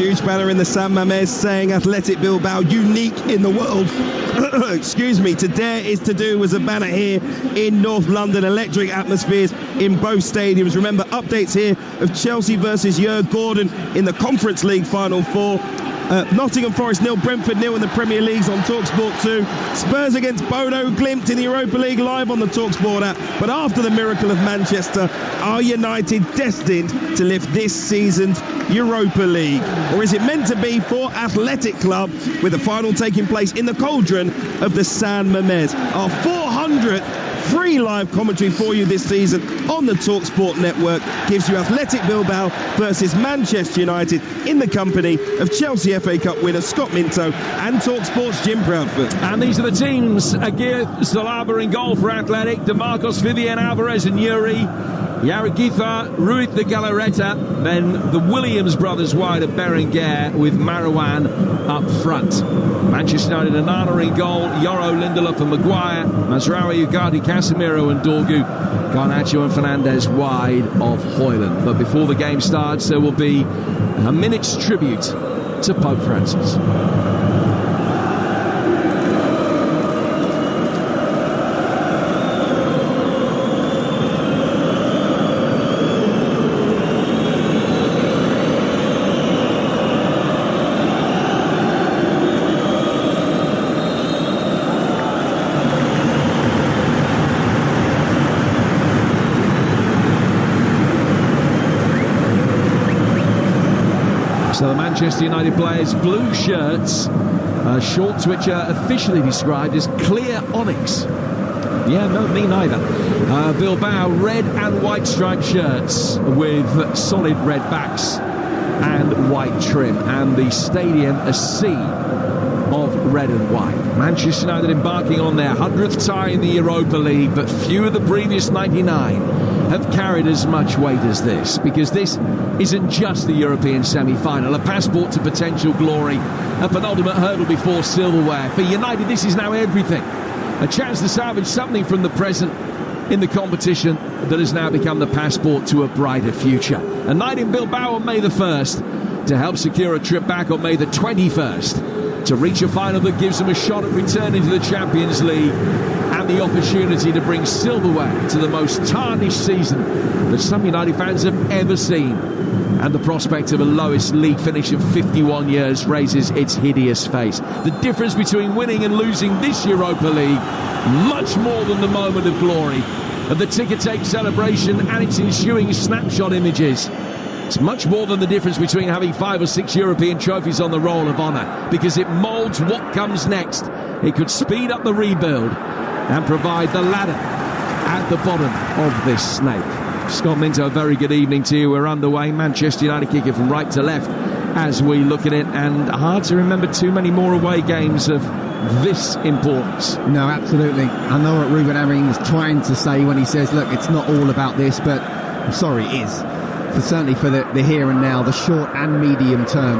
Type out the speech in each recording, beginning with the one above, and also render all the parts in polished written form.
Huge banner in the San Mamés saying Athletic Bilbao, unique in the world. Excuse me. To dare is to do was a banner here in North London. Electric atmospheres in both stadiums. Remember, updates here of Chelsea versus Jurgen Gordon in the Conference League Final Four. Nottingham Forest 0, Brentford 0 in the Premier Leagues on Talksport 2. Spurs against Bodo Glimt in the Europa League live on the Talksport app. But after the miracle of Manchester, are United destined to lift this season's Europa League? Or is it meant to be for Athletic Club, with the final taking place in the cauldron of the San Mamés? Our 400th free live commentary for you this season on the Talksport network gives you Athletic Bilbao versus Manchester United in the company of Chelsea FA Cup winner Scott Minto and Talksport's Jim Proudfoot. And these are the teams: Aguirre Zalaba in goal for Athletic, DeMarcos, Vivian Alvarez and Yuri, Yaragitha, Ruiz de Galarreta, then the Williams brothers wide of Berenguer with Marouane up front. Manchester United, Anana in goal, Yoro, Lindelof and Maguire, Mazraoui, Ugarte, Casemiro and Dorgu, Garnacho and Fernandez wide of Højlund. But before the game starts, there will be a minute's tribute to Pope Francis. So the Manchester United players' blue shirts, short twitcher officially described as clear onyx. Yeah, no, me neither. Bilbao, red and white striped shirts with solid red backs and white trim, and the stadium a sea of red and white. Manchester United embarking on their 100th tie in the Europa League, but few of the previous 99 have carried as much weight as this, because this isn't just the European semi-final, a passport to potential glory, a penultimate hurdle before silverware. For United, this is now everything. A chance to salvage something from the present in the competition that has now become the passport to a brighter future. A night in Bilbao on May the 1st to help secure a trip back on May the 21st to reach a final that gives them a shot at returning to the Champions League and the opportunity to bring silverware to the most tarnished season that some United fans have ever seen. And the prospect of a lowest league finish of 51 years raises its hideous face. The difference between winning and losing this Europa League, much more than the moment of glory, of the ticker tape celebration and its ensuing snapshot images. It's much more than the difference between having 5 or 6 European trophies on the roll of honour, because it moulds what comes next. It could speed up the rebuild and provide the ladder at the bottom of this snake. Scott Minto, a very good evening to you. We're underway. Manchester United kicking from right to left as we look at it, and hard to remember too many more away games of this importance. No, absolutely. I know what Ruben Amorim was trying to say when he says, look, it's not all about this, but I'm sorry, it is. Certainly for the here and now, the short and medium term.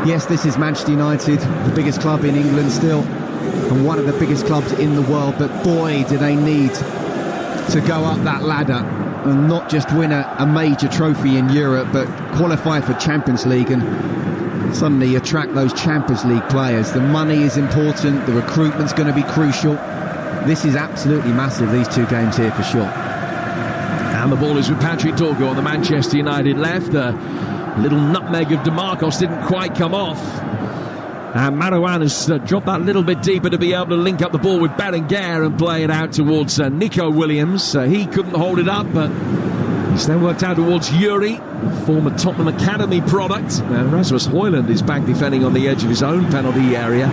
Yes, this is Manchester United, the biggest club in England still, and one of the biggest clubs in the world, but boy, do they need to go up that ladder and not just win a major trophy in Europe, but qualify for Champions League and suddenly attract those Champions League players. The money is important, the recruitment's going to be crucial. This is absolutely massive, these two games here for sure. And the ball is with Patrick Dorgu on the Manchester United left. A little nutmeg of DeMarcos didn't quite come off. And Marouane has dropped that little bit deeper to be able to link up the ball with Berenguer and play it out towards Nico Williams. He couldn't hold it up, but he's then worked out towards Yuri, former Tottenham Academy product. And Rasmus Højlund is back defending on the edge of his own penalty area.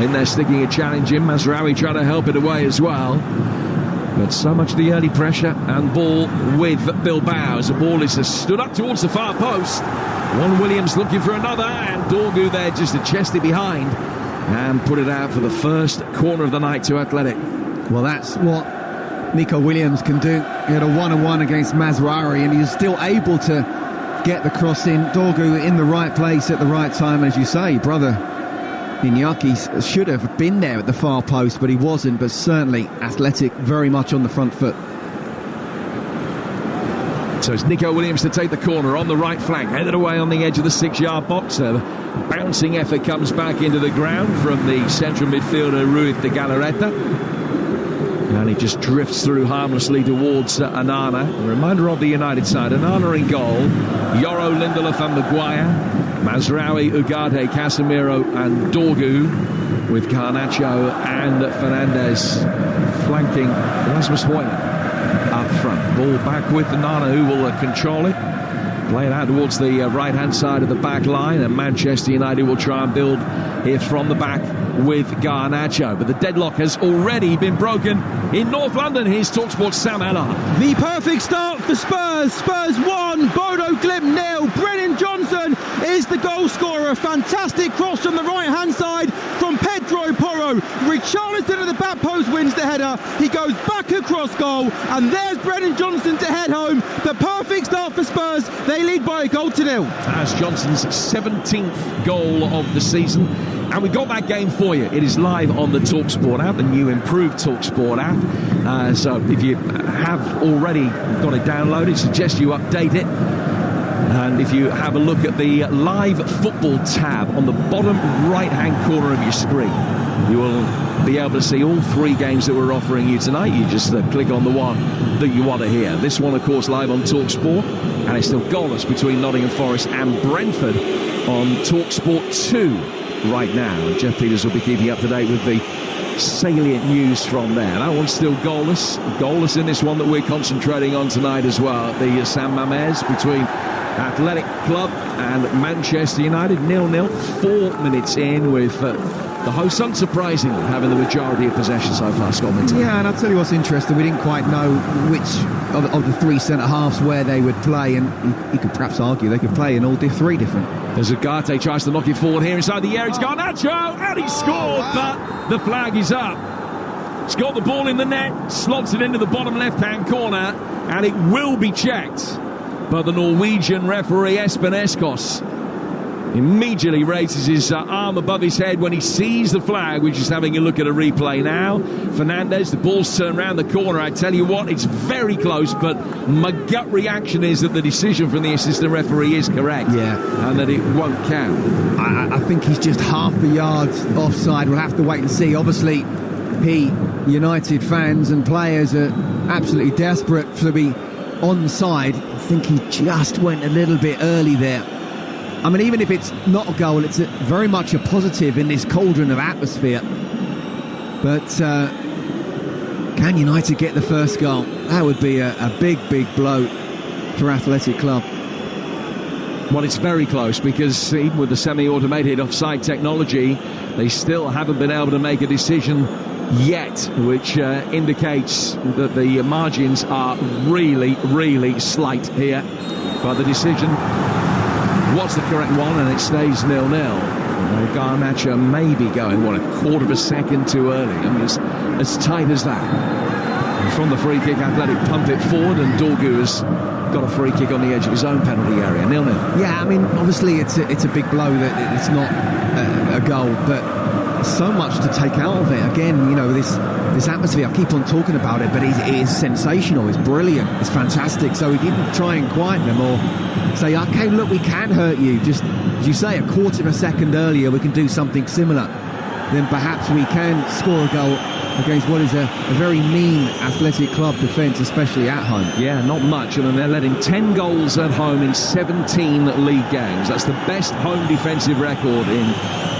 In there sticking a challenge in. Mazraoui trying to help it away as well. But so much of the early pressure and ball with Bilbao as the ball is stood up towards the far post. One Williams looking for another, and Dorgu there just to chest it behind and put it out for the first corner of the night to Athletic. Well, that's what Nico Williams can do. He had a 1-on-1 against Mazraoui, and he was still able to get the cross in. Dorgu in the right place at the right time, as you say, brother Iñaki should have been there at the far post, but he wasn't. But certainly Athletic very much on the front foot. So it's Nico Williams to take the corner on the right flank, headed away on the edge of the 6-yard box. A bouncing effort comes back into the ground from the central midfielder Ruiz de Galarreta. And he just drifts through harmlessly towards Anana. A reminder of the United side. Anana in goal. Yoro, Lindelof and Maguire. Mazraoui, Ugarte, Casemiro and Dorgu, with Garnacho and Fernandes flanking Rasmus Højlund up front. Ball back with Nana, who will control it. Play it out towards the right-hand side of the back line, and Manchester United will try and build here from the back with Garnacho. But the deadlock has already been broken in North London. Here's Talksport's Sam Allard. The perfect start for Spurs. Spurs 1, Bodo Glimt 0. Brennan Johnson is the goal scorer. A fantastic cross from the right-hand side from Pedro Porro. Richarlison at the back post wins the header. He goes back across goal, and there's Brennan Johnson to head home. The perfect start for Spurs. They lead by a goal to 0. That's Johnson's 17th goal of the season. And we got that game for you. It is live on the Talksport app, the new improved Talksport app. So if you have already got it downloaded, suggest you update it. And if you have a look at the live football tab on the bottom right-hand corner of your screen, you will be able to see all 3 games that we're offering you tonight. You just click on the one that you want to hear. This one, of course, live on Talksport, and it's still goalless between Nottingham Forest and Brentford on Talksport 2 right now. And Jeff Peters will be keeping up to date with the salient news from there. That one's still goalless. Goalless in this one that we're concentrating on tonight as well. The San Mamés between Athletic Club and Manchester United, 0-0, 4 minutes in, with the hosts unsurprisingly having the majority of possession so far, Scott Minton. Yeah, and I'll tell you what's interesting, we didn't quite know which of the 3 centre-halves where they would play, and you could perhaps argue they could play in all 3 different. As Ugarte tries to knock it forward here inside the area, it's Garnacho, and he scored, but the flag is up. He's got the ball in the net, slots it into the bottom left-hand corner, and it will be checked. But the Norwegian referee Espen Eskås immediately raises his arm above his head when he sees the flag. We're just having a look at a replay now. Fernandes, the ball's turned around the corner. I tell you what, it's very close, but my gut reaction is that the decision from the assistant referee is correct. Yeah. And that it won't count. I think he's just half a yard offside. We'll have to wait and see. Obviously, United fans and players are absolutely desperate to be onside. I think he just went a little bit early there. I mean, even if it's not a goal, it's very much a positive in this cauldron of atmosphere. But can United get the first goal? That would be a big, big blow for Athletic Club. Well, it's very close, because even with the semi-automated offside technology, they still haven't been able to make a decision yet, which indicates that the margins are really, really slight here. But the decision was the correct one, and it stays 0-0. Garnacho may be going, a quarter of a second too early. I mean, it's as tight as that. And from the free kick, Athletic pump it forward, and Dorgu has got a free kick on the edge of his own penalty area, 0-0. Yeah, I mean, obviously it's a big blow that it's not a goal, but so much to take out of it. Again, this atmosphere, I keep on talking about it, but it is sensational, it's brilliant, it's fantastic. So if you can try and quieten them, or say, okay, look, we can hurt you, just as you say, a quarter of a second earlier we can do something similar, then perhaps we can score a goal against what is a very mean Athletic Club defence, especially at home. Yeah, not much. I mean, they're letting 10 goals at home in 17 league games. That's the best home defensive record in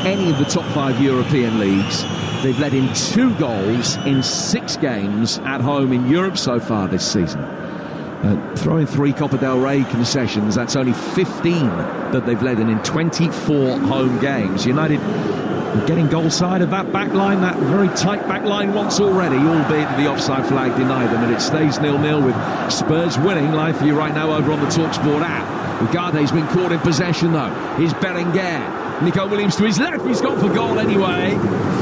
any of the top 5 European leagues. They've let in 2 goals in 6 games at home in Europe so far this season. Throw in 3 Copa del Rey concessions, that's only 15 that they've led in 24 home games. United getting goal side of that back line, that very tight back line once already, albeit the offside flag denied them, and it stays 0-0 with Spurs winning. Live for you right now over on the Talksport app. Ugarte's been caught in possession though. Here's Berenguer. Nico Williams to his left, he's gone for goal anyway.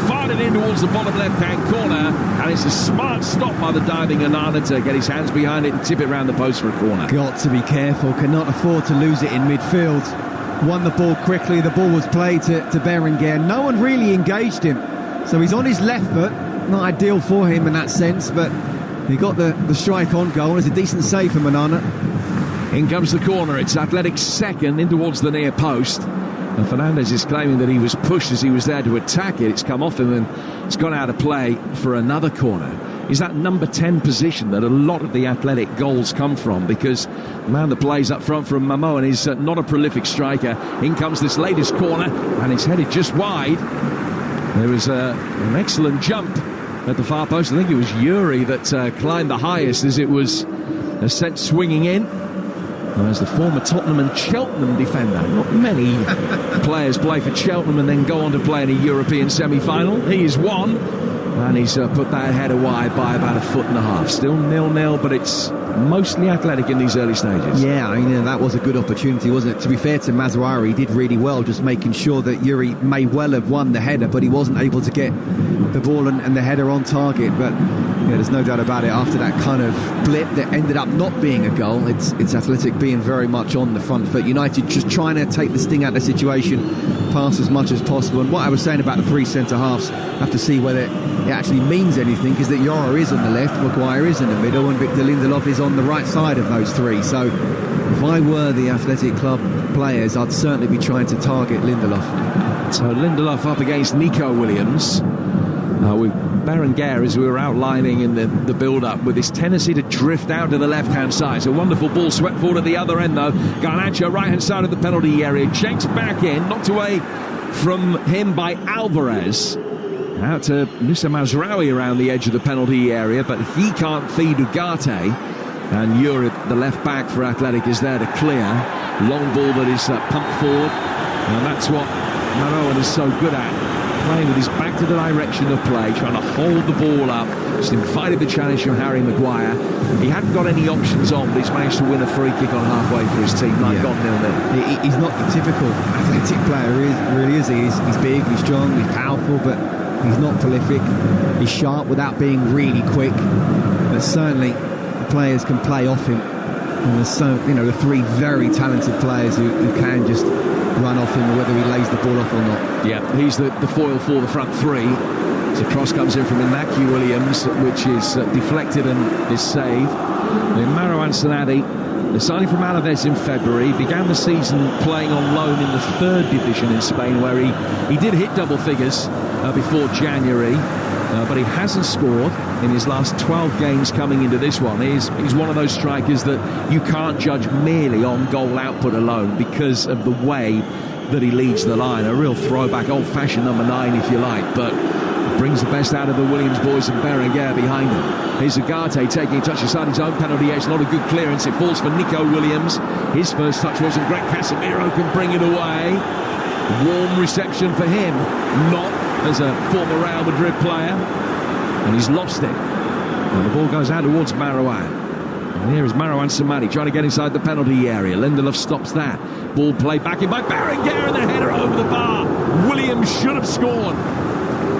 Fired it in towards the bottom left-hand corner, and it's a smart stop by the diving Anana to get his hands behind it and tip it round the post for a corner. Got to be careful, cannot afford to lose it in midfield. Won the ball quickly, the ball was played to Berenguer. No one really engaged him, so he's on his left foot. Not ideal for him in that sense, but he got the strike on goal. It's a decent save from Anana. In comes the corner. It's Athletic's second in towards the near post. And Fernandez is claiming that he was pushed as he was there to attack it. It's come off him and it's gone out of play for another corner. Is that number 10 position that a lot of the Athletic goals come from, because the man that plays up front from Mamoan is not a prolific striker. In comes this latest corner and it's headed just wide. There was an excellent jump at the far post. I think it was Yuri that climbed the highest as it was sent swinging in. As the former Tottenham and Cheltenham defender, not many players play for Cheltenham and then go on to play in a European semi-final. He's one, and he's put that header wide by about 1.5 feet. Still 0-0, but it's mostly Athletic in these early stages. Yeah, I mean, that was a good opportunity, wasn't it? To be fair to Mazraoui, he did really well, just making sure that Yuri may well have won the header, but he wasn't able to get the ball and the header on target. But yeah, there's no doubt about it, after that kind of blip that ended up not being a goal, it's Athletic being very much on the front foot. United just trying to take the sting out of the situation, pass as much as possible. And what I was saying about the 3 centre-halves, have to see whether it actually means anything, because that Yoro is on the left, Maguire is in the middle, and Victor Lindelof is on the right side of those three. So if I were the Athletic Club players, I'd certainly be trying to target Lindelof. So Lindelof up against Nico Williams. With Berenguer, as we were outlining in the build-up, with his tendency to drift out to the left-hand side. It's a wonderful ball swept forward at the other end, though. Garnacho, right-hand side of the penalty area. Checked back in, knocked away from him by Alvarez. Out to Moussa Mazraoui around the edge of the penalty area, but he can't feed Ugarte. And Yuri, the left-back for Athletic, is there to clear. Long ball that is pumped forward. And that's what Marouane is so good at. Playing with his back to the direction of play, trying to hold the ball up. Just invited the challenge from Harry Maguire. He hadn't got any options on, but he's managed to win a free kick on halfway for his team. Like, gone 0-0. He's not the typical Athletic player, really is he? He's big, he's strong, he's powerful, but he's not prolific. He's sharp without being really quick. But certainly the players can play off him. And there's the 3 very talented players who can just run off him, whether he lays the ball off or not. Yeah, he's the foil for the front 3. As the cross comes in from Inaki Williams, which is deflected and is saved. Marouane Sanadi, the signing from Alaves in February, began the season playing on loan in the 3rd division in Spain, where he did hit double figures before January, but he hasn't scored in his last 12 games coming into this one. He's one of those strikers that you can't judge merely on goal output alone, because of the way that he leads the line. A real throwback, old-fashioned number 9, if you like, but brings the best out of the Williams boys, and Berenguer behind him. Here's Ugarte taking a touch inside his own penalty area. It's not a good clearance. It falls for Nico Williams. His first touch wasn't great. Casemiro can bring it away. Warm reception for him, not as a former Real Madrid player. And he's lost it. And the ball goes out towards Marouane. And here is Marouane Samadi trying to get inside the penalty area. Lindelof stops that. Ball played back in by Berenguer, and the header over the bar. Williams should have scored.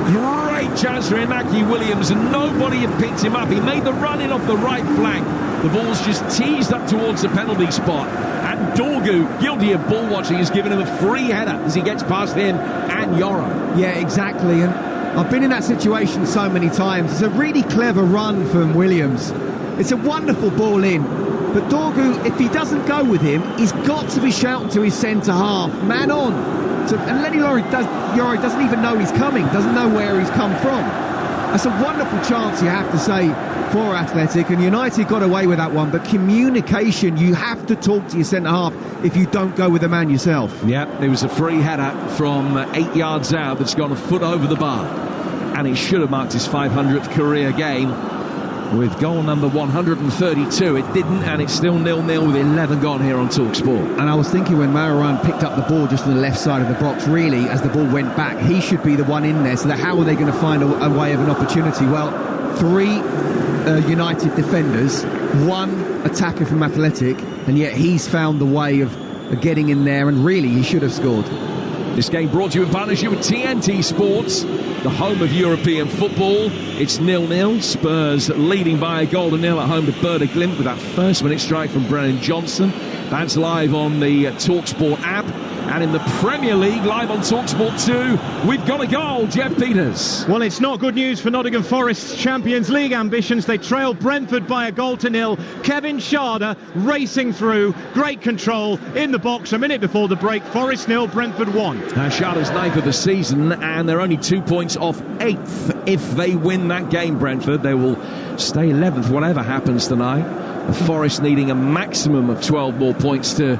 Great chance for Inaki Williams, and nobody had picked him up. He made the run in off the right flank. The ball's just teased up towards the penalty spot. And Dorgu, guilty of ball watching, has given him a free header as he gets past him and Yoro. Yeah, exactly. And I've been in that situation so many times. It's a really clever run from Williams. It's a wonderful ball in. But Dorgu, if he doesn't go with him, he's got to be shouting to his centre-half. Man on. And Lenny Yoro doesn't even know he's coming, doesn't know where he's come from. That's a wonderful chance, you have to say, for Athletic. And United got away with that one. But communication, you have to talk to your centre-half if you don't go with the man yourself. Yeah, it was a free header from 8 yards out that's gone a foot over the bar. And he should have marked his 500th career game with goal number 132. It didn't, and it's still 0-0 with 11 gone here on Talksport. And I was thinking, when Marouane picked up the ball just on the left side of the box, really, as the ball went back, he should be the one in there. So how are they going to find a way of an opportunity? Well, 3 United defenders, 1 attacker from Athletic, and yet he's found the way of getting in there, and really he should have scored. This game brought to you in partnership with TNT Sports, the home of European football. It's 0-0. Spurs leading by a goal to 0 at home to Werder Glimt with that first-minute strike from Brennan Johnson. That's live on the TalkSport app. And in the Premier League, live on Talksport 2, we've got a goal, Jeff Peters. Well, it's not good news for Nottingham Forest's Champions League ambitions. They trail Brentford by a 1-0. Kevin Schade racing through, great control in the box a minute before the break. Forest 0, Brentford 1. Schade's 9th of the season, and they're only 2 points off 8th. If they win that game, Brentford, they will stay 11th, whatever happens tonight. The Forest needing a maximum of 12 more points to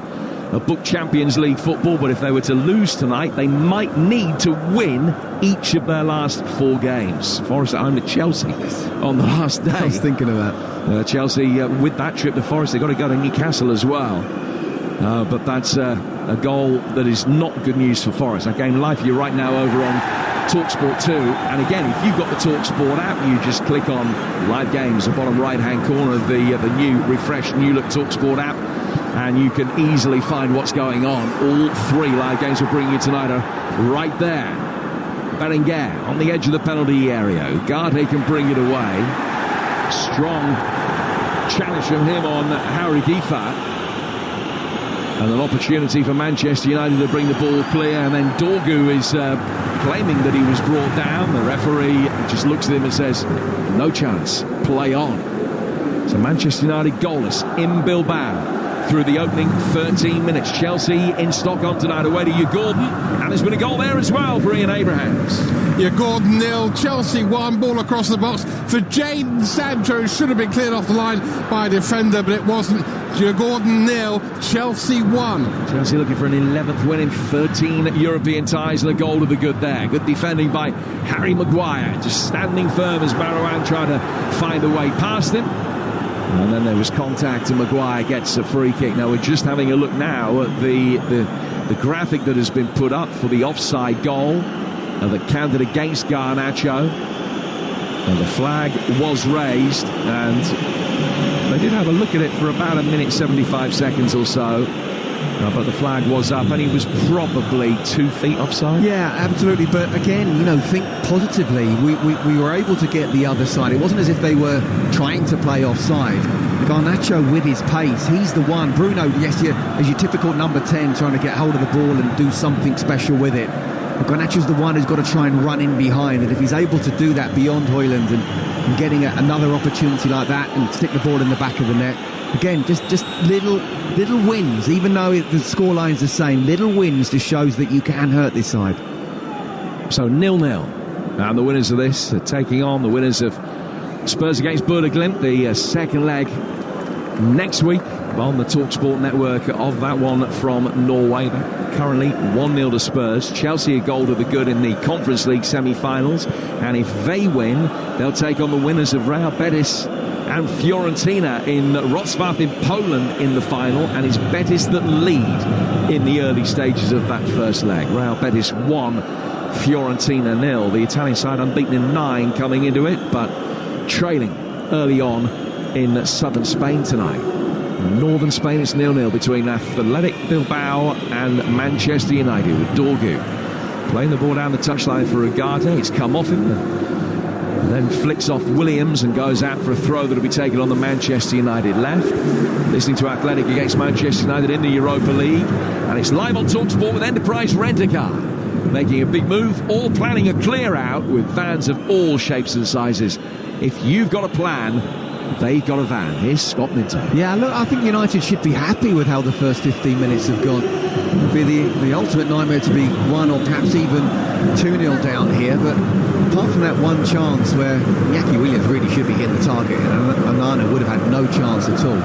book Champions League football, but if they were to lose tonight, they might need to win each of their last 4 games. Forest at home to Chelsea on the last day. I was thinking of that. Chelsea, with that trip to Forest, they've got to go to Newcastle as well. But that's a goal that is not good news for Forest. That game live for you right now over on Talksport 2. And again, if you've got the Talksport app, you just click on Live Games, the bottom right-hand corner of the new, refreshed, new-look Talksport app, and you can easily find what's going on. All 3 live games we'll bring you tonight are right there. Berenguer on the edge of the penalty area. Ugarte can bring it away. Strong challenge from him on Harry Gifat. And an opportunity for Manchester United to bring the ball clear, and then Dorgu is claiming that he was brought down. The referee just looks at him and says, no chance, play on. So Manchester United goalless in Bilbao through the opening 13 minutes. Chelsea in Stockholm tonight away to Gordon, and there's been a goal there as well for Ian Abrahams. Gordon 0, Chelsea 1, ball across the box for Jadon Sancho. Should have been cleared off the line by a defender, but it wasn't. Gordon 0, Chelsea 1. Chelsea looking for an 11th win in 13 European ties, and a goal to the good there. Good defending by Harry Maguire, just standing firm as Marouane tried to find a way past him. And then there was contact, and Maguire gets a free kick. Now we're just having a look now at the graphic that has been put up for the offside goal that counted against Garnacho. And the flag was raised, and they did have a look at it for about 1:75 seconds or so. But the flag was up, and he was probably 2 feet offside. Yeah, absolutely. But again, think positively. We were able to get the other side. It wasn't as if they were trying to play offside. Garnacho with his pace, he's the one. Bruno, yes, as your typical number 10, trying to get hold of the ball and do something special with it. But Garnacho's the one who's got to try and run in behind, and if he's able to do that beyond Højlund and getting another opportunity like that and stick the ball in the back of the net, again, just little wins, even though the scoreline's the same, little wins just shows that you can hurt this side. So 0-0. And the winners of this are taking on the winners of Spurs against Bodø Glimt, the second leg next week on the Talksport network of that one from Norway. Currently 1-0 to Spurs. Chelsea a goal to the good in the Conference League semi-finals, and if they win, they'll take on the winners of Real Betis and Fiorentina in Wrocław in Poland in the final, and it's Betis that lead in the early stages of that first leg. Real Betis 1, Fiorentina 0. The Italian side unbeaten in 9 coming into it, but trailing early on in southern Spain tonight. Northern Spain, it's 0-0 between Athletic Bilbao and Manchester United, with Dorgu playing the ball down the touchline for Ugarte. It's come off him, and then flicks off Williams and goes out for a throw that will be taken on the Manchester United left. Listening to Athletic against Manchester United in the Europa League, and it's live on Talksport with Enterprise Rent-A-Car, making a big move or planning a clear out with vans of all shapes and sizes. If you've got a plan, they've got a van. Here's Scott Minto. Yeah, look, I think United should be happy with how the first 15 minutes have gone. It would be the ultimate nightmare to be 1 or perhaps even 2-0 down here, but apart from that one chance where Iñaki Williams really should be hitting the target, and Onana would have had no chance at all.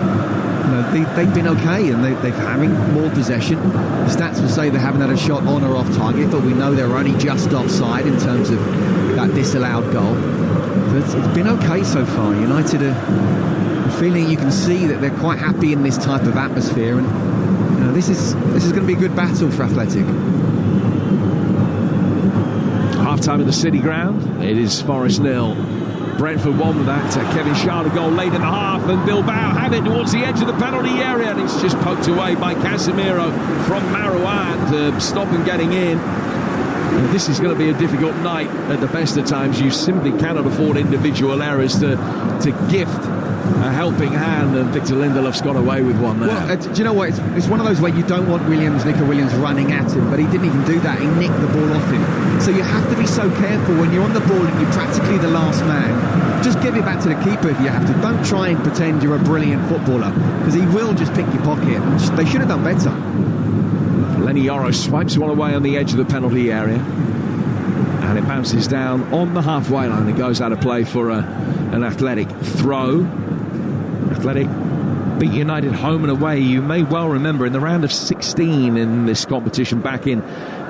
They've been okay, and they're having more possession. The stats will say they haven't had a shot on or off target, but we know they're only just offside in terms of that disallowed goal. But it's been okay so far. United are feeling, you can see that they're quite happy in this type of atmosphere, and this is going to be a good battle for Athletic. Half-time at the City Ground. It is Forest 0, Brentford 1 with that Kevin Schade goal late in the half, and Bilbao have it towards the edge of the penalty area, and it's just poked away by Casemiro from Marouane to stop him getting in. This is going to be a difficult night at the best of times. You simply cannot afford individual errors to gift a helping hand, and Victor Lindelof's got away with one there. Well, do you know what? It's one of those where you don't want Nico Williams running at him, but he didn't even do that. He nicked the ball off him. So you have to be so careful when you're on the ball and you're practically the last man. Just give it back to the keeper if you have to. Don't try and pretend you're a brilliant footballer, because he will just pick your pocket. They should have done better. Lenny Yoro swipes one away on the edge of the penalty area, and it bounces down on the halfway line. It goes out of play for an Athletic throw. Athletic beat United home and away. You may well remember in the round of 16 in this competition back in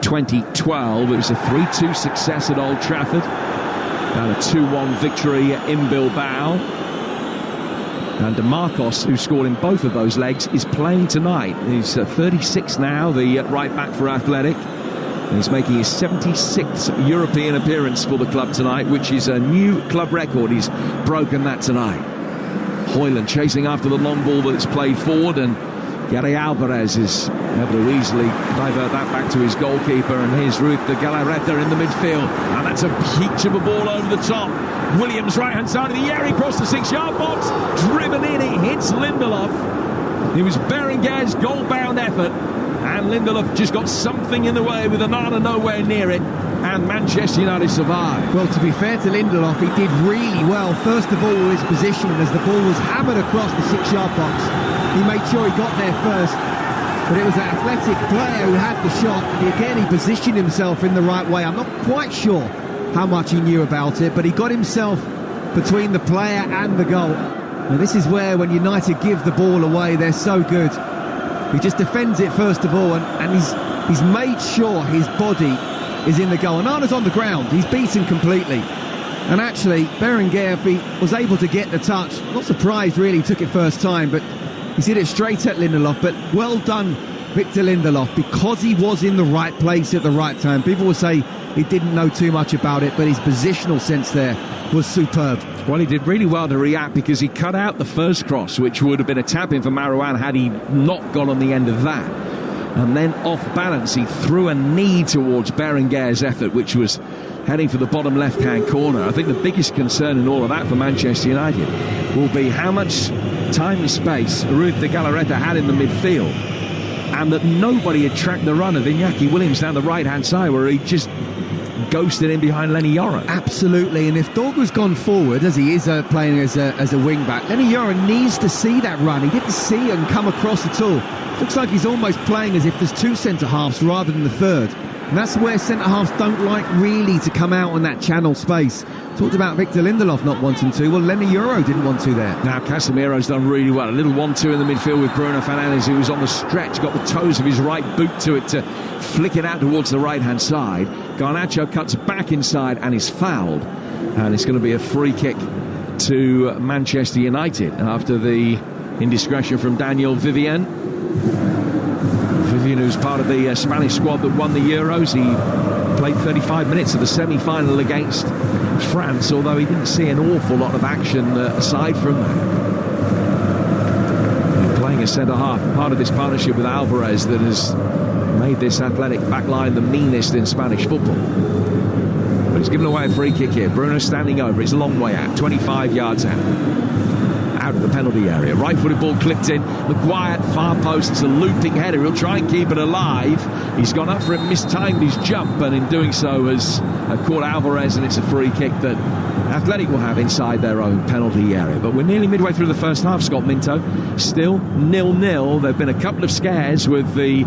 2012, it was a 3-2 success at Old Trafford and a 2-1 victory in Bilbao. And DeMarcos, who scored in both of those legs, is playing tonight. He's 36 now, the right back for Athletic. And he's making his 76th European appearance for the club tonight, which is a new club record. He's broken that tonight. Højlund chasing after the long ball that's played forward, and Gary Alvarez is able to easily divert that back to his goalkeeper. And here's Ruth de Galarreta in the midfield, and that's a peach of a ball over the top. Williams right hand side of the area, across the 6-yard box, driven in, it hits Lindelof. It was Berenguer's goal-bound effort, and Lindelof just got something in the way with Onana nowhere near it, and Manchester United survived. Well, to be fair to Lindelof, he did really well. First of all, his position, as the ball was hammered across the 6-yard box, he made sure he got there first. But it was an Athletic player who had the shot. Again, he positioned himself in the right way. I'm not quite sure how much he knew about it, but he got himself between the player and the goal. Now, this is where, when United give the ball away, they're so good. He just defends it first of all, and he's made sure his body is in the goal. Onana's on the ground. He's beaten completely. And actually, Berenguer, if he was able to get the touch, not surprised really he took it first time, but he's hit it straight at Lindelof. But well done, Victor Lindelof, because he was in the right place at the right time. People will say he didn't know too much about it, but his positional sense there was superb. Well, he did really well to react, because he cut out the first cross, which would have been a tap-in for Marouane had he not got on the end of that. And then off balance, he threw a knee towards Berenguer's effort, which was heading for the bottom left-hand corner. I think the biggest concern in all of that for Manchester United will be how much time and space Ruth de Galarreta had in the midfield, and that nobody had tracked the run of Iñaki Williams down the right-hand side, where he just ghosted in behind Lenny Yoro. Absolutely, and if Dorgu's gone forward, as he is playing as a wing-back, Lenny Yoro needs to see that run. He didn't see it and come across at all. Looks like he's almost playing as if there's two centre-halves rather than the third. And that's where centre-halves don't like really to come out on that channel space. Talked about Victor Lindelof not wanting to. Well, Lenny Yoro didn't want to there. Now, Casemiro's done really well. A little 1-2 in the midfield with Bruno Fernandes, who was on the stretch, got the toes of his right boot to it to flick it out towards the right-hand side. Garnacho cuts back inside and is fouled. And it's going to be a free kick to Manchester United after the indiscretion from Daniel Vivian. Vivian, who's part of the Spanish squad that won the Euros. He played 35 minutes of the semi-final against France, although he didn't see an awful lot of action aside from that. Playing as centre-half, part of this partnership with Alvarez that has made this Athletic backline the meanest in Spanish football. But he's given away a free kick here. Bruno standing over. It's a long way out, 25 yards out of the penalty area. Right-footed ball clipped in. Maguire at far post. It's a looping header. He'll try and keep it alive. He's gone up for it, mistimed his jump, and in doing so has caught Alvarez, and it's a free kick that Athletic will have inside their own penalty area. But we're nearly midway through the first half, Scott Minto. Still 0-0. There have been a couple of scares with the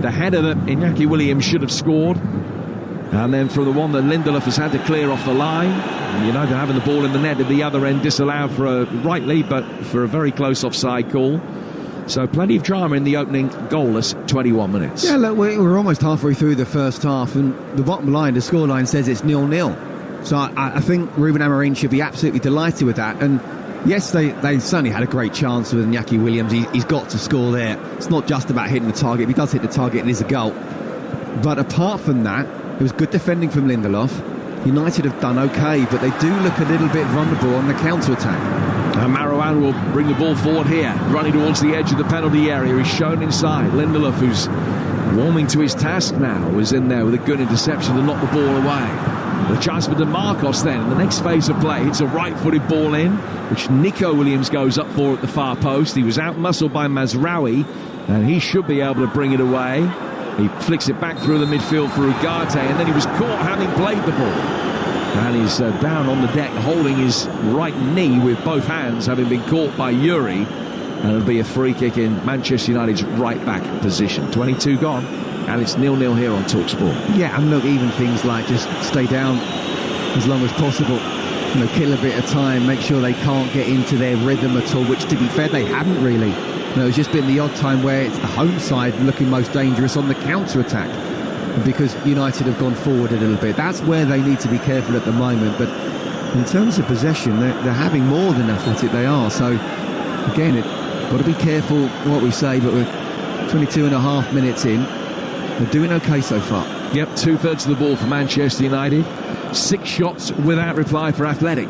header that Iñaki Williams should have scored, and then from the one that Lindelof has had to clear off the line. United having the ball in the net at the other end, disallowed for a rightly, but for a very close offside call. So plenty of drama in the opening goalless 21 minutes. Yeah, look, we're almost halfway through the first half, and the bottom line, the scoreline says it's 0-0. So I think Ruben Amorim should be absolutely delighted with that. And yes, they certainly had a great chance with Iñaki Williams. He's got to score there. It's not just about hitting the target. If he does hit the target, it is a goal. But apart from that, it was good defending from Lindelof. United have done okay, but they do look a little bit vulnerable on the counter-attack. And Marouane will bring the ball forward here, running towards the edge of the penalty area. He's shown inside. Lindelof, who's warming to his task now, was in there with a good interception to knock the ball away. The chance for DeMarcos then in the next phase of play. It's a right-footed ball in, which Nico Williams goes up for at the far post. He was out-muscled by Mazraoui, and he should be able to bring it away. He flicks it back through the midfield for Ugarte, and then he was caught having played the ball. And he's down on the deck, holding his right knee with both hands, having been caught by Yuri. And it'll be a free kick in Manchester United's right-back position. 22 gone. And it's 0-0 here on Talksport. Yeah, and look, even things like just stay down as long as possible. You know, kill a bit of time, make sure they can't get into their rhythm at all, which, to be fair, they haven't really. You know, it's just been the odd time where it's the home side looking most dangerous on the counter-attack because United have gone forward a little bit. That's where they need to be careful at the moment. But in terms of possession, they're having more than Athletic they are. So, again, got to be careful what we say, but we're 22 and a half minutes in. They're doing okay so far. Yep, 2/3 of the ball for Manchester United. 6 shots without reply for Athletic.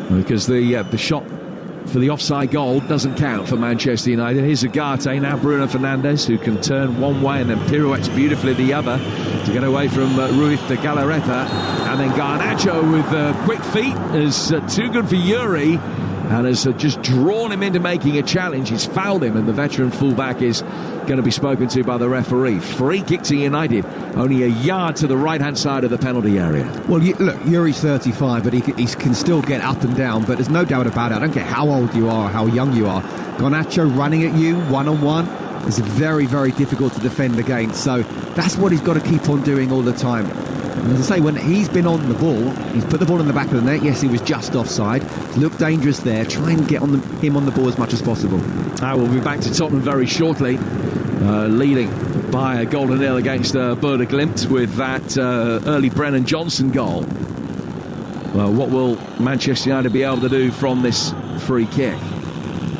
Because the shot for the offside goal doesn't count for Manchester United. Here's Ugarte, now Bruno Fernandes, who can turn one way and then pirouettes beautifully the other to get away from Ruiz de Galarreta. And then Garnacho with quick feet is too good for Yuri. And has just drawn him into making a challenge. He's fouled him, and the veteran fullback is going to be spoken to by the referee. Free kick to United, only a yard to the right-hand side of the penalty area. Well, look, Yuri's 35, but he can still get up and down, but there's no doubt about it. I don't care how old you are or how young you are. Garnacho running at you, one-on-one, is very, very difficult to defend against. So that's what he's got to keep on doing all the time. And as I say, when he's been on the ball, he's put the ball in the back of the net. Yes, he was just offside. Looked dangerous there. Try and get him on the ball as much as possible. We'll be back to Tottenham very shortly, leading by a goal to nil against Bodo Glimt with that early Brennan Johnson goal. Well, what will Manchester United be able to do from this free kick?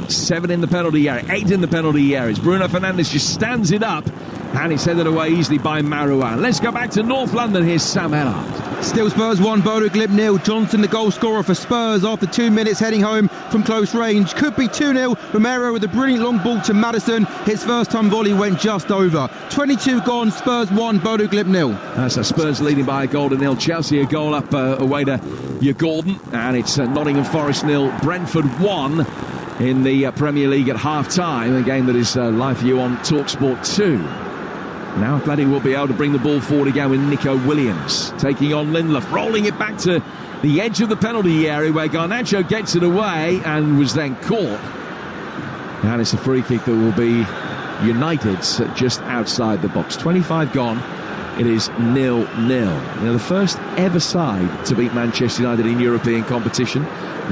7 in the penalty area, 8 in the penalty areas. Bruno Fernandes just stands it up, and it's headed away easily by Marouane. Let's go back to North London. Here's Sam Ellard. Still Spurs 1, Bodo Glimt 0. Johnson, the goal scorer for Spurs after 2 minutes, heading home from close range. Could be 2-0. Romero with a brilliant long ball to Maddison. His first time volley went just over. 22 gone, Spurs 1, Bodo Glimt 0. That's Spurs leading by a goal to nil. Chelsea a goal up away to Gordon, and it's Nottingham Forest 0, Brentford 1 in the Premier League at half-time. A game that is live for you on Talksport 2. Now Athletic will be able to bring the ball forward again with Nico Williams taking on Lindelof, rolling it back to the edge of the penalty area where Garnacho gets it away and was then caught. And it's a free kick that will be United's just outside the box. 25 gone. It is 0-0. You know, the first ever side to beat Manchester United in European competition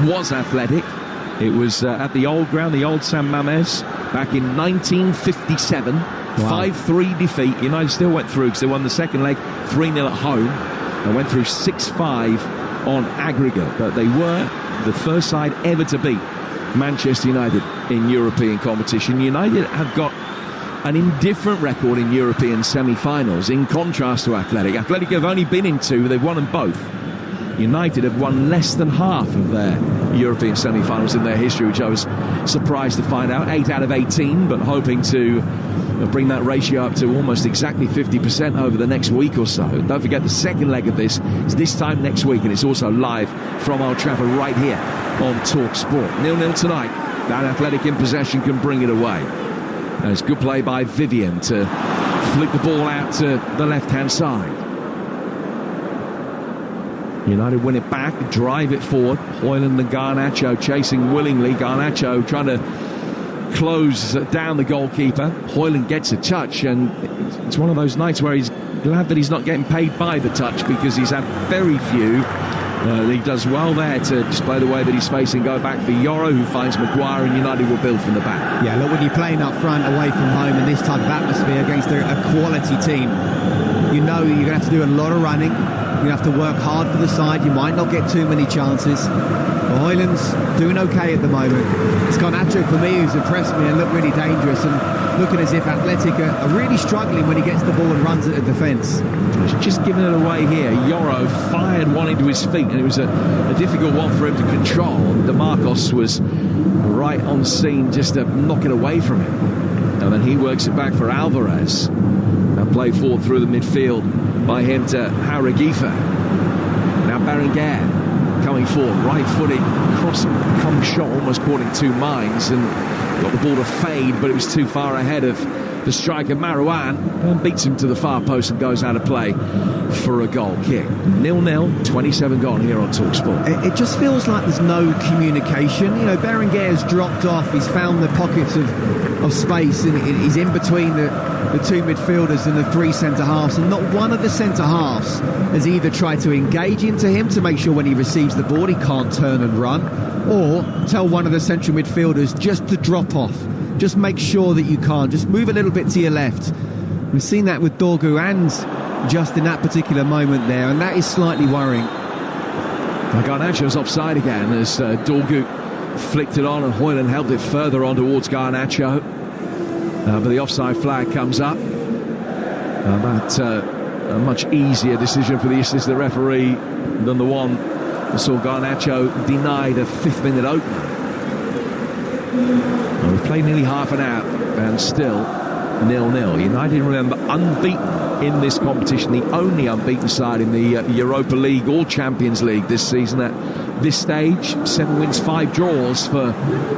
was Athletic. It was at the old ground, the old San Mamés, back in 1957. Wow. 5-3 defeat. United still went through because they won the second leg 3-0 at home. They went through 6-5 on aggregate, but they were the first side ever to beat Manchester United in European competition. United have got an indifferent record in European semi-finals in contrast to Athletic. Athletic have only been in 2, they've won them both. United have won less than half of their European semi-finals in their history, which I was surprised to find out. 8 out of 18, but hoping to bring that ratio up to almost exactly 50% over the next week or so. Don't forget the second leg of this is this time next week, and it's also live from Old Trafford right here on Talksport. 0-0 tonight. That Athletic in possession can bring it away. And it's good play by Vivian to flick the ball out to the left-hand side. United win it back, drive it forward. Højlund and Garnacho chasing willingly. Garnacho trying to close down the goalkeeper. Højlund gets a touch, and it's one of those nights where he's glad that he's not getting paid by the touch because he's had very few. He does well there to display the way that he's facing. Go back for Yoro, who finds Maguire, and United will build from the back. Yeah, look, when you're playing up front away from home in this type of atmosphere against a quality team, you know you're going to have to do a lot of running. You have to work hard for the side. You might not get too many chances. But Højlund's doing okay at the moment. It's Garnacho for me who's impressed me and looked really dangerous and looking as if Athletic are really struggling when he gets the ball and runs at the defence. He's just giving it away here. Yoro fired one into his feet, and it was a difficult one for him to control. DeMarcos was right on scene just to knock it away from him. And then he works it back for Alvarez. Now played forward through the midfield by him to Haragifa. Now Berenguer coming forward, right-footed, cross come shot, almost caught in two minds and got the ball to fade, but it was too far ahead of the striker Marouane, and beats him to the far post and goes out of play for a goal kick. 0-0, 27 gone here on Talksport. It just feels like there's no communication. You know, Berenguer's dropped off, he's found the pockets of space, and he's in between the two midfielders and the three centre-halves, and not one of the centre-halves has either tried to engage into him to make sure when he receives the ball he can't turn and run, or tell one of the central midfielders just to drop off. Just make sure that you can't. Just move a little bit to your left. We've seen that with Dorgu and just in that particular moment there, and that is slightly worrying. Garnacho's offside again as Dorgu flicked it on and Højlund held it further on towards Garnacho. But the offside flag comes up. A much easier decision for the assistant referee than the one that saw Garnacho denied a 5th-minute opener. Well, we've played nearly half an hour and still 0-0. United, remember, unbeaten in this competition, the only unbeaten side in the Europa League or Champions League this season. At this stage, 7 wins, 5 draws for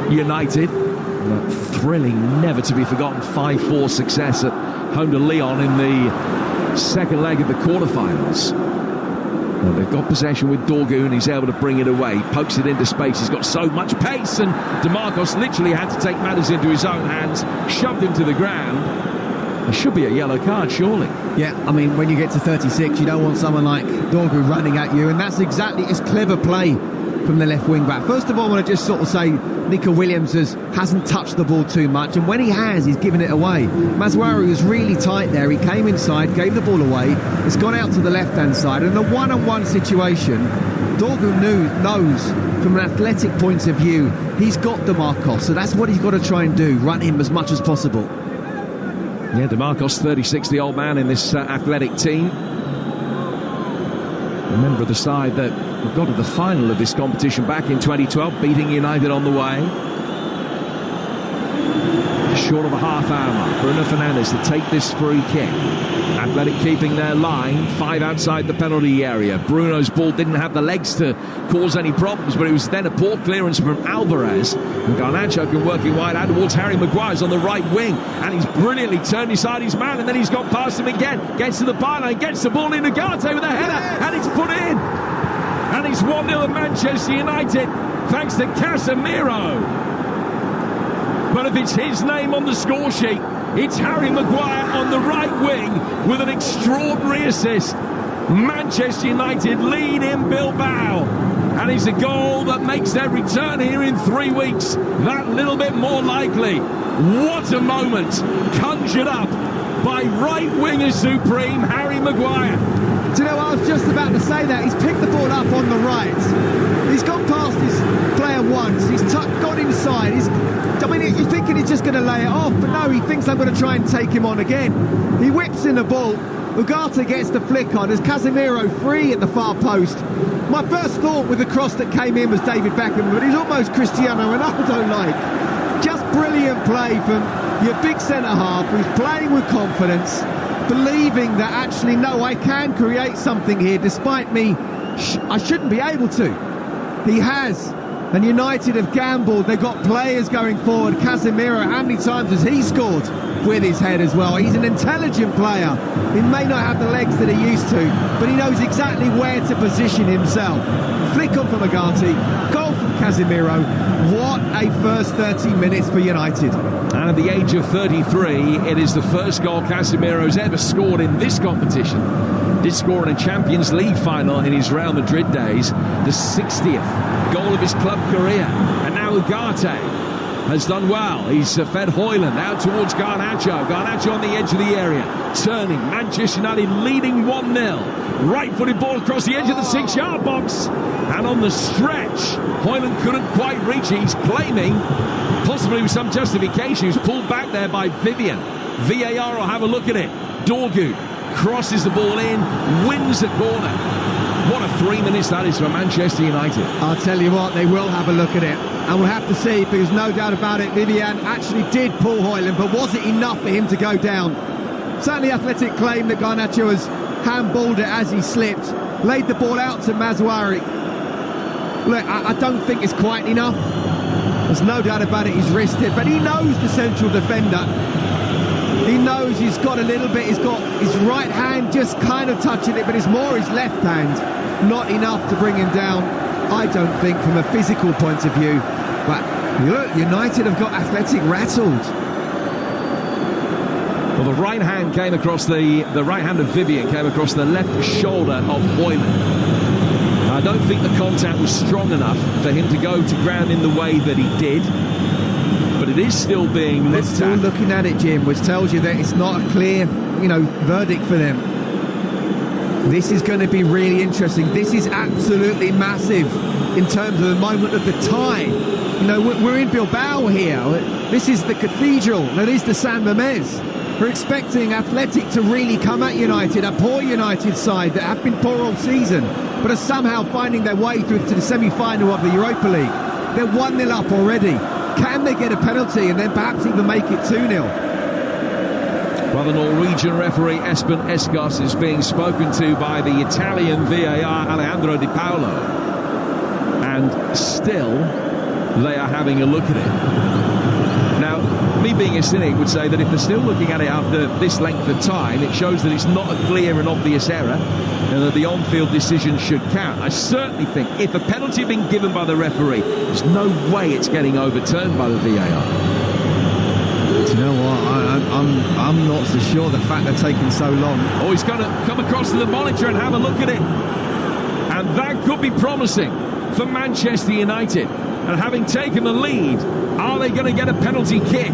United. A thrilling, never to be forgotten 5-4 success at home to Lyon in the second leg of the quarterfinals. Well, they've got possession with Dorgu and he's able to bring it away. He pokes it into space. He's got so much pace, and DeMarcos literally had to take matters into his own hands, shoved him to the ground. There should be a yellow card, surely. Yeah, I mean, when you get to 36, you don't want someone like Dorgu running at you, and that's exactly his clever play from the left wing back. First of all, I want to just sort of say Nico Williams hasn't touched the ball too much, and when he has, he's given it away. Mazraoui was really tight there. He came inside, gave the ball away. It's gone out to the left-hand side. And in a one-on-one situation, Dorgu knows from an athletic point of view, he's got DeMarcos, so that's what he's got to try and do, run him as much as possible. Yeah, DeMarcos, 36, the old man in this athletic team. A member of the side that got to the final of this competition back in 2012, beating United on the way. Short of a half hour mark. Bruno Fernandes to take this free kick. Athletic keeping their line, 5 outside the penalty area. Bruno's ball didn't have the legs to cause any problems, but it was then a poor clearance from Alvarez. And Garnacho can work it wide out towards Harry Maguire's on the right wing, and he's brilliantly turned inside his man, and then he's got past him again, gets to the byline, gets the ball in Ugarte with a header, and it's put in. And it's 1-0 at Manchester United, thanks to Casemiro. But if it's his name on the score sheet, it's Harry Maguire on the right wing with an extraordinary assist. Manchester United lead in Bilbao, and it's a goal that makes their return here in 3 weeks that little bit more likely. What a moment conjured up by right winger supreme Harry Maguire. Do you know what, I was just about to say that. He's picked the ball up on the right. He's got past his player once. He's got inside. You're thinking he's just going to lay it off, but no, he thinks I'm going to try and take him on again. He whips in the ball. Ugarte gets the flick on. There's Casemiro free at the far post. My first thought with the cross that came in was David Beckham, but he's almost Cristiano Ronaldo-like. Just brilliant play from your big centre-half who's playing with confidence, believing that actually, no, I can create something here despite me. I shouldn't be able to. He has. And United have gambled. They've got players going forward. Casemiro, how many times has he scored with his head as well? He's an intelligent player. He may not have the legs that he used to, but he knows exactly where to position himself. Flick on from Ugarte, goal from Casemiro. What a first 30 minutes for United. And at the age of 33, it is the first goal Casemiro's ever scored in this competition. Did score in a Champions League final in his Real Madrid days, the 60th goal of his club career. And now Ugarte has done well. He's fed Højlund out towards Garnacho. Garnacho on the edge of the area, turning. Manchester United leading 1-0. Right-footed ball across the edge of the 6-yard box. And on the stretch, Højlund couldn't quite reach it. He's claiming, possibly with some justification, he was pulled back there by Vivian. VAR will have a look at it. Dorgu crosses the ball in, wins the corner. What a 3 minutes that is for Manchester United. I'll tell you what, they will have a look at it. And we'll have to see, because no doubt about it, Vivian actually did pull Højlund, but was it enough for him to go down? Certainly Athletic claim that Garnacho has handballed it as he slipped. laid the ball out to Mazouari. Look, I don't think it's quite enough. There's no doubt about it, he's risked it, but he knows the central defender. He knows he's got a little bit, he's got his right hand just kind of touching it, but it's more his left hand. Not enough to bring him down, I don't think, from a physical point of view. But look, United have got Athletic rattled. Well, the right hand came across the right hand of Vivian came across the left shoulder of Hoyland. I don't think the contact was strong enough for him to go to ground in the way that he did. But it is still being looked at. Still looking at it, Jim, which tells you that it's not a clear, verdict for them. This is going to be really interesting. This is absolutely massive in terms of the moment of the tie. We're in Bilbao here. This is the cathedral. That is the San Mamés. We're expecting Athletic to really come at United, a poor United side that have been poor all season, but are somehow finding their way through to the semi-final of the Europa League. They're 1-0 up already. Can they get a penalty and then perhaps even make it 2-0? Well, the Norwegian referee Espen Eskås is being spoken to by the Italian VAR Alejandro Di Paolo, and still they are having a look at it. Now, me being a cynic would say that if they're still looking at it after this length of time, it shows that it's not a clear and obvious error and that the on-field decision should count. I certainly think if a penalty had been given by the referee, there's no way it's getting overturned by the VAR. Do you know what? I'm not so sure, the fact they're taking so long. Oh, he's going to come across to the monitor and have a look at it. And that could be promising for Manchester United. And having taken the lead, are they going to get a penalty kick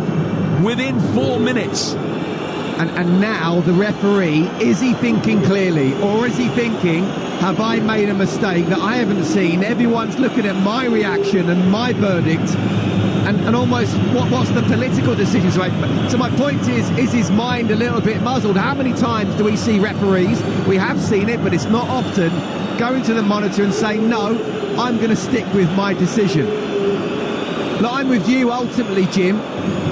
within 4 minutes? And now the referee, is he thinking clearly, or is he thinking, have I made a mistake that I haven't seen? Everyone's looking at my reaction and my verdict, and almost what's the political decision? So my point is his mind a little bit muzzled? How many times do we see referees, we have seen it, but it's not often, going to the monitor and saying, no, I'm going to stick with my decision? Look, I'm with you ultimately, Jim.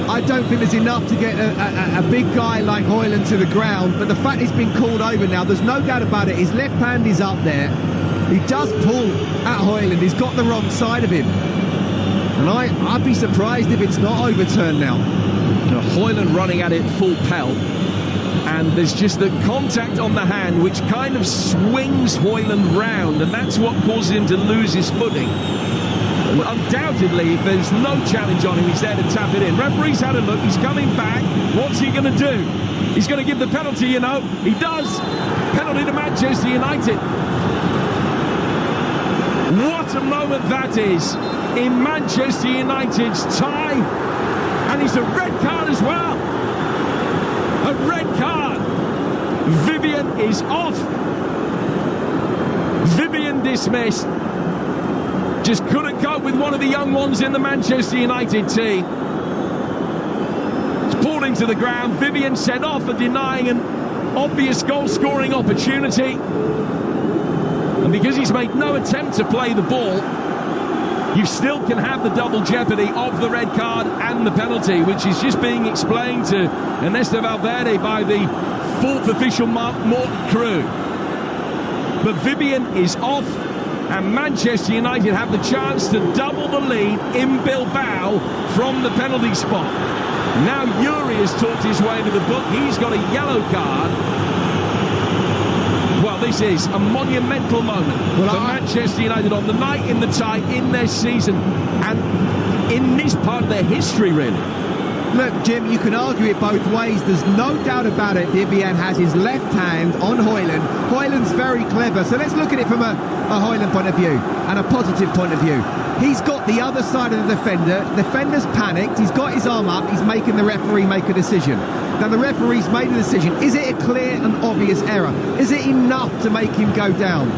I don't think there's enough to get a big guy like Hoyland to the ground, but the fact he's been called over now, there's no doubt about it. His left hand is up there. He does pull at Hoyland. He's got the wrong side of him. And I'd be surprised if it's not overturned now. Hoyland running at it full pelt, and there's just the contact on the hand which kind of swings Hoyland round, and that's what causes him to lose his footing. Well, undoubtedly, if there's no challenge on him, he's there to tap it in. Referee's had a look, he's coming back. What's he going to do? He's going to give the penalty, He does. Penalty to Manchester United. What a moment that is in Manchester United's tie. And it's a red card as well. A red card. Vivian is off. Vivian dismissed. Just couldn't cope with one of the young ones in the Manchester United team. It's pulled him to the ground. Vivian sent off for denying an obvious goal-scoring opportunity. And because he's made no attempt to play the ball, you still can have the double jeopardy of the red card and the penalty, which is just being explained to Ernesto Valverde by the fourth official Mark Morton crew. But Vivian is off, and Manchester United have the chance to double the lead in Bilbao from the penalty spot. Now Yuri has talked his way to the book. He's got a yellow card. Well, this is a monumental moment for Manchester United on the night in the tie in their season and in this part of their history, really. Look, Jim, you can argue it both ways. There's no doubt about it. Vivian has his left hand on Hoyland. Hoyland's very clever. So let's look at it from a Hoyland point of view and a positive point of view. He's got the other side of the defender. The defender's panicked. He's got his arm up. He's making the referee make a decision. Now, the referee's made a decision. Is it a clear and obvious error? Is it enough to make him go down?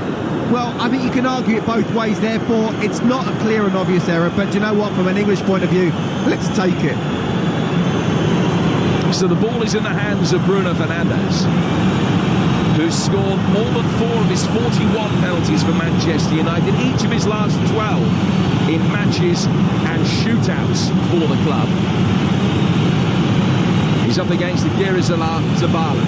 Well, I think you can argue it both ways. Therefore, it's not a clear and obvious error. But you know what? From an English point of view, let's take it. So the ball is in the hands of Bruno Fernandes, who's scored more than 4 of his 41 penalties for Manchester United, each of his last 12 in matches and shootouts for the club. He's up against Aguirre Zabala.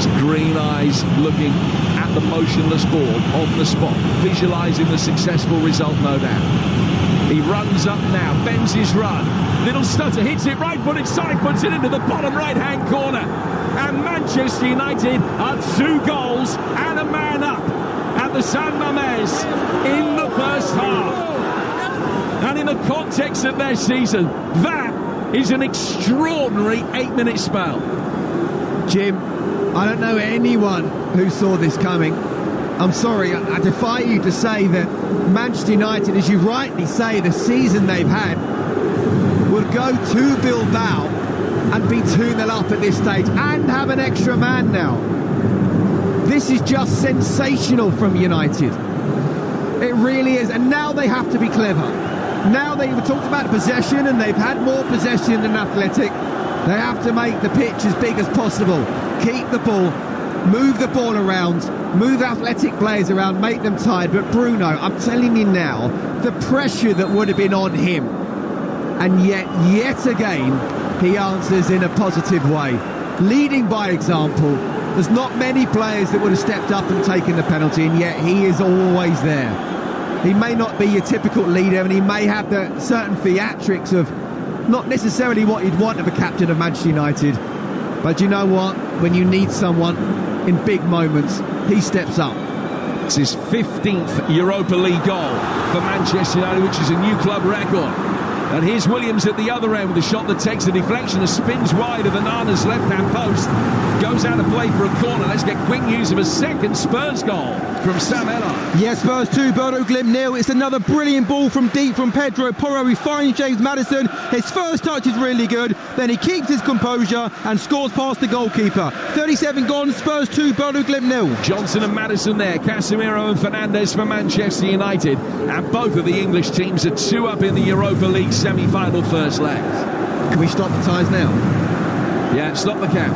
his green eyes looking at the motionless board on the spot, visualising the successful result, no doubt. He runs up now, bends his run. Little stutter, hits it right-footed side, puts it into the bottom right-hand corner. And Manchester United are 2 goals and a man up at the San Mamés in the first half. And in the context of their season, that is an extraordinary 8-minute spell. Jim, I don't know anyone who saw this coming. I'm sorry, I defy you to say that Manchester United, as you rightly say, the season they've had, would go to Bilbao and be 2-0 up at this stage and have an extra man now. This is just sensational from United. It really is. And now they have to be clever. Now we talked about possession, and they've had more possession than Athletic. They have to make the pitch as big as possible. Keep the ball, move the ball around, move Athletic players around, make them tired. But Bruno, I'm telling you now, the pressure that would have been on him, and yet again, he answers in a positive way, leading by example. There's not many players that would have stepped up and taken the penalty, and yet he is always there. He may not be your typical leader, and he may have the certain theatrics of not necessarily what you'd want of a captain of Manchester United. But you know what? When you need someone in big moments, he steps up. It's his 15th Europa League goal for Manchester United, which is a new club record. And here's Williams at the other end with a shot that takes a deflection and spins wide of Onana's left-hand post. Goes out of play for a corner. Let's get quick news of a second Spurs goal from Sam Ellard. Yes, Spurs 2, Bodo Glimt 0. It's another brilliant ball from deep from Pedro Porro. He finds James Maddison. His first touch is really good. Then he keeps his composure and scores past the goalkeeper. 37 gone, Spurs 2, Bodo Glimt 0. Johnson and Maddison there. Casemiro and Fernandes for Manchester United. And both of the English teams are 2 up in the Europa League semi-final first leg. Can we stop the ties now? Yeah, stop the count.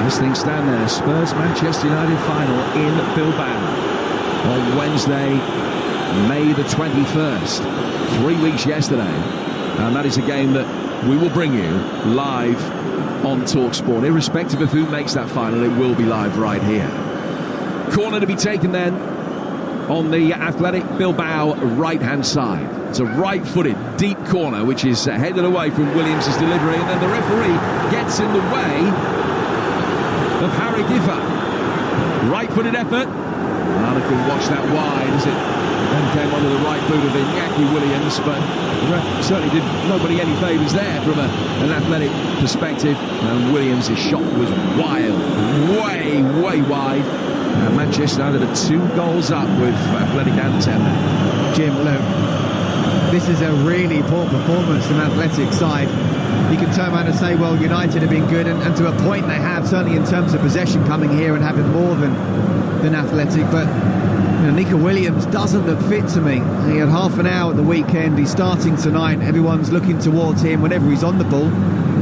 As things stand there, Spurs-Manchester United final in Bilbao on Wednesday, May the 21st. 3 weeks yesterday. And that is a game that we will bring you live on Talksport. Irrespective of who makes that final, it will be live right here. Corner to be taken then on the Athletic Bilbao right-hand side. It's a right-footed, deep corner, which is headed away from Williams' delivery, and then the referee gets in the way of Harry Giffer. Right-footed effort. Can watch that wide as it then came onto the right boot of Iñaki Williams, but the ref certainly did nobody any favours there from an Athletic perspective. And Williams' shot was wild, way wide. And Manchester United are 2 goals up with Athletic and 10. Jim, look, this is a really poor performance from Athletic side. You can turn around and say, well, United have been good, and to a point they have, certainly in terms of possession coming here and having more than Athletic. But you know, Nico Williams doesn't look fit to me. He had half an hour at the weekend. He's starting tonight. Everyone's looking towards him. Whenever he's on the ball,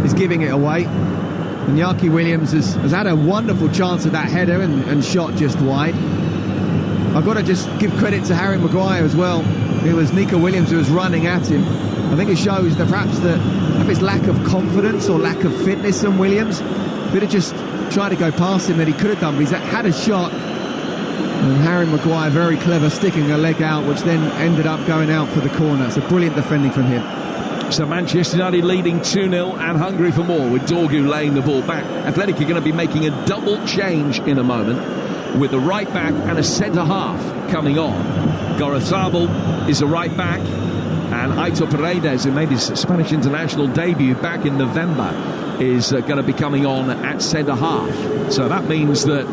he's giving it away. And Iñaki Williams has had a wonderful chance at that header and shot just wide. I've got to just give credit to Harry Maguire as well. It was Nico Williams who was running at him. I think it shows that perhaps if it's lack of confidence or lack of fitness from Williams, could have just tried to go past him that he could have done, but he's had a shot. And Harry Maguire, very clever, sticking a leg out, which then ended up going out for the corner. It's a brilliant defending from him. So Manchester United leading 2-0 and hungry for more, with Dorgu laying the ball back. Athletic are going to be making a double change in a moment, with a right back and a centre half coming on. Gorozabal is a right back, and Aitor Paredes, who made his Spanish international debut back in November, is going to be coming on at centre half. So that means that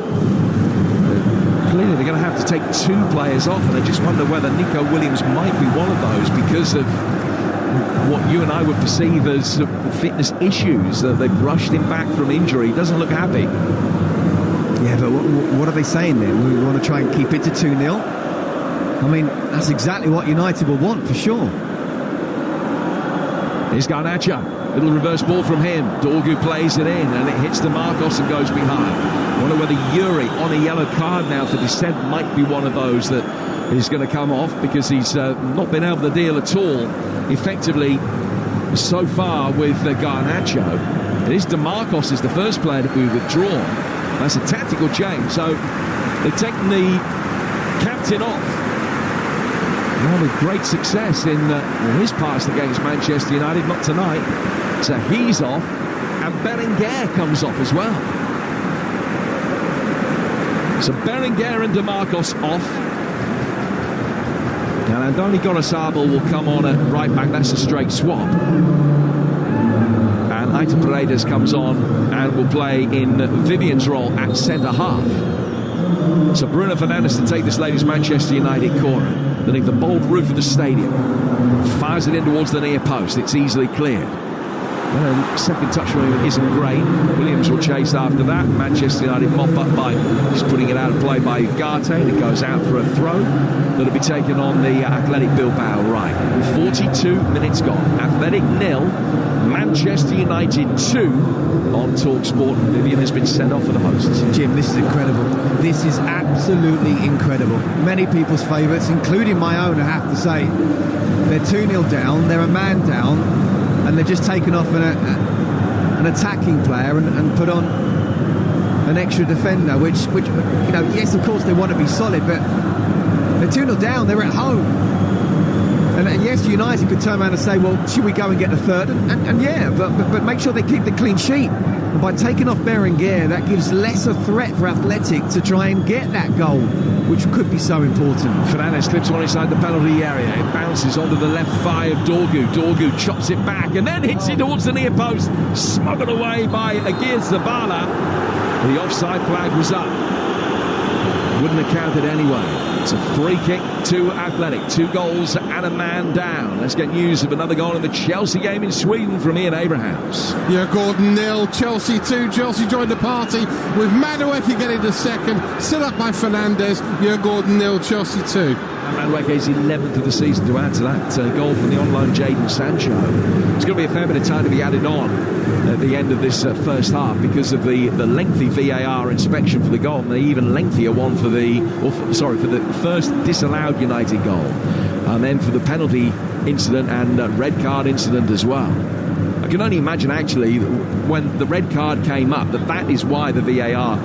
clearly they're going to have to take 2 players off, and I just wonder whether Nico Williams might be one of those because of what you and I would perceive as fitness issues. They've rushed him back from injury. He doesn't look happy. Yeah, but what are they saying then? We want to try and keep it to 2-0? I mean, that's exactly what United will want, for sure. Here's Garnacho. Little reverse ball from him. Dorgu plays it in, and it hits the Marcos and goes behind. I wonder whether Yuri, on a yellow card now for dissent, might be one of those that is going to come off, because he's not been able to deal at all effectively so far with Garnacho. It is DeMarcos is the first player to be withdrawn. That's a tactical change. So they've taken the captain off. Now with great success in his past against Manchester United, not tonight. So he's off, and Berenguer comes off as well. So Berenguer and DeMarcos off. And Andoni Gorosabel will come on at right back. That's a straight swap. And Aitor Paredes comes on and will play in Vivian's role at centre-half. So Bruno Fernandes to take this latest Manchester United corner underneath the bold roof of the stadium. Fires it in towards the near post. It's easily cleared. Second touch from him isn't great. Williams will chase after that. Manchester United mop up by just putting it out of play by Ugarte. It goes out for a throw that'll be taken on the Athletic Bilbao right. 42 minutes gone. Athletic 0, Manchester United 2 on Talksport. Vivian has been sent off for the hosts. Jim, this is incredible. This is absolutely incredible. Many people's favourites, including my own, I have to say. They're 2-0 down, they're a man down, and they've just taken off an attacking player and put on an extra defender, which you know, yes, of course they want to be solid, but they're 2-0 down, they're at home. And yes, United could turn around and say, well, should we go and get the third? And yeah, but make sure they keep the clean sheet. And by taking off Berenguer, that gives less a threat for Athletic to try and get that goal, which could be so important. Fernandes clips one inside the penalty area. It bounces onto the left thigh of Dorgu. Dorgu chops it back and then hits it towards the near post. Smuggled away by Agir Zabala. The offside flag was up. Wouldn't have counted anyway. It's a free kick to Athletic. 2 goals and a man down. Let's get news of another goal in the Chelsea game in Sweden from Ian Abrahams. Yeah, Gordon 0, Chelsea 2. Chelsea joined the party with Madueke getting the second. Still up by Fernandes. Yeah, Gordon 0, Chelsea 2. Madueke is 11th of the season to add to that goal from the on-loan Jadon Sancho. It's going to be a fair bit of time to be added on at the end of this first half because of the lengthy VAR inspection for the goal, and the even lengthier one for the first disallowed United goal, and then for the penalty incident and red card incident as well. I can only imagine actually when the red card came up that is why the VAR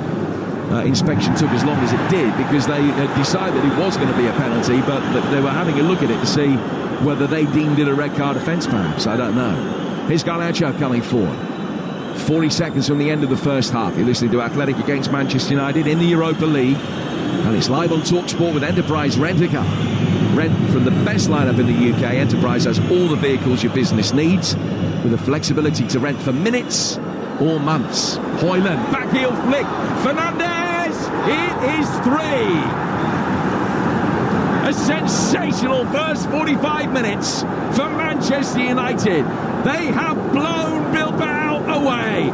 inspection took as long as it did, because they decided it was going to be a penalty, but they were having a look at it to see whether they deemed it a red card offence perhaps. I don't know. Here's Garnacho coming forward. 40 seconds from the end of the first half. You're listening to Athletic against Manchester United in the Europa League, and it's live on Talksport with Enterprise Rent-A-Car. Rent from the best lineup in the UK. Enterprise has all the vehicles your business needs, with the flexibility to rent for minutes or months. Højlund, back heel flick. Fernandes! It is 3. A sensational first 45 minutes for Manchester United. They have blown Bilbao away.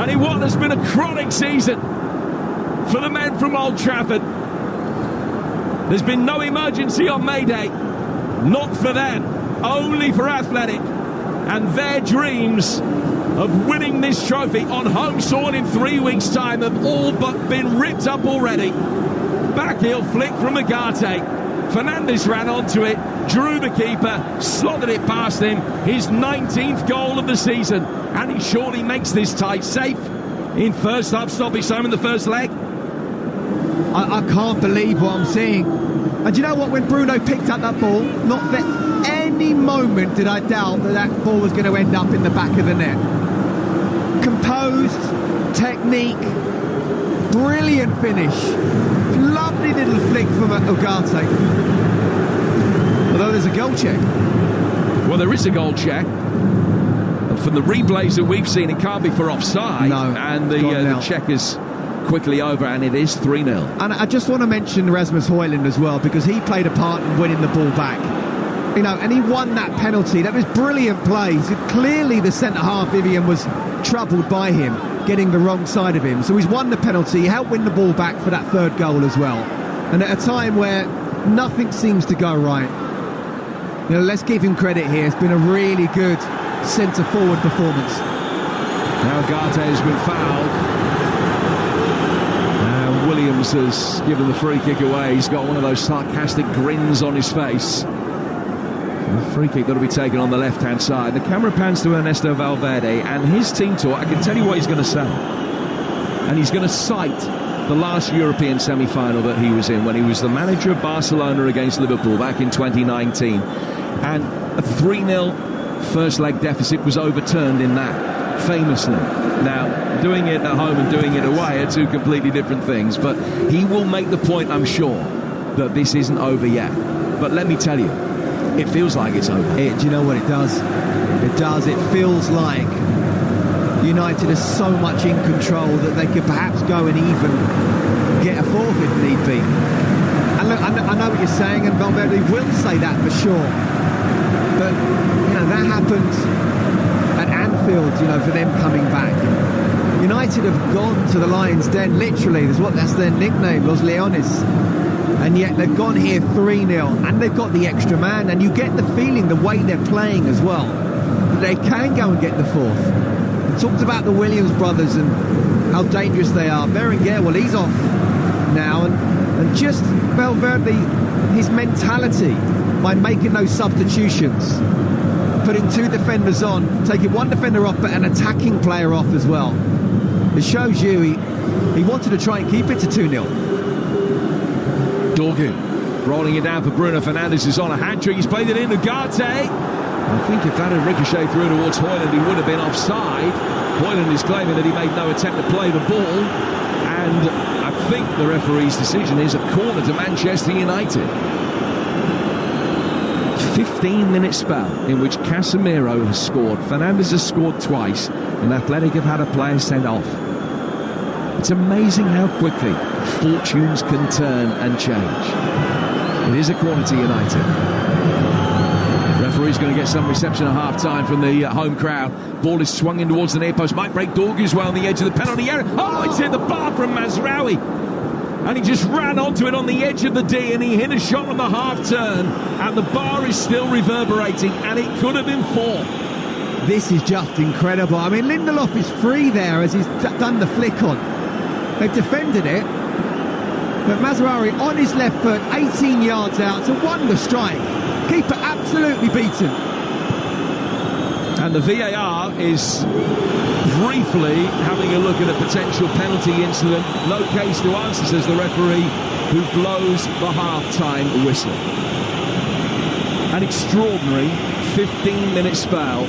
And in what has been a chronic season for the men from Old Trafford, there's been no emergency on May Day. Not for them, only for Athletic. And their dreams of winning this trophy on home soil in 3 weeks' time have all but been ripped up already. Back heel flick from Ugarte. Fernandes ran onto it, drew the keeper, slotted it past him. His 19th goal of the season, and he surely makes this tie safe in first half stoppage time in the first leg. I can't believe what I'm seeing. And do you know what? When Bruno picked up that ball, not for any moment did I doubt that ball was going to end up in the back of the net. Composed, technique, brilliant finish, lovely little flick from Ugarte. Although there's a goal check. Well, there is a goal check. And from the replays that we've seen, it can't be for offside. No, and the check is quickly over, and it is 3-0. And I just want to mention Rasmus Højlund as well, because he played a part in winning the ball back. You know, and he won that penalty. That was brilliant plays. Clearly the centre-half, Vivian, was troubled by him, getting the wrong side of him. So he's won the penalty, he helped win the ball back for that third goal as well. And at a time where nothing seems to go right. You know, let's give him credit here. It's been a really good centre-forward performance. Now Ugarte has been fouled. Williams has given the free kick away. He's got one of those sarcastic grins on his face. The free kick got to be taken on the left-hand side. The camera pans to Ernesto Valverde and his team talk. I can tell you what he's going to say. And he's going to cite the last European semi-final that he was in when he was the manager of Barcelona against Liverpool back in 2019. And a 3-0 first leg deficit was overturned in that, famously. Now, doing it at home and doing it away are two completely different things, but he will make the point, I'm sure, that this isn't over yet. But let me tell you, it feels like it's over. Do you know what it does? It does. It feels like United are so much in control that they could perhaps go and even get a fourth if need be. And look, I know what you're saying, and Valverde will say that for sure. But, you know, that happened at Anfield, you know, for them coming back. United have gone to the Lions' Den, literally. That's their nickname, Los Leones. And yet they've gone here 3-0, and they've got the extra man, and you get the feeling, the way they're playing as well, that they can go and get the fourth. We talked about the Williams brothers and how dangerous they are. Berenguer, well, he's off now, and just Valverde, his mentality by making those substitutions, putting two defenders on, taking one defender off, but an attacking player off as well. It shows you he wanted to try and keep it to 2-0. Dorgu rolling it down for Bruno Fernandes, is on a hat-trick. He's played it in to Ugarte. I think if that had ricocheted through towards Højlund, he would have been offside. Højlund is claiming that he made no attempt to play the ball, and I think the referee's decision is a corner to Manchester United. 15-minute spell in which Casemiro has scored, Fernandes has scored twice, and Athletic have had a player sent off. It's amazing how quickly fortunes can turn and change. It is a corner to United. Referee's going to get some reception at half-time from the home crowd. Ball is swung in towards the near post. Might break. Dorgu's well on the edge of the penalty area. Oh, it's hit the bar from Mazraoui. And he just ran onto it on the edge of the D, and he hit a shot on the half-turn. And the bar is still reverberating, and it could have been 4. This is just incredible. I mean, Lindelof is free there as he's done the flick on. They've defended it, but Mazraoui on his left foot, 18 yards out. It's a wonder strike. Keeper absolutely beaten. And the VAR is briefly having a look at a potential penalty incident. No case to answer, says the referee, who blows the half-time whistle. An extraordinary 15-minute spell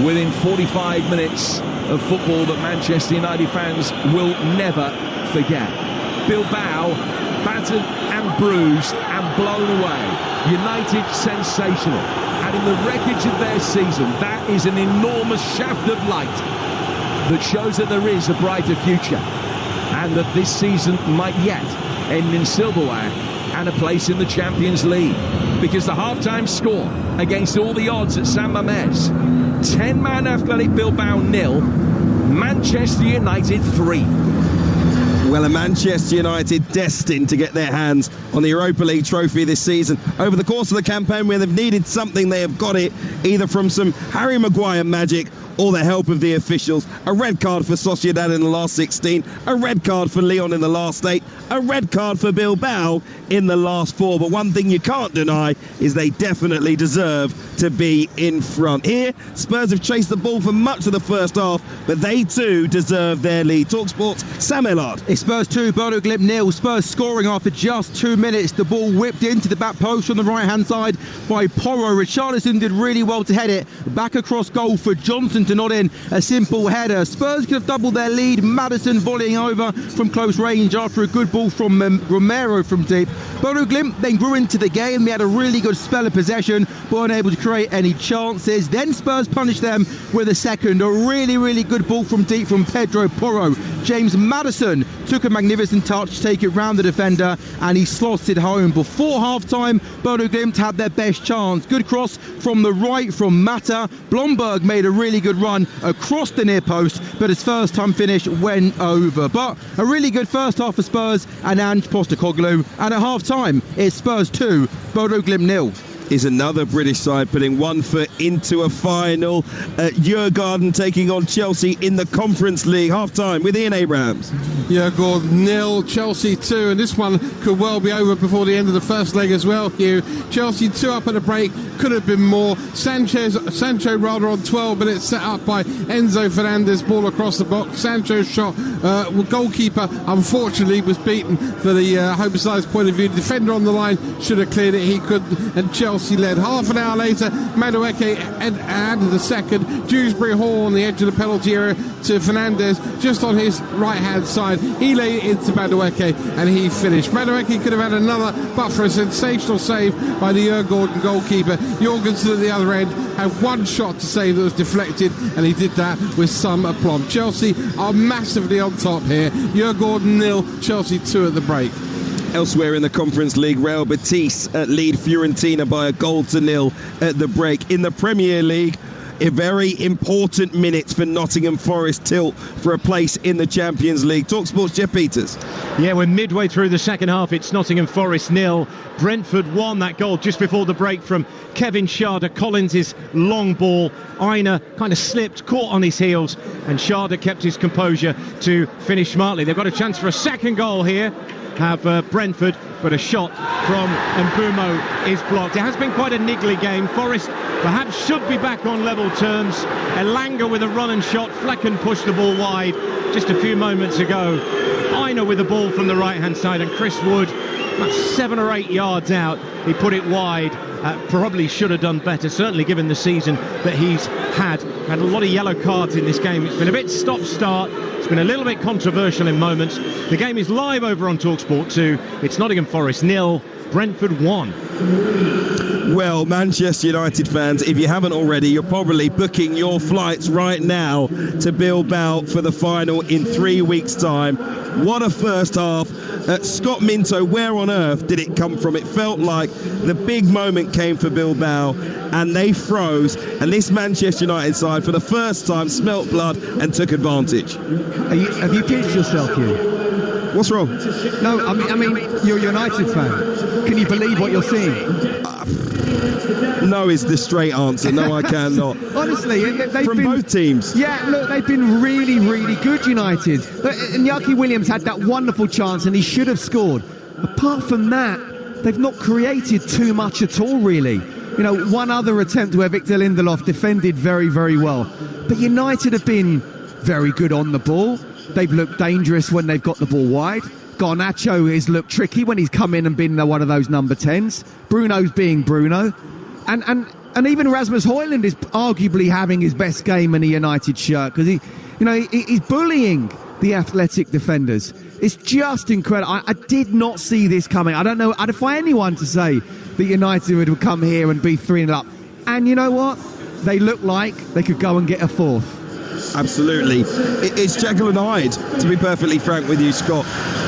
within 45 minutes of football that Manchester United fans will never forget. Bilbao battered and bruised and blown away. United sensational. And in the wreckage of their season, that is an enormous shaft of light that shows that there is a brighter future, and that this season might yet end in silverware and a place in the Champions League. Because the half-time score against all the odds at San Mamés, 10-man Athletic Bilbao 0, Manchester United 3. Well, a Manchester United destined to get their hands on the Europa League trophy this season. Over the course of the campaign, where they've needed something, they have got it, either from some Harry Maguire magic or the help of the officials. A red card for Sociedad in the last 16, a red card for Lyon in the last 8, a red card for Bilbao in the last 4. But one thing you can't deny is they definitely deserve to be in front. Here, Spurs have chased the ball for much of the first half, but they too deserve their lead. Talksport's Sam Ellard. It's Spurs 2, Bodo Glimt 0. Spurs scoring after just 2 minutes. The ball whipped into the back post on the right-hand side by Porro. Richarlison did really well to head it back across goal for Johnson to nod in a simple header. Spurs could have doubled their lead. Maddison volleying over from close range after a good ball from Romero from deep. Bodo Glimt then grew into the game. They had a really good spell of possession, but weren't able to create any chances. Then Spurs punished them with a second. A really, really good ball from deep from Pedro Porro. James Maddison took a magnificent touch to take it round the defender, and he slots it home. Before half-time, Bodo Glimt had their best chance. Good cross from the right from Mata. Blomberg made a really good run across the near post, but his first time finish went over. But a really good first half for Spurs and Ange Postecoglou. And at half-time, it's Spurs 2, Bodo Glimt 0. is another British side putting one foot into a final. Djurgården taking on Chelsea in the Conference League. Half-time with Ian Abrahams. Djurgården 0, Chelsea 2, and this one could well be over before the end of the first leg as well, Hugh. Chelsea 2 up at a break, could have been more. Sancho rather on 12 minutes, set up by Enzo Fernandez, ball across the box. Sancho's shot, goalkeeper unfortunately was beaten for the home side's point of view. Defender on the line should have cleared it, he couldn't, and Chelsea led. Half an hour later, Madueke added the second. Dewsbury Hall on the edge of the penalty area to Fernandez, just on his right hand side. He laid it into Madueke and he finished. Madueke could have had another, but for a sensational save by the Djurgården goalkeeper. Jorgensen at the other end had one shot to save that was deflected, and he did that with some aplomb. Chelsea are massively on top here. Djurgården 0, Chelsea 2 at the break. Elsewhere in the Conference League, Real Betis lead Fiorentina by 1-0 at the break. In the Premier League, a very important minute for Nottingham Forest tilt for a place in the Champions League. Talksport's Jeff Peters. Yeah, we're midway through the second half. It's Nottingham Forest 0, Brentford 1. That goal just before the break from Kevin Schade. Collins' long ball. Aina kind of slipped, caught on his heels, and Schade kept his composure to finish smartly. They've got a chance for a second goal here, have Brentford, but a shot from Mbumo is blocked. It has been quite a niggly game. Forest perhaps should be back on level terms. Elanga with a run and shot. Flecken pushed the ball wide just a few moments ago. Aina with the ball from the right-hand side, and Chris Wood, about 7 or 8 yards out, he put it wide. Probably should have done better, certainly given the season that he's had a lot of yellow cards in this game. It's been a bit stop-start. It's been a little bit controversial in moments. The game is live over on Talksport 2. It's Nottingham Forest 0, Brentford 1. Well, Manchester United fans, if you haven't already, you're probably booking your flights right now to Bilbao for the final in 3 weeks' time. What a first half. Scott Minto, where on earth did it come from? It felt like the big moment came for Bilbao, and they froze, and this Manchester United side for the first time smelt blood and took advantage. Have you pinched yourself, Hugh? What's wrong? No, I mean, you're a United fan. Can you believe what you're seeing? No is the straight answer. No, I cannot. Honestly, they've from been, both teams. Yeah, look, they've been really, really good, United. And Iñaki Williams had that wonderful chance, and he should have scored. Apart from that, they've not created too much at all, really. You know, one other attempt where Victor Lindelof defended very, very well. But United have been very good on the ball. They've looked dangerous when they've got the ball wide. Garnacho has looked tricky when he's come in and been one of those number 10s. Bruno's being Bruno. And even Rasmus Højlund is arguably having his best game in a United shirt, because he's bullying the athletic defenders. It's just incredible. I did not see this coming. I don't know. I'd defy anyone to say that United would come here and be 3-0 up. And you know what? They look like they could go and get a fourth. Absolutely. It's Jekyll and Hyde, to be perfectly frank with you, Scott.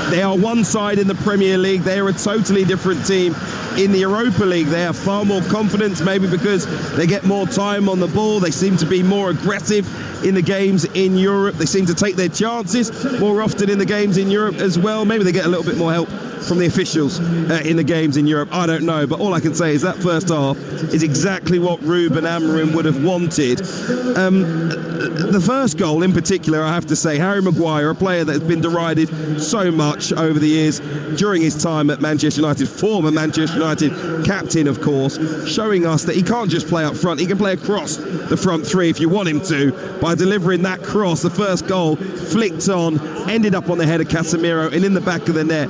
They are one side in the Premier League. They are a totally different team in the Europa League. They have far more confidence, maybe because they get more time on the ball. They seem to be more aggressive in the games in Europe. They seem to take their chances more often in the games in Europe as well. Maybe they get a little bit more help from the officials in the games in Europe. I don't know, but all I can say is that first half is exactly what Ruben Amorim would have wanted. The first goal in particular, I have to say, Harry Maguire, a player that has been derided so much over the years during his time at Manchester United, former Manchester United captain, of course, showing us that he can't just play up front, he can play across the front three if you want him to, by delivering that cross. The first goal flicked on, ended up on the head of Casemiro and in the back of the net,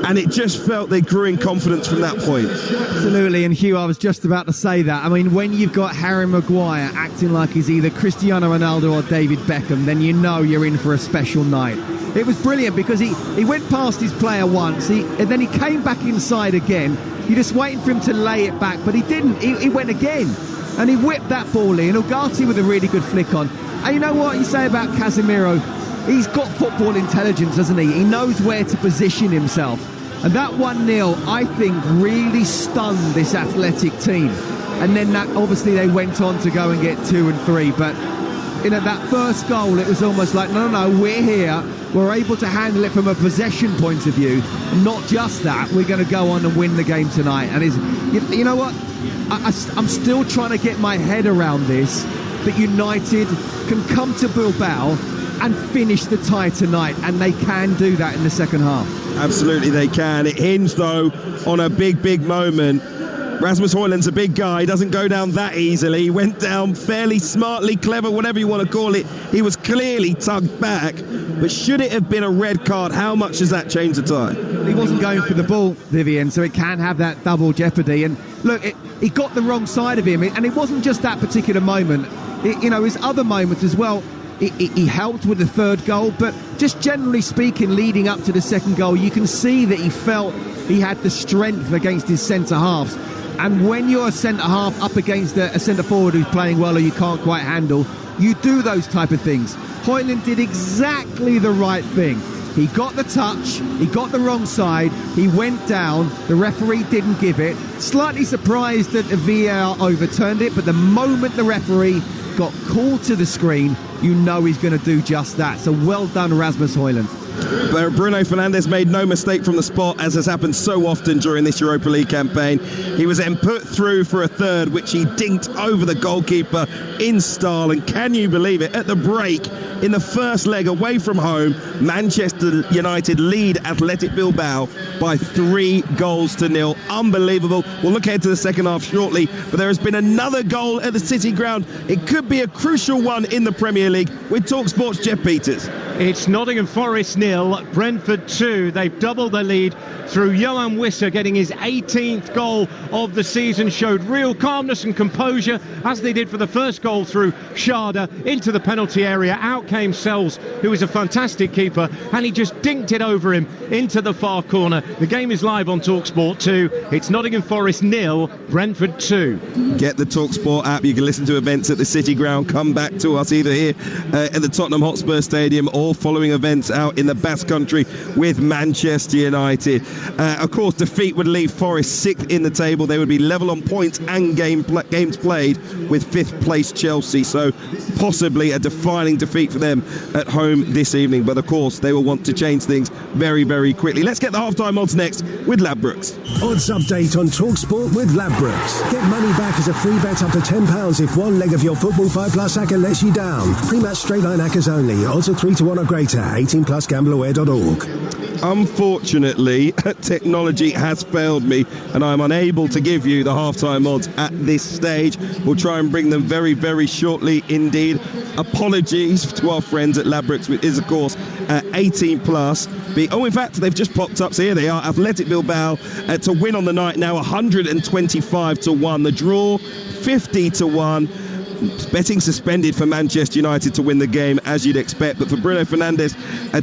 and it just felt they grew in confidence from that point. Absolutely, and Hugh, I was just about to say that. I mean, when you've got Harry Maguire acting like he's either Cristiano Ronaldo or David Beckham, then you know you're in for a special night. It was brilliant because he went past his player once, and then he came back inside again. You're just waiting for him to lay it back, but he didn't. He went again, and he whipped that ball in. Ugarte with a really good flick on. And you know what you say about Casemiro? He's got football intelligence, hasn't he? He knows where to position himself. And that 1-0, I think, really stunned this athletic team. And then that, obviously they went on to go and get 2 and 3. But that first goal, it was almost like, no, we're here. We're able to handle it from a possession point of view. Not just that, we're going to go on and win the game tonight. And you know what? I'm still trying to get my head around this, that United can come to Bilbao and finish the tie tonight, and they can do that in the second half. Absolutely they can. It hinged, though, on a big moment. Rasmus Højlund's a big guy. He doesn't go down that easily. He went down fairly smartly, clever, whatever you want to call it. He was clearly tugged back. But should it have been a red card, how much does that change the tie? He wasn't going for the ball, Vivian, so it can have that double jeopardy. And look, he got the wrong side of him, and it wasn't just that particular moment. His other moments as well. He helped with the third goal, but just generally speaking, leading up to the second goal, you can see that he felt he had the strength against his centre-halves. And when you're a centre-half up against a centre-forward who's playing well or you can't quite handle, you do those type of things. Højlund did exactly the right thing. He got the touch, he got the wrong side, he went down, the referee didn't give it. Slightly surprised that the VAR overturned it, but the moment the referee got called to the screen, you know he's going to do just that. So well done, Rasmus Højlund. Bruno Fernandes made no mistake from the spot, as has happened so often during this Europa League campaign. He was then put through for a third, which he dinked over the goalkeeper in style. And can you believe it? At the break, in the first leg away from home, Manchester United lead Athletic Bilbao by 3-0. Unbelievable. We'll look ahead to the second half shortly, but there has been another goal at the City Ground. It could be a crucial one in the Premier League. With Talksport's Jeff Peters. It's Nottingham Forest 0, Brentford 2. They've doubled their lead through Johan Wissa getting his 18th goal of the season. Showed real calmness and composure, as they did for the first goal through Schade into the penalty area. Out came Sells, who is a fantastic keeper, and he just dinked it over him into the far corner. The game is live on Talksport 2. It's Nottingham Forest 0, Brentford 2. Get the Talksport app. You can listen to events at the City Ground. Come back to us either here at the Tottenham Hotspur Stadium or following events out in the Basque Country with Manchester United. Of course, defeat would leave Forest 6th in the table. They would be level on points and games played with 5th place Chelsea. So possibly a defining defeat for them at home this evening. But of course, they will want to change things very quickly. Let's get the halftime odds next with Ladbrokes. Odds update on Talksport with Ladbrokes. Get money back as a free bet up to £10 if one leg of your Football 5 Plus acca lets you down. Pre-match straight line accas only. Odds are 3-1 or greater. 18 plus gambleaware.org. Unfortunately, technology has failed me and I'm unable to give you the halftime odds at this stage. We'll try and bring them very shortly indeed. Apologies to our friends at Ladbrokes, which is of course 18 plus. In fact, they've just popped up. So here they are. Athletic Bilbao to win on the night now, 125-1. The draw 50-1. Betting suspended for Manchester United to win the game, as you'd expect, but for Bruno Fernandes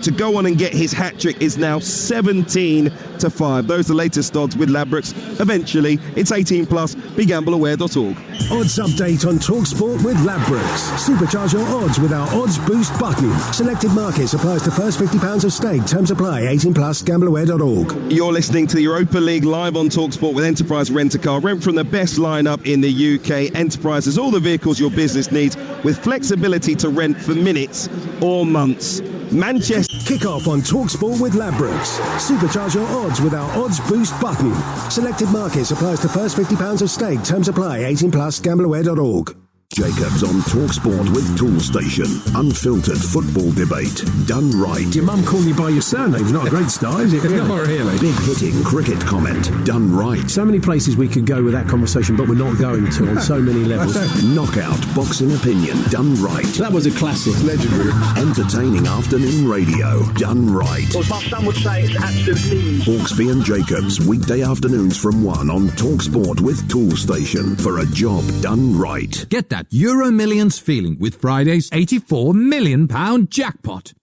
to go on and get his hat-trick is now 17-5. Those are the latest odds with Ladbrokes. Eventually, it's 18 plus. BeGambleAware.org. Odds update on Talksport with Ladbrokes. Supercharge your odds with our Odds Boost button. Selected markets applies to first £50 of stake. Terms apply. 18 plus. GambleAware.org. You're listening to the Europa League live on Talksport with Enterprise Rent-A-Car. Rent from the best lineup in the UK. Enterprise has all the vehicles your business needs, with flexibility to rent for minutes or months. Manchester kick off on Talksport with Ladbrokes. Supercharge your odds with our Odds Boost button. Selected markets applies to first £50 of stake. Terms apply. 18 plus. GambleAware.org. Jacobs on Talksport with Toolstation. Unfiltered football debate done right. Your mum calling you by your surname's not a great start, is it? Really? Not really. Big hitting cricket comment done right. So many places we could go with that conversation, but we're not going to on so many levels. Knockout boxing opinion done right. That was a classic. Legendary. Entertaining afternoon radio done right. Or some would say it's absolutely. Hawksby and Jacobs weekday afternoons from 1 on Talksport with Toolstation for a job done right. Get that Euro Millions feeling with Friday's £84 million jackpot.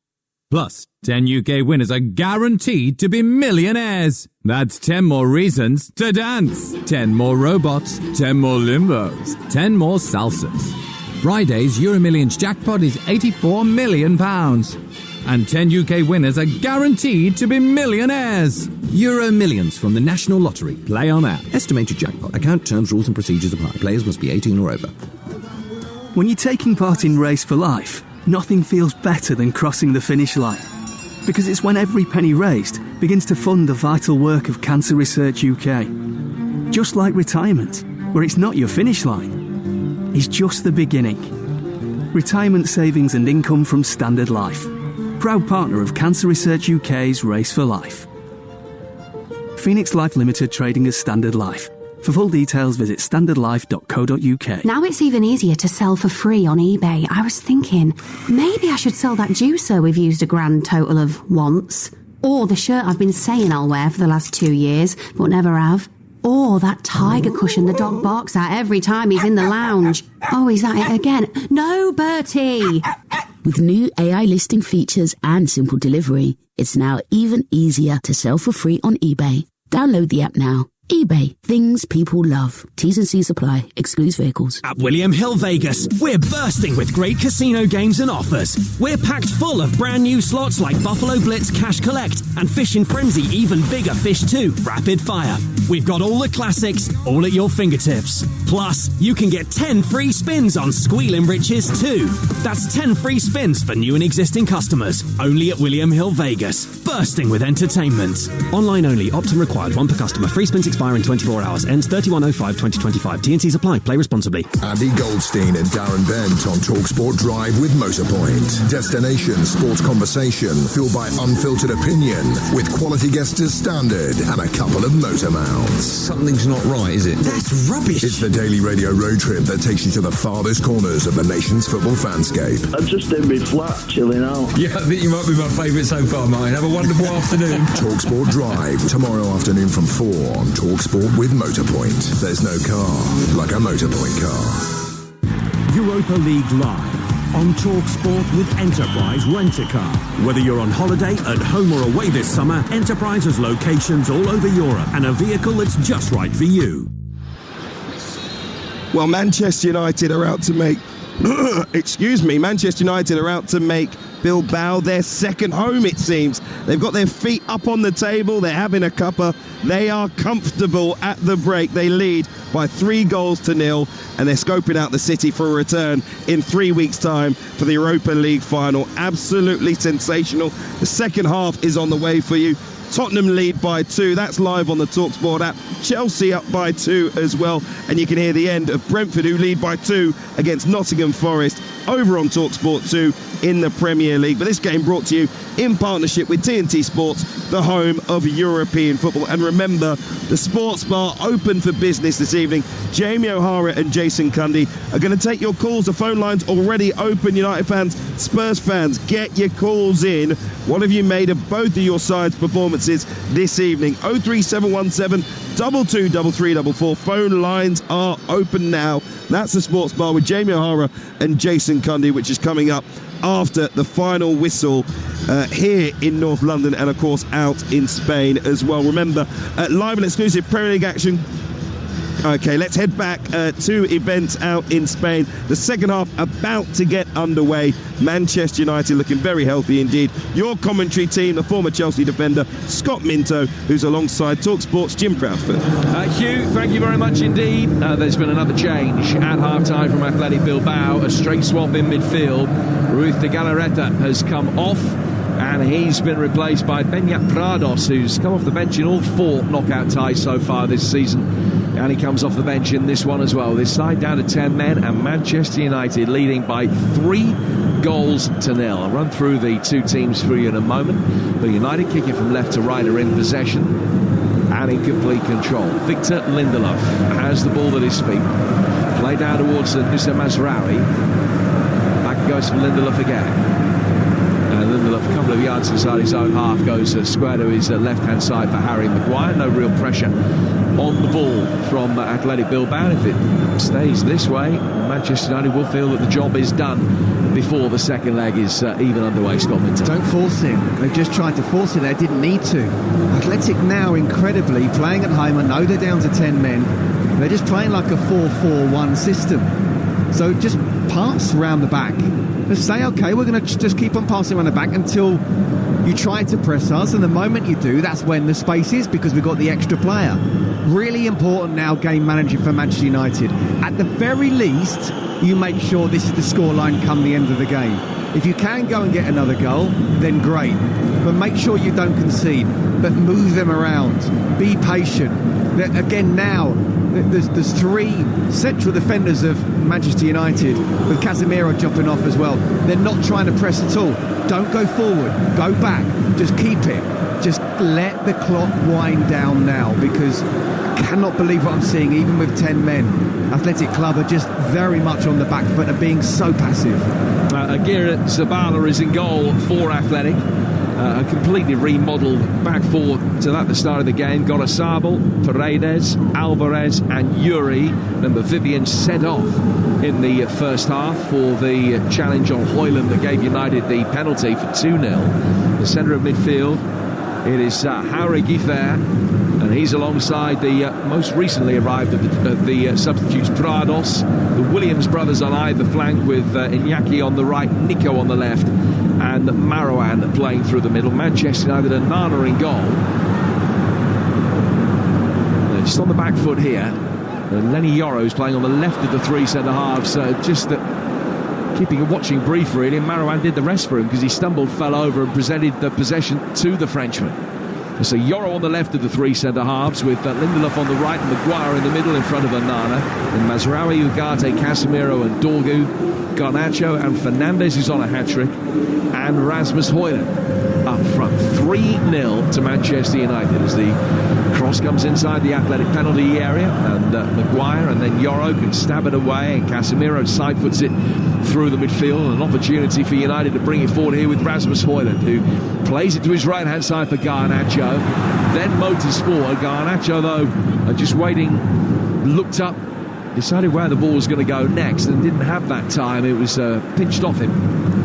Plus, 10 UK winners are guaranteed to be millionaires. That's 10 more reasons to dance. 10 more robots. 10 more limbos. 10 more salsas. Friday's Euro Millions jackpot is £84 million. And 10 UK winners are guaranteed to be millionaires. Euro Millions from the National Lottery. Play on app. Estimated jackpot. Account terms, rules and procedures apply. Players must be 18 or over. When you're taking part in Race for Life, nothing feels better than crossing the finish line. Because it's when every penny raised begins to fund the vital work of Cancer Research UK. Just like retirement, where it's not your finish line, it's just the beginning. Retirement savings and income from Standard Life. Proud partner of Cancer Research UK's Race for Life. Phoenix Life Limited trading as Standard Life. For full details, visit standardlife.co.uk. Now it's even easier to sell for free on eBay. I was thinking, maybe I should sell that juicer we've used a grand total of once. Or the shirt I've been saying I'll wear for the last 2 years, but never have. Or that tiger cushion the dog barks at every time he's in the lounge. Oh, is that it again? No, Bertie! With new AI listing features and simple delivery, it's now even easier to sell for free on eBay. Download the app now. eBay. Things people love. T's and C's apply. Excludes vehicles. At William Hill Vegas, we're bursting with great casino games and offers. We're packed full of brand new slots like Buffalo Blitz Cash Collect and Fishing Frenzy Even Bigger Fish 2 Rapid Fire. We've got all the classics, all at your fingertips. Plus, you can get 10 free spins on Squealin' Riches too. That's 10 free spins for new and existing customers. Only at William Hill Vegas. Bursting with entertainment. Online only. Opt-in required. 1 per customer. Free spins expire in 24 hours. Ends 31/05/2025. T&Cs apply. Play responsibly. Andy Goldstein and Darren Bent on Talksport Drive with Motorpoint. Destination sports conversation fueled by unfiltered opinion with quality guests as standard and a couple of motor mounts. Something's not right, is it? That's rubbish. It's the daily radio road trip that takes you to the farthest corners of the nation's football fanscape. I'm just in my flat, chilling out. Yeah, I think you might be my favourite so far, mate. Have a wonderful afternoon. Talksport Drive, tomorrow afternoon from 4 on Talksport with Motorpoint. There's no car like a Motorpoint car. Europa League Live on Talksport with Enterprise Rent-A-Car. Whether you're on holiday, at home or away this summer, Enterprise has locations all over Europe and a vehicle that's just right for you. Well, Manchester United are out to make Manchester United are out to make Bilbao their second home, it seems. They've got their feet up on the table, they're having a cuppa, they are comfortable at the break. They lead by 3-0, and they're scoping out the city for a return in 3 weeks' time for the Europa League final. Absolutely sensational. The second half is on the way for you. Tottenham lead by 2. That's live on the Talksport app. Chelsea up by 2 as well. And you can hear the end of Brentford, who lead by 2 against Nottingham Forest, over on Talksport 2 in the Premier League. But this game brought to you in partnership with TNT Sports, the home of European football. And remember, the Sports Bar open for business this evening. Jamie O'Hara and Jason Cundy are going to take your calls. The phone line's already open. United fans, Spurs fans, get your calls in. What have you made of both of your sides' performances this evening? 03717 223344. Phone lines are open now. That's the Sports Bar with Jamie O'Hara and Jason Cundy, which is coming up after the final whistle here in North London and, of course, out in Spain as well. Remember, live and exclusive Premier League action. Okay, let's head back to events out in Spain. The second half about to get underway. Manchester United looking very healthy indeed. Your commentary team, the former Chelsea defender, Scott Minto, who's alongside Talksport's Jim Proudfoot. Hugh, thank you very much indeed. There's been another change at half-time from Athletic Bilbao. A straight swap in midfield. Ruiz de Galarreta has come off, and he's been replaced by Beñat Prados, who's come off the bench in all 4 knockout ties so far this season. And he comes off the bench in this one as well. This side down to 10 men, and Manchester United leading by 3-0. I'll run through the two teams for you in a moment. But United kicking from left to right are in possession and in complete control. Victor Lindelof has the ball at his feet. Play down towards Nusa Mazraoui. Back goes for Lindelof again. Lindelof, a couple of yards inside his own half, goes square to his left-hand side for Harry Maguire. No real pressure on the ball from Athletic Bilbao. If it stays this way, Manchester United will feel that the job is done before the second leg is even underway. Scott Minto. Don't force it. They've just tried to force it. They didn't need to. Athletic now, incredibly, playing at home. I know they're down to 10 men. They're just playing like a 4-4-1 system. So just pass around the back. Just say, OK, we're going to just keep on passing around the back until you try to press us. And the moment you do, that's when the space is, because we've got the extra player. Really important now, game manager for Manchester United. At the very least, you make sure this is the scoreline come the end of the game. If you can go and get another goal, then great. But make sure you don't concede, but move them around. Be patient. Again, now, there's 3 central defenders of Manchester United, with Casemiro dropping off as well. They're not trying to press at all. Don't go forward. Go back. Just keep it. Just let the clock wind down now, because I cannot believe what I'm seeing, even with 10 men. Athletic Club are just very much on the back foot and being so passive. Aguirre Zabala is in goal for Athletic. A completely remodelled back four to that at the start of the game. Gorosabal, Paredes, Alvarez and Yuri. Remember, Vivian sent off in the first half for the challenge on Højlund that gave United the penalty for 2-0. The centre of midfield, it is Harry Giffer, and he's alongside the most recently arrived of the substitutes, Prados. The Williams brothers on either flank, with Iñaki on the right, Nico on the left, and Marouane playing through the middle. Manchester United and Nana in goal. They're just on the back foot here. Lenny Yoro's playing on the left of the 3 centre-halves. Watching brief, really. And Marouane did the rest for him, because he stumbled, fell over and presented the possession to the Frenchman. So Yoro on the left of the 3 centre-halves, with Lindelof on the right and Maguire in the middle in front of Onana. And Mazraoui, Ugarte, Casemiro and Dorgu. Garnacho and Fernandes, who's on a hat-trick. And Rasmus Højlund up front. 3-0 to Manchester United as the cross comes inside the Athletic penalty area. And Maguire and then Yoro can stab it away. And Casemiro side-foots it through the midfield. An opportunity for United to bring it forward here with Rasmus Højlund, who plays it to his right-hand side for Garnacho, then motors forward. Garnacho, though, just waiting, looked up, decided where the ball was going to go next, and didn't have that time. It was pinched off him,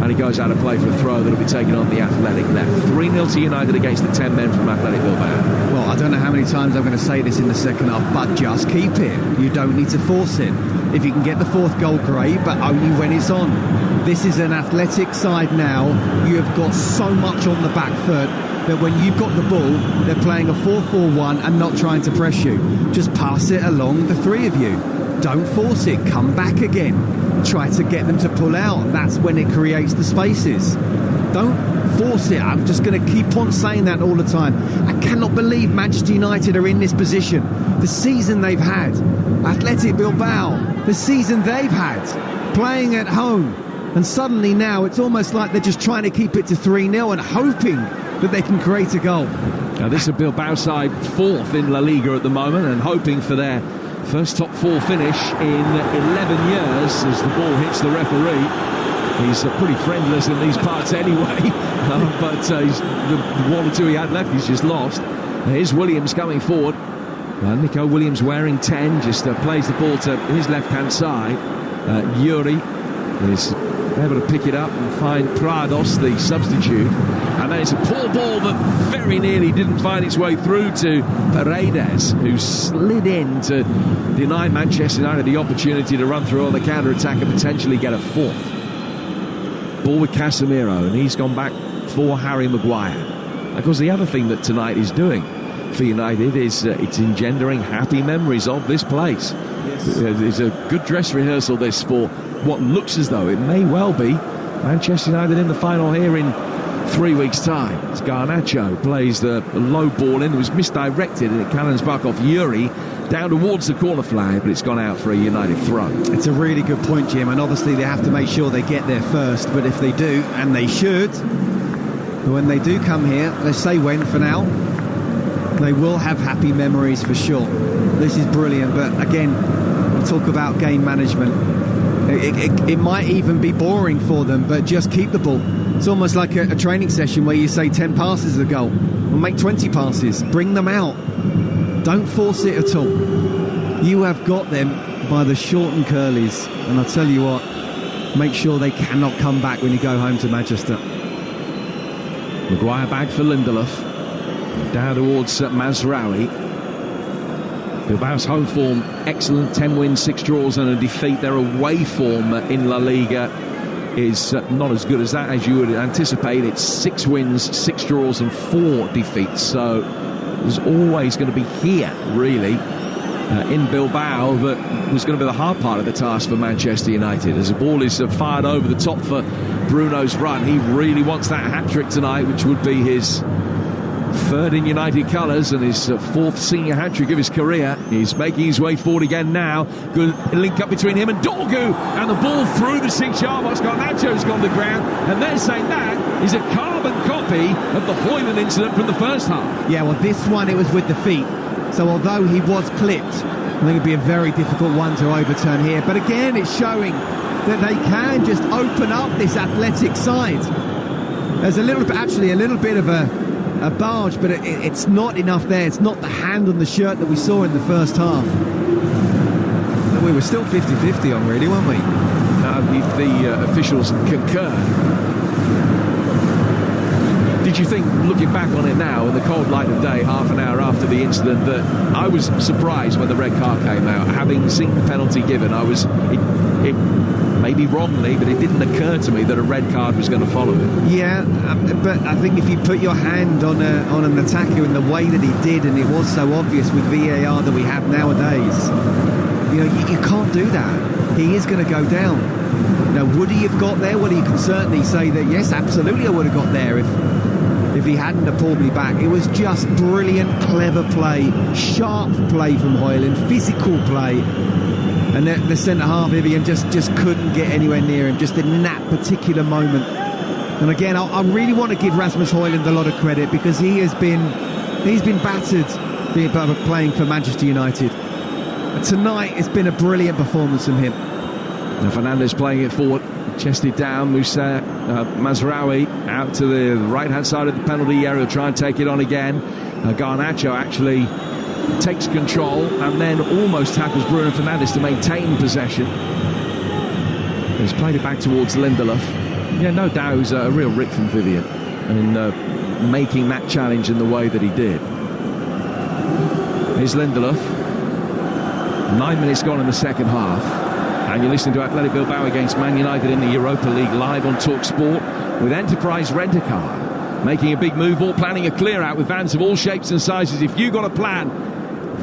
and he goes out of play for a throw that'll be taken on the Athletic left. 3-0 to United against the 10 men from Athletic Bilbao. Well, I don't know how many times I'm going to say this in the second half, but just keep it. You don't need to force it. If you can get the 4th goal, great, but only when it's on. This is an Athletic side now. You have got so much on the back foot that when you've got the ball, they're playing a 4-4-1 and not trying to press you. Just pass it along, the 3 of you. Don't force it. Come back again. Try to get them to pull out. That's when it creates the spaces. Don't force it. I'm just going to keep on saying that all the time. I cannot believe Manchester United are in this position. The season they've had. Athletic Bilbao, the season they've had. Playing at home. And suddenly now it's almost like they're just trying to keep it to 3-0 and hoping that they can create a goal. Now this is a Bilbao side 4th in La Liga at the moment, and hoping for their first top 4 finish in 11 years as the ball hits the referee. He's pretty friendless in these parts anyway, but he's, the 1 or 2 he had left he's just lost. Here's Williams coming forward. Nico Williams wearing 10 just plays the ball to his left-hand side. Yuri is able to pick it up and find Prados, the substitute. And then it's a poor ball that very nearly didn't find its way through to Paredes, who slid in to deny Manchester United the opportunity to run through on the counter-attack and potentially get a 4th. Ball with Casemiro, and he's gone back for Harry Maguire. Of course, the other thing that tonight is doing for United is it's engendering happy memories of this place. Yes. It's a good dress rehearsal, this, for what looks as though it may well be Manchester United in the final here in 3 weeks' time. As Garnacho plays the low ball in. It was misdirected and it cannons back off Yuri down towards the corner flag, but it's gone out for a United throw. It's a really good point, Jim, and obviously they have to make sure they get there first, but if they do, and they should, when they do come here, let's say when for now, they will have happy memories for sure. This is brilliant, but again, we'll talk about game management. It might even be boring for them, but just keep the ball. It's almost like a training session where you say 10 passes a goal. We'll make 20 passes. Bring them out. Don't force it at all. You have got them by the short and curlies. And I'll tell you what, make sure they cannot come back when you go home to Manchester. Maguire back for Lindelof. Down towards Mazraoui. Bilbao's home form, excellent, 10 wins, 6 draws and a defeat. Their away form in La Liga is not as good as that, as you would anticipate. It's 6 wins, 6 draws and 4 defeats. So there's always going to be here, really, in Bilbao that was going to be the hard part of the task for Manchester United. As the ball is fired over the top for Bruno's run, he really wants that hat-trick tonight, which would be his third in United colours and his fourth senior hat-trick of his career. He's making his way forward again now. Good link up between him and Dorgu, and the ball through the 6-yard box. Garnacho's gone to the ground, and they're saying that is a carbon copy of the Højlund incident from the first half. Yeah, well, this one, it was with the feet. So although he was clipped, I think it'd be a very difficult one to overturn here. But again, it's showing that they can just open up this athletic side. There's a little bit of a barge, but it's not enough there. It's not the hand on the shirt that we saw in the first half. But we were still 50-50 on, really, weren't we? The officials concur. Did you think, looking back on it now in the cold light of day, half an hour after the incident, that I was surprised when the red card came out? Having seen the penalty given, it maybe wrongly, but it didn't occur to me that a red card was going to follow it. Yeah, but I think if you put your hand on an attacker in the way that he did, and it was so obvious with VAR that we have nowadays, you can't do that. He is going to go down. Now, would he have got there? Well, you can certainly say that, yes, absolutely I would have got there if he hadn't have pulled me back. It was just brilliant, clever play, sharp play from Højlund, physical play. And the centre-half, Vivian, just couldn't get anywhere near him, just in that particular moment. And again, I really want to give Rasmus Højlund a lot of credit, because he's been battered playing for Manchester United. And tonight, it's been a brilliant performance from him. Now Fernandes playing it forward, chested down. Moussa Mazraoui out to the right-hand side of the penalty area, will try and take it on again. Garnacho actually takes control and then almost tackles Bruno Fernandes to maintain possession. He's played it back towards Lindelof. Yeah, no doubt it was a real rip from Vivian in making that challenge in the way that he did. Here's Lindelof. 9 minutes gone in the second half, and you're listening to Athletic Bilbao against Man United in the Europa League live on Talksport with Enterprise Rent-A-Car. Making a big move, or planning a clear-out with vans of all shapes and sizes. If you've got a plan,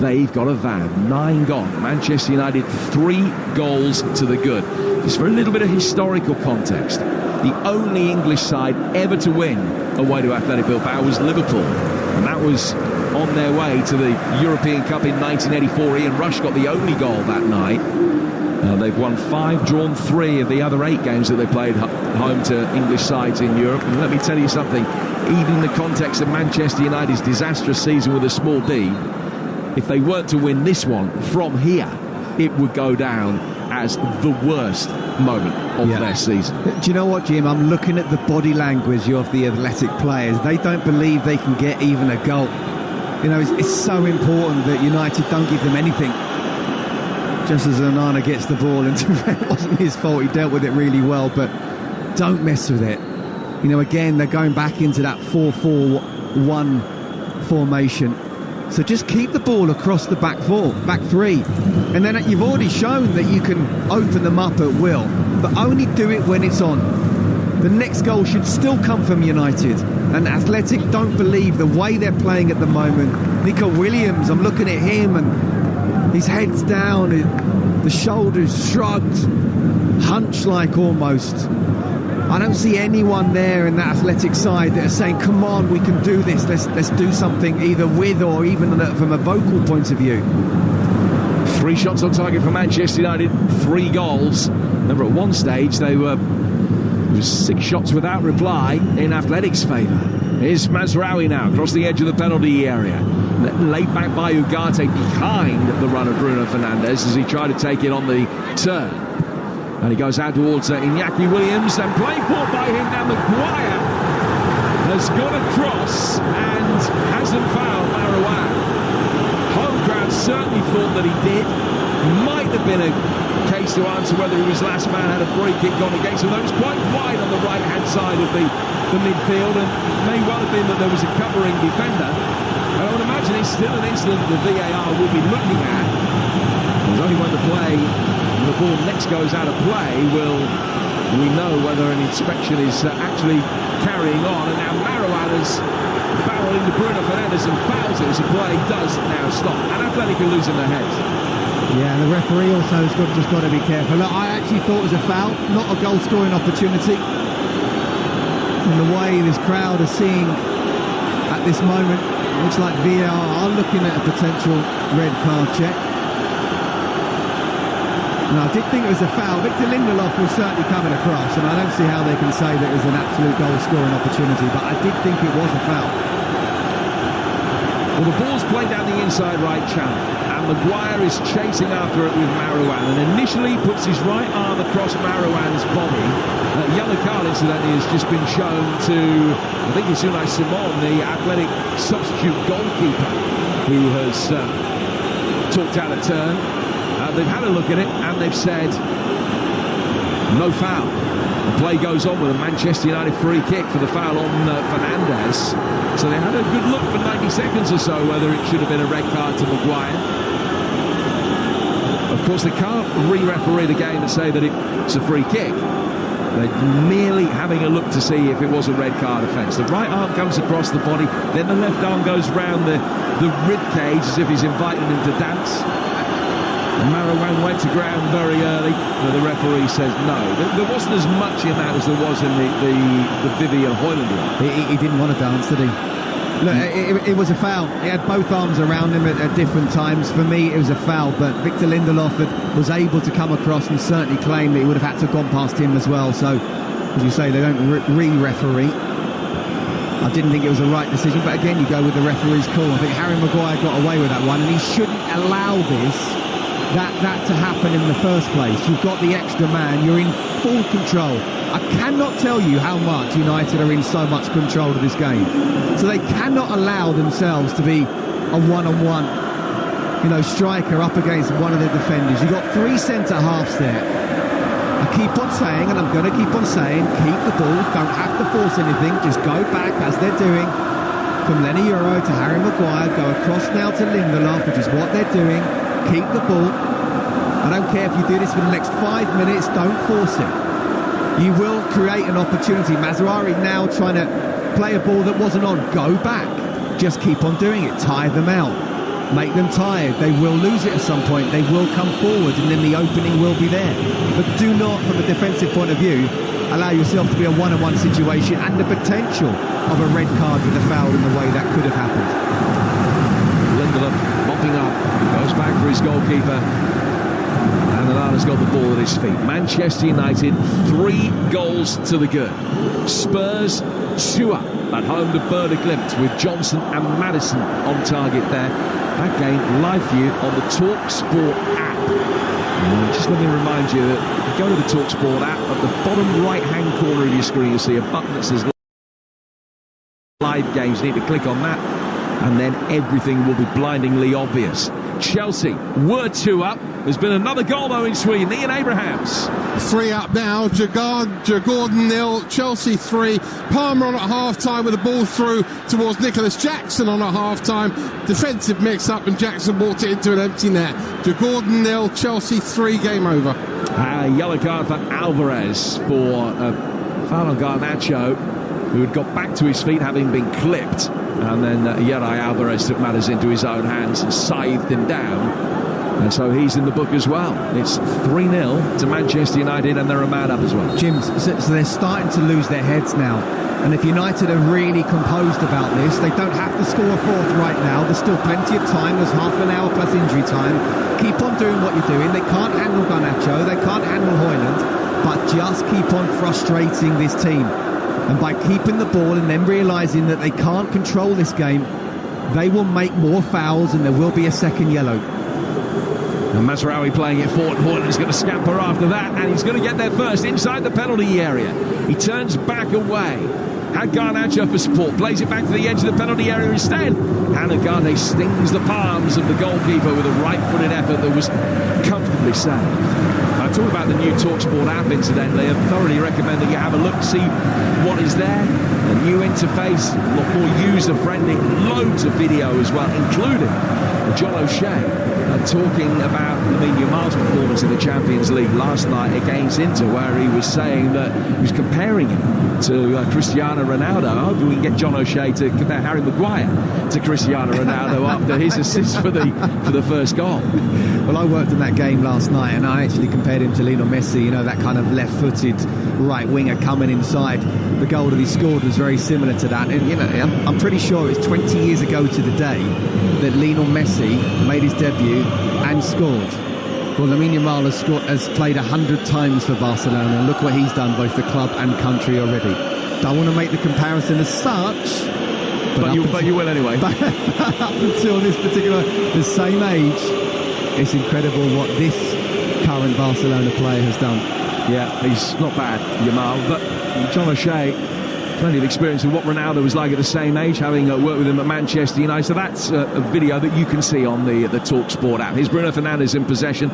they've got a van. 9 gone. Manchester United 3 goals to the good. Just for a little bit of historical context, the only English side ever to win away to Athletic Bilbao was Liverpool, and that was on their way to the European Cup in 1984. Ian Rush got the only goal that night. They've won 5, drawn 3 of the other 8 games that they played home to English sides in Europe. And let me tell you something, even in the context of Manchester United's disastrous season with a small D, if they weren't to win this one from here, it would go down as the worst moment of their season. Do you know what, Jim? I'm looking at the body language of the Athletic players. They don't believe they can get even a goal. It's so important that United don't give them anything. Just as Onana gets the ball, and it wasn't his fault, he dealt with it really well, but don't mess with it. Again, they're going back into that 4-4-1 formation. So just keep the ball across the back 3. And then you've already shown that you can open them up at will, but only do it when it's on. The next goal should still come from United. And Athletic don't believe the way they're playing at the moment. Nico Williams, I'm looking at him and his head's down, the shoulders shrugged, hunch-like almost. I don't see anyone there in that Athletic side that are saying, come on, we can do this, let's do something either with or even from a vocal point of view. 3 shots on target for Manchester United, 3 goals. Remember, at one stage there was 6 shots without reply in Athletic's favour. Here's Mazraoui now, across the edge of the penalty area. Laid back by Ugarte behind the run of Bruno Fernandes as he tried to take it on the turn. And he goes out towards Iñaki Williams, and play for by him now. Maguire has got across and hasn't fouled Marouane. Home crowd certainly thought that he did. Might have been a case to answer whether he was last man, had a free kick gone against him. That was quite wide on the right-hand side of the midfield, and may well have been that there was a covering defender. And I would imagine it's still an incident the VAR will be looking at. It's only when the ball next goes out of play will we know whether an inspection is actually carrying on. And now Marouane has foul into Bruno Fernandes and fouls it as the play does now stop. And Athletic are losing their heads. Yeah, the referee also has just got to be careful. Look, I actually thought it was a foul, not a goal-scoring opportunity. And the way this crowd are seeing at this moment, looks like VAR are looking at a potential red card check. And I did think it was a foul. Victor Lindelof was certainly coming across, and I don't see how they can say that it was an absolute goal-scoring opportunity, but I did think it was a foul. Well, the ball's played down the inside right channel, and Maguire is chasing after it with Marouane, and initially puts his right arm across Marouane's body. Yellow card, incidentally, has just been shown to, I think it's Unai Simon, the Athletic substitute goalkeeper, who has talked out of turn. They've had a look at it, and they've said no foul. The play goes on with a Manchester United free kick for the foul on Fernandes. So they had a good look for 90 seconds or so whether it should have been a red card to Maguire. Of course, they can't re-referee the game and say that it's a free kick. They're merely having a look to see if it was a red card offence. The right arm comes across the body, then the left arm goes round the rib cage as if he's inviting him to dance. Marouane went to ground very early, but the referee says no. There wasn't as much in that as there was in the Vivian Højlund. He didn't want to dance, did he? Look, it was a foul. He had both arms around him at different times. For me, it was a foul, but Victor Lindelof was able to come across and certainly claim that he would have had to have gone past him as well. So, as you say, they don't re-referee. I didn't think it was the right decision, but again, you go with the referee's call. I think Harry Maguire got away with that one, and he shouldn't allow that to happen in the first place. You've got the extra man, you're in full control. I cannot tell you how much United are in so much control of this game. So they cannot allow themselves to be a one-on-one, striker up against one of the defenders. You've got three centre-halves there. I keep on saying, and I'm going to keep on saying, keep the ball, don't have to force anything, just go back as they're doing. From Lenny Euro to Harry Maguire, go across now to Lindelof, which is what they're doing. Keep the ball. I don't care if you do this for the next 5 minutes, don't force it. You will create an opportunity. Mazraoui now trying to play a ball that wasn't on. Go back. Just keep on doing it. Tire them out. Make them tired. They will lose it at some point. They will come forward and then the opening will be there. But do not, from a defensive point of view, allow yourself to be a one-on-one situation and the potential of a red card with a foul in the way that could have happened. Lindelof mopping up. Goes back for his goalkeeper. And Lallana's got the ball at his feet. Manchester United, 3 goals to the good. Spurs 2 up at home to Werder Glimt with Johnson and Maddison on target there. That game live for you on the Talksport app. Just let me remind you that if you go to the Talksport app, at the bottom right-hand corner of your screen, you'll see a button that says Live Games. You need to click on that, and then everything will be blindingly obvious. Chelsea were 2 up. There's been another goal though in Sweden. Ian Abrahams. 3 up now. Djurgården 0, Chelsea 3. Palmer on at half-time with the ball through towards Nicholas Jackson on at half-time. Defensive mix-up and Jackson walked it into an empty net. Djurgården 0, Chelsea 3, game over. Yellow card for Alvarez for foul on Garnacho, who had got back to his feet having been clipped. And then Yeray Alvarez took matters into his own hands and scythed him down. And so he's in the book as well. It's 3-0 to Manchester United, and they're a man up as well. Jim, so they're starting to lose their heads now. And if United are really composed about this, they don't have to score a fourth right now. There's still plenty of time. There's half an hour plus injury time. Keep on doing what you're doing. They can't handle Garnacho. They can't handle Højlund. But just keep on frustrating this team. And by keeping the ball and then realising that they can't control this game, they will make more fouls and there will be a second yellow. And Mazraoui playing it forward. Højlund's going to scamper after that, and he's going to get there first inside the penalty area. He turns back away. Had Garnacho for support, plays it back to the edge of the penalty area instead. And Agane stings the palms of the goalkeeper with a right-footed effort that was comfortably saved. I talk about the new Talksport app, incidentally. I thoroughly recommend that you have a look, see what is there. A new interface, a lot more user-friendly, loads of video as well, including John O'Shea talking about Lamine Yamal's performance in the Champions League last night against Inter, where he was saying that he was comparing him to Cristiano Ronaldo. I hope we can get John O'Shea to compare Harry Maguire to Cristiano Ronaldo after his assist for the first goal. Well, I worked in that game last night, and I actually compared him to Lionel Messi, that kind of left-footed right winger coming inside. The goal that he scored was very similar to that. And, I'm pretty sure it was 20 years ago to the day that Lionel Messi made his debut and scored. Well, Lamine Yamal has played 100 times for Barcelona, and look what he's done both for club and country already. Don't want to make the comparison as such, but you will anyway. But up until the same age, it's incredible what this current Barcelona player has done. Yeah, he's not bad, Yamal, but John O'Shea, plenty of experience with what Ronaldo was like at the same age, having worked with him at Manchester United. So that's a video that you can see on the Talksport app. Here's Bruno Fernandes in possession,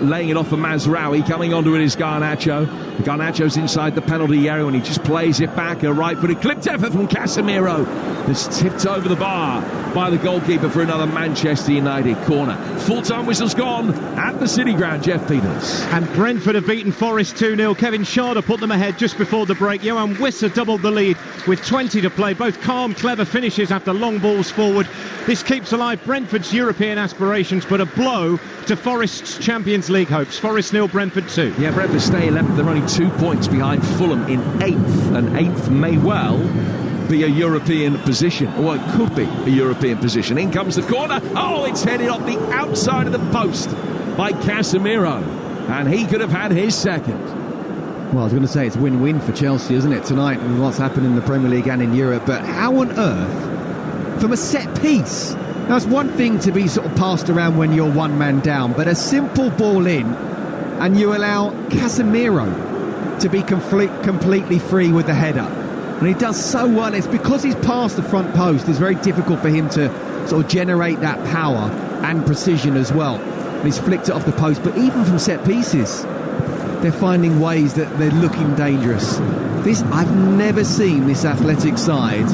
laying it off for Mazraoui, coming onto it is Garnacho. Garnacho's inside the penalty area and he just plays it back. A right-footed clipped effort from Casemiro. It's tipped over the bar by the goalkeeper for another Manchester United corner. Full-time whistle's gone at the City Ground. Jeff Peters. And Brentford have beaten Forest 2-0. Kevin Schade put them ahead just before the break. Johan Wissa doubled the lead with 20 to play. Both calm, clever finishes after long balls forward. This keeps alive Brentford's European aspirations, but a blow to Forest's Champions League hopes. Forest 0, Brentford 2. Yeah, Brentford stay 11th. They're only 2 points behind Fulham in 8th, and 8th may well be a European position. Well, it could be a European position. In comes the corner. Oh, it's headed off the outside of the post by Casemiro, and he could have had his second. Well, I was going to say it's win-win for Chelsea, isn't it, tonight, and what's happened in the Premier League and in Europe. But how on earth, from a set piece, now it's one thing to be sort of passed around when you're one man down, but a simple ball in, and you allow Casemiro to be completely free with the header. And he does so well. It's because he's past the front post. It's very difficult for him to sort of generate that power and precision as well. And he's flicked it off the post. But even from set pieces, they're finding ways that they're looking dangerous. I've never seen this athletic side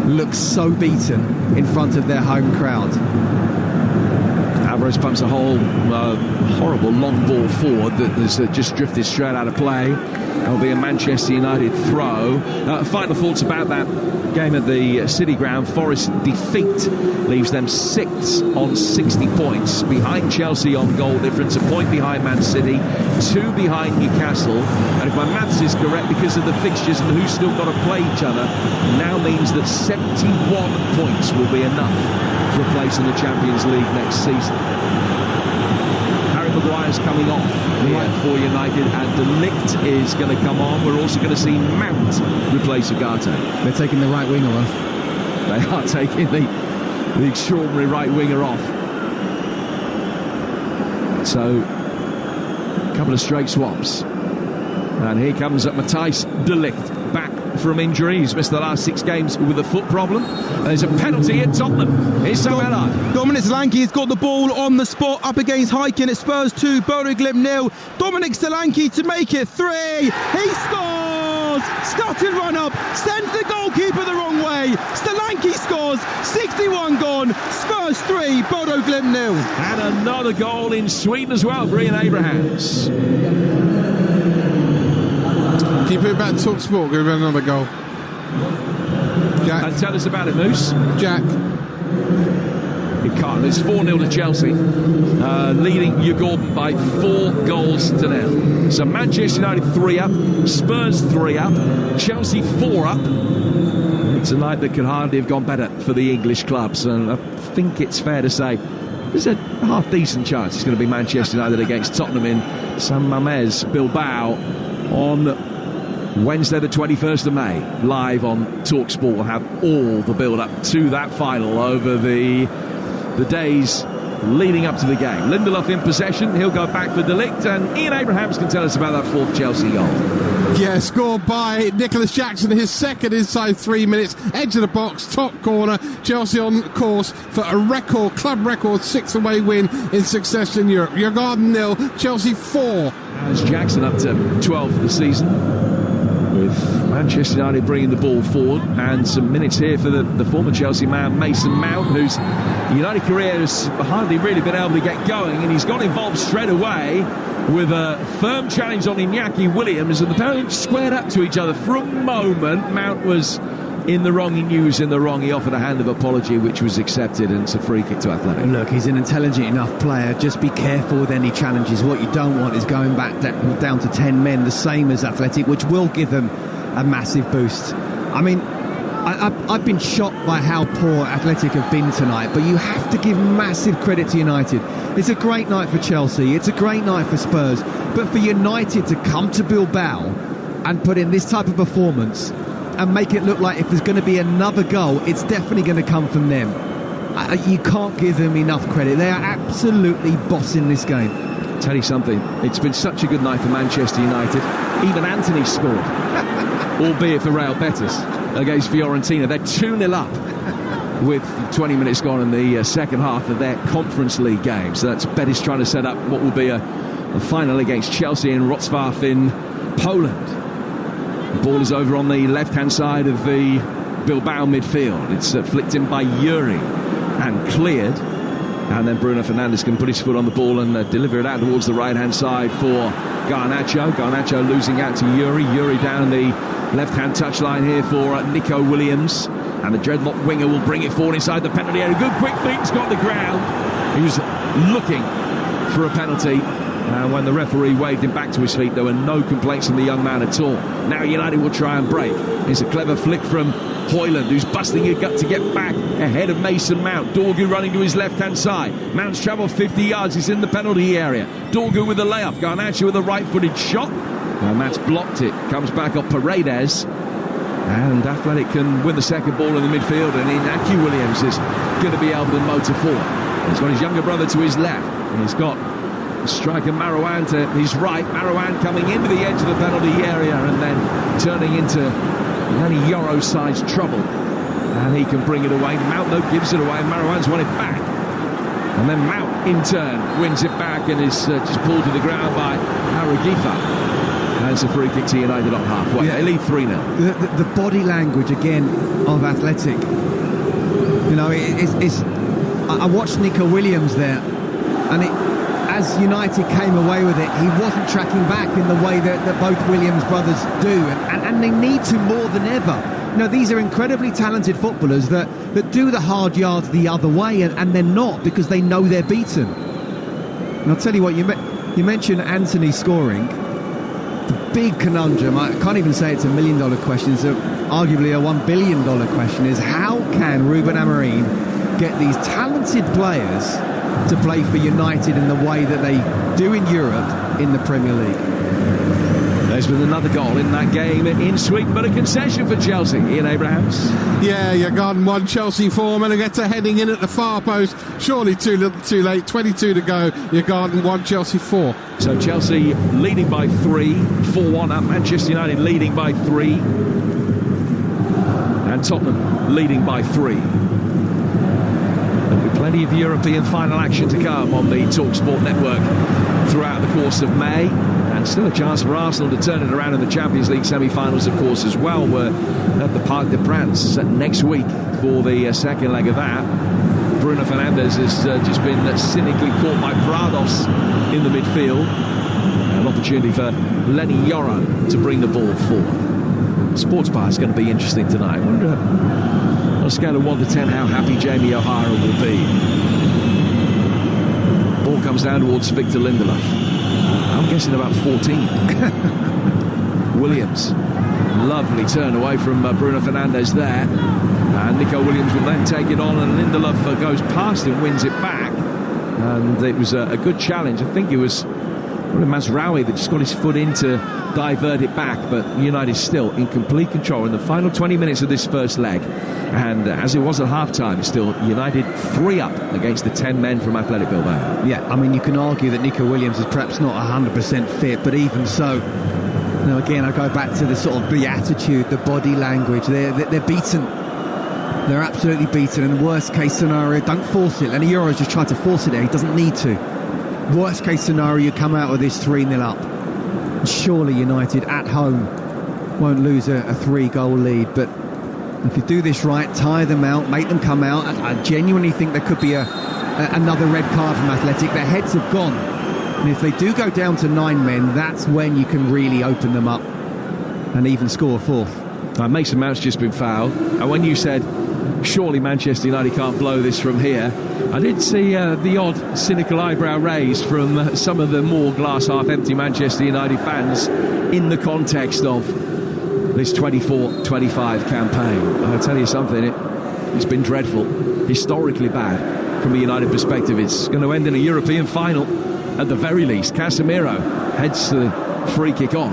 look so beaten in front of their home crowd. Alvarez pumps a whole horrible long ball forward that has just drifted straight out of play. That'll be a Manchester United throw. Final thoughts about that game at the City Ground. Forest defeat leaves them 6th on 60 points, behind Chelsea on goal difference, a point behind Man City, 2 behind Newcastle. And if my maths is correct, because of the fixtures and who's still got to play each other, now means that 71 points will be enough for a place in the Champions League next season. Harry Maguire's coming off here for United, and De Ligt is going to come on. We're also going to see Mount replace Ugarte. They're taking the right winger off. They are taking the extraordinary right winger off. So, a couple of straight swaps. And here comes Matthijs De Ligt, back from injury. He's missed the last 6 games with a foot problem. There's a penalty at Tottenham. Here's Samuel. Dominic Solanke has got the ball on the spot up against Heiken at Spurs 2, Bodo Glimt 0. Dominic Solanke to make it 3. He scores! Scotland run up, sends the goalkeeper the wrong way. Solanke scores, 61 gone. Spurs 3, Bodo Glimt 0. And another goal in Sweden as well for Ian Abrahams. Can you put it back to Talksport? Give it another goal. Jack. And tell us about it, Moose. Jack. You can't. It's 4-0 to Chelsea, leading Jurgen by 4 goals to 0. So Manchester United 3 up, Spurs 3 up, Chelsea 4 up. It's a night that could hardly have gone better for the English clubs, and I think it's fair to say there's a half-decent chance it's going to be Manchester United against Tottenham in San Mamés, Bilbao, on Wednesday the 21st of May. Live on TalkSport. We'll have all the build-up to that final over the days leading up to the game. Lindelof in possession. He'll go back for De Ligt, and Ian Abrahams can tell us about that 4th Chelsea goal. Yeah, scored by Nicholas Jackson, his second inside 3 minutes, edge of the box, top corner. Chelsea on course for a club record 6th away win in succession in Europe. Jurgen 0, Chelsea 4. As Jackson up to 12 for the season. with Manchester United bringing the ball forward, and some minutes here for the former Chelsea man Mason Mount, whose United career has hardly really been able to get going, and he's got involved straight away with a firm challenge on Iñaki Williams, and the pair squared up to each other for a moment. Mount was in the wrong, he knew he was in the wrong, he offered a hand of apology which was accepted, and it's a free kick to Athletic. Look, he's an intelligent enough player, just be careful with any challenges. What you don't want is going back down to 10 men, the same as Athletic, which will give them a massive boost. I mean, I've been shocked by how poor Athletic have been tonight, but you have to give massive credit to United. It's a great night for Chelsea, it's a great night for Spurs, but for United to come to Bilbao and put in this type of performance and make it look like if there's going to be another goal, it's definitely going to come from them. You can't give them enough credit. They are absolutely bossing this game. Tell you something, it's been such a good night for Manchester United. Even Anthony scored, albeit for Real Betis against Fiorentina. They're 2-0 up with 20 minutes gone in the second half of their Conference League game. So that's Betis trying to set up what will be a final against Chelsea in Wrocław in Poland. The ball is over on the left-hand side of the Bilbao midfield. It's flicked in by Yuri and cleared. And then Bruno Fernandes can put his foot on the ball and deliver it out towards the right-hand side for Garnacho. Garnacho losing out to Yuri. Yuri down the left-hand touchline here for Nico Williams. And the dreadlock winger will bring it forward inside the penalty area. Good quick feet, he's got the ground. He was looking for a penalty. When the referee waved him back to his feet, there were no complaints from the young man at all. Now United will try and break. It's a clever flick from Højlund, who's busting his gut to get back ahead of Mason Mount. Dorgu running to his left-hand side. Mount's travelled 50 yards. He's in the penalty area. Dorgu with the layup. Garnacho with a right-footed shot. And that's blocked it. Comes back off Paredes. And Athletic can win the second ball in the midfield. And Iñaki Williams is going to be able to motor forward. He's got his younger brother to his left. And he's got striker Marouane to his right. Marouane coming into the edge of the penalty area and then turning into Lenny Yoro-sized trouble. And he can bring it away. Mount, though, gives it away, and Marouane's won it back. And then Mount, in turn, wins it back and is just pulled to the ground by Aragifa. And it's a free kick to United up halfway. Yeah. They lead 3-0. The body language, again, of Athletic. You know, I watched Nico Williams there, and as United came away with it, he wasn't tracking back in the way that both Williams brothers do, and they need to more than ever. You know, these are incredibly talented footballers that do the hard yards the other way, and they're not, because they know they're beaten. And I'll tell you what, you mentioned Anthony scoring. The big conundrum, I can't even say it's $1 million question, it's arguably a $1 billion question, is how can Ruben Amorim get these talented players to play for United in the way that they do in Europe in the Premier League? There's been another goal in that game in Sweden, but a concession for Chelsea. Ian Abrahams. Yeah, Garden 1, Chelsea 4. Menegetta heading in at the far post. Surely too little too late. 22 to go. Garden 1, Chelsea 4. So Chelsea leading by 3, 4-1 up. Manchester United leading by 3. And Tottenham leading by 3. There'll be plenty of European final action to come on the Talksport network throughout the course of May. And still a chance for Arsenal to turn it around in the Champions League semi-finals, of course, as well. We're at the Parc des Princes next week for the second leg of that. Bruno Fernandes has just been cynically caught by Prados in the midfield. An opportunity for Lenny Yoro to bring the ball forward. Sports bar is going to be interesting tonight. I wonder, on a scale of 1 to 10, how happy Jamie O'Hara will be. Ball comes down towards Victor Lindelof. I'm guessing about 14. Williams, lovely turn away from Bruno Fernandes there, and Nico Williams will then take it on, and Lindelof goes past him, wins it back, and it was a good challenge. I think it was Mazraoui that just got his foot in to divert it back, but United still in complete control in the final 20 minutes of this first leg. And as it was at half-time, it's still United 3 up against the 10 men from Athletic Bilbao. Yeah, I mean, you can argue that Nico Williams is perhaps not 100% fit, but even so, you know, again, I go back to the attitude, the body language. They're beaten. They're absolutely beaten. And worst case scenario, don't force it. Lenny Yoro's just tried to force it there. He doesn't need to. Worst case scenario, you come out with this 3-0 up. And surely United at home won't lose a 3-goal lead. But if you do this right, tire them out, make them come out, I genuinely think there could be another red card from Athletic. Their heads have gone. And if they do go down to 9 men, that's when you can really open them up and even score a fourth. Mason Mount's just been fouled. And when you said, surely Manchester United can't blow this from here, I did see the odd cynical eyebrow raised from some of the more glass-half-empty Manchester United fans in the context of this 24-25 campaign. I'll tell you something, it's been dreadful, historically bad from a United perspective. It's going to end in a European final at the very least. Casemiro heads the free kick on,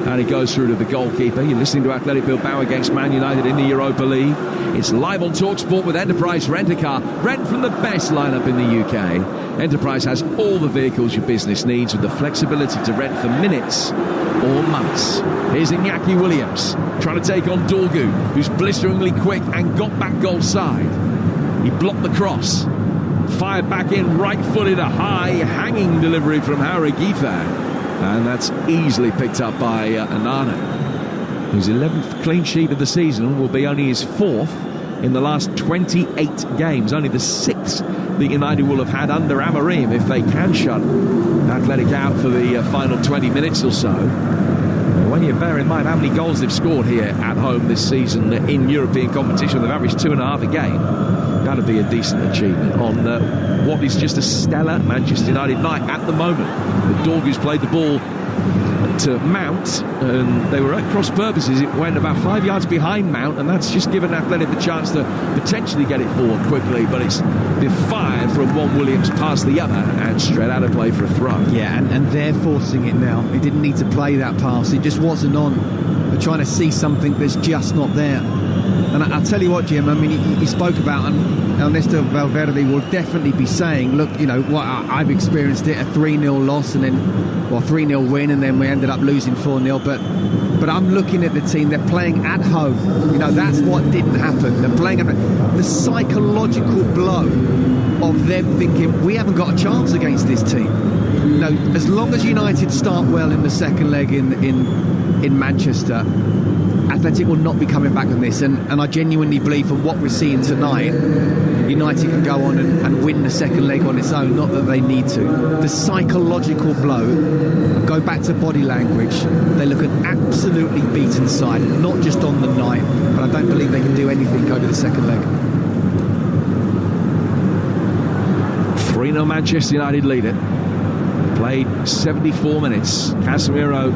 and it goes through to the goalkeeper. You're listening to Athletic Bilbao against Man United in the Europa League. It's live on Talksport with Enterprise Rent-A-Car. Rent from the best lineup in the UK. Enterprise has all the vehicles your business needs with the flexibility to rent for minutes or months. Here's Iñaki Williams trying to take on Dorgu, who's blisteringly quick and got back goal side. He blocked the cross, fired back in, right-footed, a high hanging delivery from Harry Giffer, and that's easily picked up by Anana, whose 11th clean sheet of the season will be only his 4th in the last 28 games, only the 6th that United will have had under Amorim if they can shut Athletic out for the final 20 minutes or so. When you bear in mind how many goals they've scored here at home this season in European competition, they've averaged 2.5 a game. Got to be a decent achievement on what is just a stellar Manchester United night at the moment. The Dorgu's played the ball to Mount, and they were at cross purposes. It went about 5 yards behind Mount, and that's just given Athletic the chance to potentially get it forward quickly, but it's been fired from one Williams past the other and straight out of play for a throw. Yeah, and they're forcing it now. He didn't need to play that pass. It just wasn't on. They're trying to see something that's just not there. And I'll tell you what, Jim, I mean, he spoke about, and Ernesto Valverde will definitely be saying, look, you know, what I've experienced it, a 3-0 loss and then, 3-0 win, and then we ended up losing 4-0. But I'm looking at the team, they're playing at home. You know, that's what didn't happen. They're playing at the psychological blow of them thinking, we haven't got a chance against this team. You know, as long as United start well in the second leg in Manchester, Athletic will not be coming back on this, and I genuinely believe from what we're seeing tonight, United can go on and win the second leg on its own, not that they need to. The psychological blow, go back to body language, they look an absolutely beaten side, not just on the night, but I don't believe they can do anything over the second leg. 3-0 Manchester United lead it. Played 74 minutes. Casemiro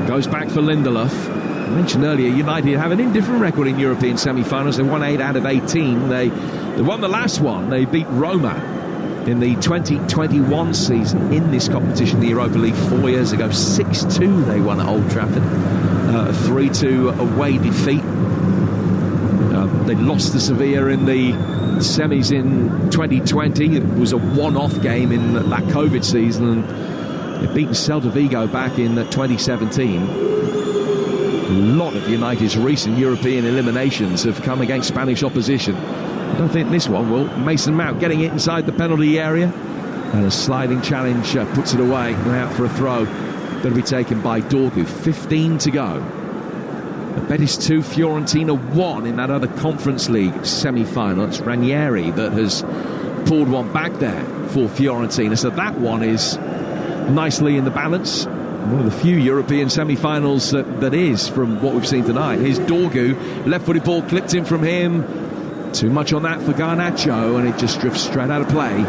goes back for Lindelof. I mentioned earlier, United have an indifferent record in European semi-finals. They won 8 out of 18. They won the last one. They beat Roma in the 2021 season in this competition, the Europa League, 4 years ago. 6-2 they won at Old Trafford. A 3-2 away defeat. They lost to Sevilla in the semis in 2020. It was a one-off game in that COVID season, and they beat Celta Vigo back in 2017. A lot of United's recent European eliminations have come against Spanish opposition. I don't think this one will. Mason Mount getting it inside the penalty area, and a sliding challenge puts it away and out for a throw. Going to be taken by Dorgu. 15 to go. Betis 2, Fiorentina 1 in that other Conference League semi-final. It's Ranieri that has pulled one back there for Fiorentina. So that one is nicely in the balance. One of the few European semi-finals that is, from what we've seen tonight. Here's Dorgu, left-footed ball clipped in from him. Too much on that for Garnacho, and it just drifts straight out of play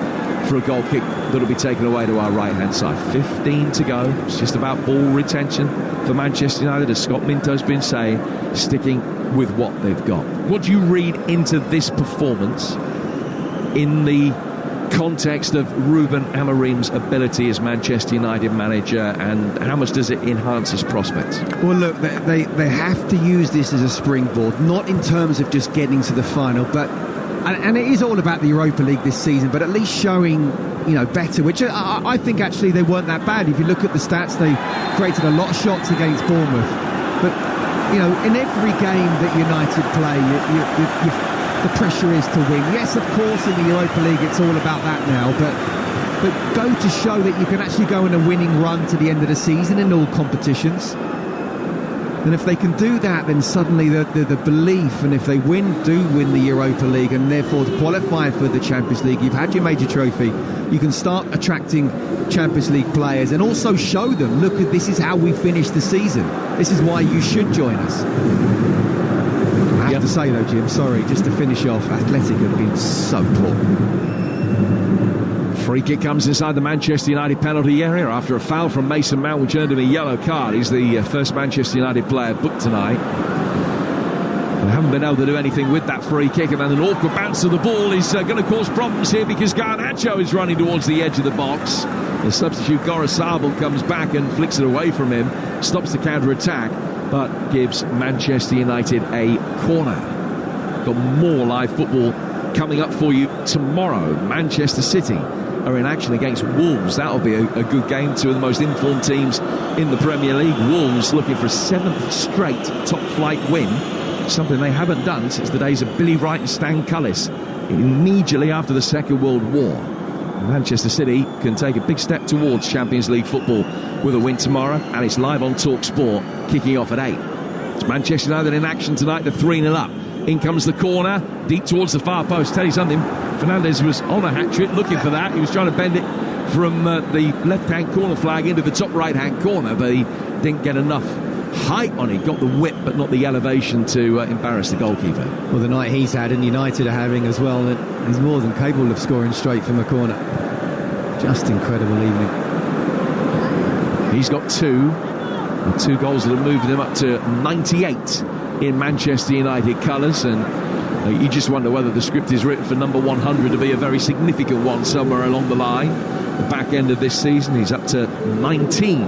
for a goal kick that'll be taken away to our right-hand side. 15 to go. It's just about ball retention for Manchester United, as Scott Minto's been saying, sticking with what they've got. What do you read into this performance in the context of Ruben Amorim's ability as Manchester United manager, and how much does it enhance his prospects? Well, look, they have to use this as a springboard, not in terms of just getting to the final, but and it is all about the Europa League this season, but at least showing, you know, better, which I think actually they weren't that bad. If you look at the stats, they created a lot of shots against Bournemouth, but you know, in every game that United play, the pressure is to win. Yes, of course, in the Europa League it's all about that now, but go to show that you can actually go on a winning run to the end of the season in all competitions. And if they can do that, then suddenly the belief, and if they do win the Europa League and therefore qualify for the Champions League, you've had your major trophy, you can start attracting Champions League players and also show them, look, this is how we finish the season. This is why you should join us. I have to say though, Jim, sorry, just to finish off, Athletic have been so poor. Free kick comes inside the Manchester United penalty area after a foul from Mason Mount, which earned him a yellow card. He's the first Manchester United player booked tonight. They haven't been able to do anything with that free kick, and then an awkward bounce of the ball is going to cause problems here because Garnacho is running towards the edge of the box. The substitute Gorosabel comes back and flicks it away from him, stops the counter-attack, but gives Manchester United a corner. Got more live football coming up for you tomorrow. Manchester City are in action against Wolves. That'll be a good game. Two of the most informed teams in the Premier League. Wolves looking for a 7th straight top-flight win, something they haven't done since the days of Billy Wright and Stan Cullis immediately after the Second World War. Manchester City can take a big step towards Champions League football with a win tomorrow, and it's live on Talksport, kicking off at 8. It's Manchester United in action tonight. They're 3-0 up. In comes the corner, deep towards the far post. Tell you something, Fernandes was on a hat-trick looking for that. He was trying to bend it from the left-hand corner flag into the top right-hand corner, but he didn't get enough height on it. Got the whip, but not the elevation to embarrass the goalkeeper. Well, the night he's had and United are having as well, he's more than capable of scoring straight from the corner. Just incredible evening. He's got 2 goals that have moved him up to 98 in Manchester United colours, and you just wonder whether the script is written for number 100 to be a very significant one somewhere along the line. The back end of this season, he's up to 19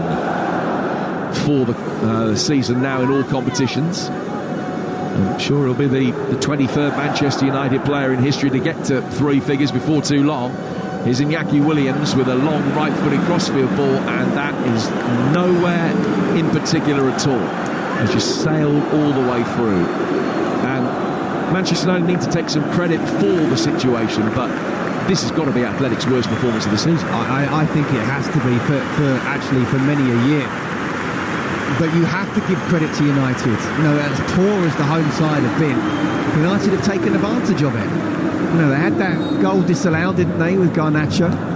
for the season now in all competitions. I'm sure he'll be the 23rd Manchester United player in history to get to 3 figures before too long. Here's Iñaki Williams with a long right-footed crossfield ball, and that is nowhere in particular at all. Has just sailed all the way through. And Manchester United need to take some credit for the situation, but this has got to be Athletic's worst performance of the season. I think it has to be for many a year. But you have to give credit to United. You know, as poor as the home side have been, United have taken advantage of it. You know, they had that goal disallowed, didn't they, with Garnacho?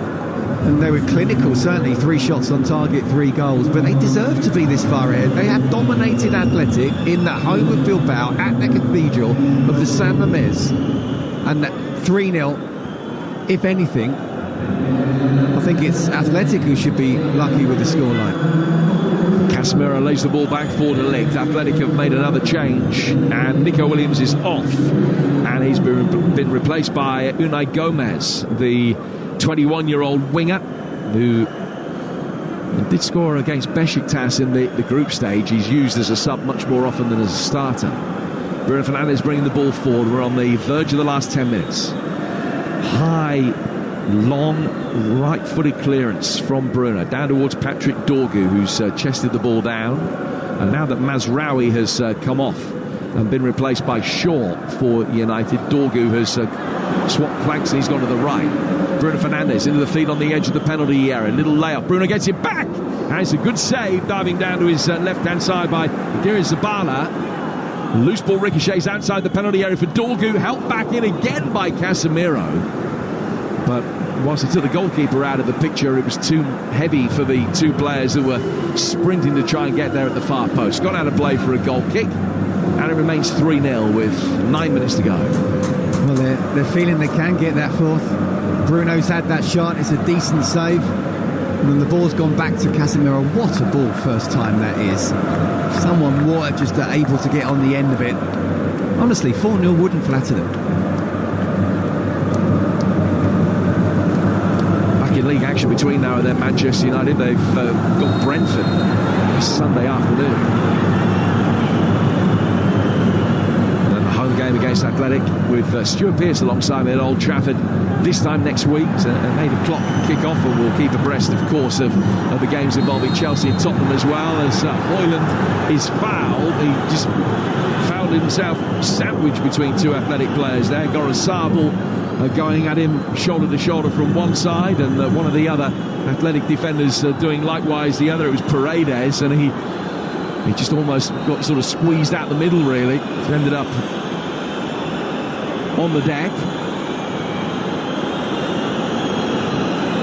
And they were clinical, certainly 3 shots on target, 3 goals, but they deserve to be this far ahead. They have dominated Athletic in the home of Bilbao at the Cathedral of the San Mamés, and that 3-0, if anything, I think it's Athletic who should be lucky with the scoreline. Casemiro lays the ball back for De Ligt. Athletic have made another change, and Nico Williams is off, and he's been replaced by Unai Gomez, the 21-year-old winger who did score against Besiktas in the group stage. He's used as a sub much more often than as a starter. Bruno Fernandes bringing the ball forward. We're on the verge of the last 10 minutes. High, long, right-footed clearance from Bruno down towards Patrick Dorgu, who's chested the ball down. And now that Mazraoui has come off and been replaced by Shaw for United, Dorgu has swapped flanks and he's gone to the right. Bruno Fernandes into the feed on the edge of the penalty area. Little layup. Bruno gets it back. And it's a good save, diving down to his left-hand side by Giri Zabala. Loose ball ricochets outside the penalty area for Dorgu. Helped back in again by Casemiro. But whilst he took the goalkeeper out of the picture, it was too heavy for the 2 players who were sprinting to try and get there at the far post. Got out of play for a goal kick. And it remains 3-0 with 9 minutes to go. Well, they're feeling they can get that 4th. Bruno's had that shot. It's a decent save. And then the ball's gone back to Casemiro. What a ball first time that is. Someone water just able to get on the end of it. Honestly, 4-0 wouldn't flatter them. Back in league action between now and then Manchester United. They've got Brentford Sunday afternoon. Home game against Athletic with Stuart Pearce alongside me at Old Trafford this time next week. An 8 o'clock kick-off, and we'll keep abreast, of course, of the games involving Chelsea and Tottenham as well. As Højlund is fouled, he just fouled himself sandwiched between 2 Athletic players there. Gorosabel going at him shoulder to shoulder from one side, and one of the other Athletic defenders doing likewise the other. It was Paredes, and he He just almost got sort of squeezed out the middle, really. He ended up on the deck.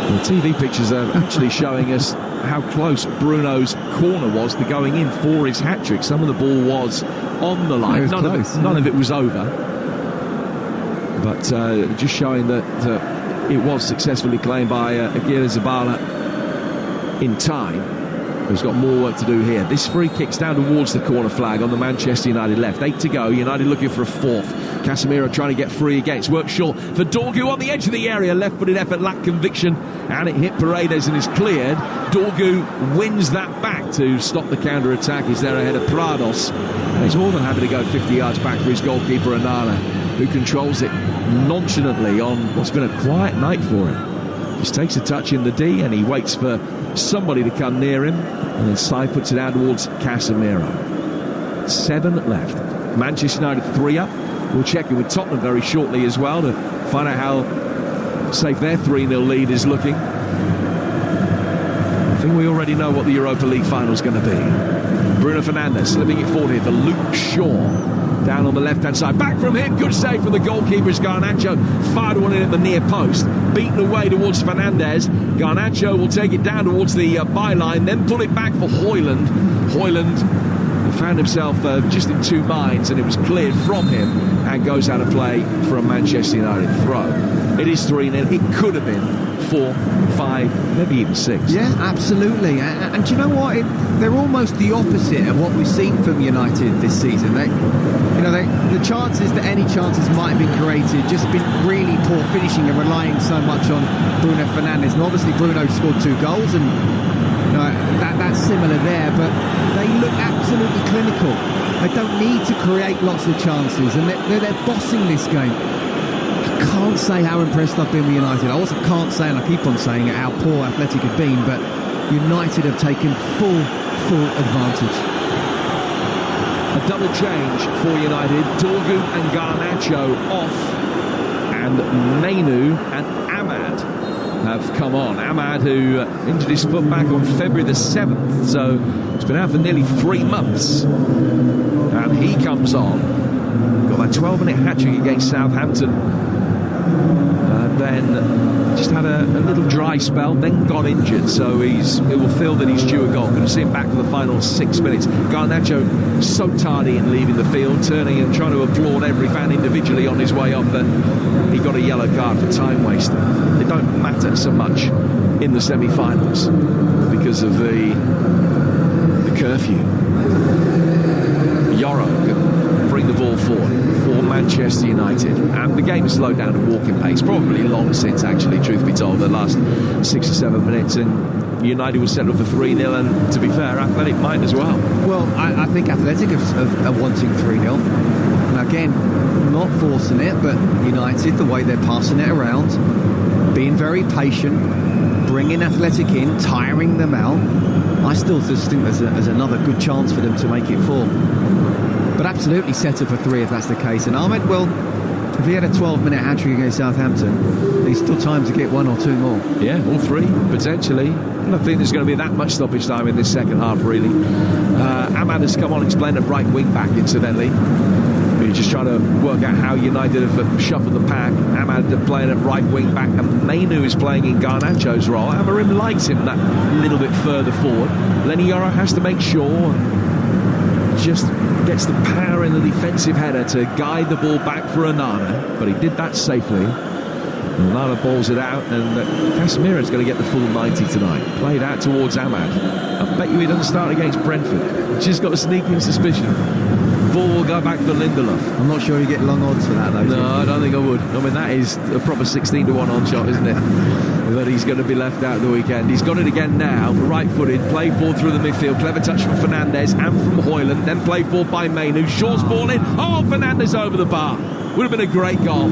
The TV pictures are actually showing us how close Bruno's corner was to going in for his hat-trick. Some of the ball was on the line. None of it was over. But just showing that it was successfully claimed by Aguirre Zabala in time. He's got more work to do here. This free kick's down towards the corner flag on the Manchester United left. 8 to go. United looking for a fourth. Casemiro trying to get free again. It's worked short for Dorgu on the edge of the area. Left-footed effort, lacked conviction, and it hit Paredes and is cleared. Dorgu wins that back to stop the counter-attack. He's there ahead of Prados. And he's more than happy to go 50 yards back for his goalkeeper, Onana, who controls it nonchalantly on what's been a quiet night for him. Just takes a touch in the D and he waits for somebody to come near him, and then side puts it out towards Casemiro. 7 left. Manchester United 3 up. We'll check in with Tottenham very shortly as well to find out how safe their 3-0 lead is looking. I think we already know what the Europa League final is going to be. Bruno Fernandes slipping it forward here for Luke Shaw. Down on the left-hand side. Back from him. Good save from the goalkeeper as Garnacho fired one in at the near post. Beaten away towards Fernandes. Garnacho will take it down towards the byline, then pull it back for Højlund. Højlund found himself just in two minds, and it was cleared from him and goes out of play for a Manchester United throw. It is 3-0. It could have been 4, 5, maybe even 6. Yeah, absolutely. And do you know what? They're almost the opposite of what we've seen from United this season. The chances that any chances might have been created, just been really poor finishing and relying so much on Bruno Fernandes. And obviously Bruno scored 2 goals, and that's similar there. But they look absolutely clinical. They don't need to create lots of chances, and they're bossing this game. I can't say how impressed I've been with United. I also can't say, and I keep on saying it, how poor Athletic have been, but United have taken full advantage. A double change for United. Dorgu and Garnacho off, and Mainu and Ahmad have come on. Ahmad, who injured his foot back on February the 7th, so it's been out for nearly 3 months. And he comes on. Got that 12-minute hat-trick against Southampton. Then just had a little dry spell, then got injured, so it will feel that he's due a goal. Going to see him back for the final 6 minutes. Garnacho so tardy in leaving the field, turning and trying to applaud every fan individually on his way off, that he got a yellow card for time wasting. They don't matter so much in the semi-finals because of the curfew. Yoro can bring the ball forward for Manchester United, and the game has slowed down to walking pace, probably long since, actually, truth be told, the last 6 or 7 minutes, and United was settled for 3-0, and to be fair, Athletic might as well. Well, I think Athletic are wanting 3-0, and again, not forcing it, but United, the way they're passing it around, being very patient, bringing Athletic in, tiring them out. I still just think there's another good chance for them to make it 4. But absolutely set up for 3 if that's the case. And Ahmed, well, if he had a 12-minute hat-trick against Southampton, there's still time to get 1 or 2 more. Yeah, all 3, potentially. I don't think there's going to be that much stoppage time in this second half, really. Ahmad has come on, he's playing at right wing-back, incidentally. He's just trying to work out how United have shuffled the pack. Ahmad playing at right wing-back, and Mainu is playing in Garnacho's role. Amorim likes him that little bit further forward. Lenny Yoro has to make sure, just gets the power in the defensive header to guide the ball back for Onana, but he did that safely. Onana balls it out, and Casemiro's going to get the full 90 tonight. Played out towards Ahmad. I bet you he doesn't start against Brentford. Just got a sneaking suspicion. Ball will go back for Lindelof. I'm not sure you get long odds for that, though. No, I don't think I would. I mean, that is a proper 16-1 on shot, isn't it? But he's going to be left out the weekend. He's got it again now, right-footed, play forward through the midfield, clever touch from Fernandes and from Højlund, then play forward by Mainu. Shaw's ball in. Oh, Fernandes over the bar. Would have been a great goal.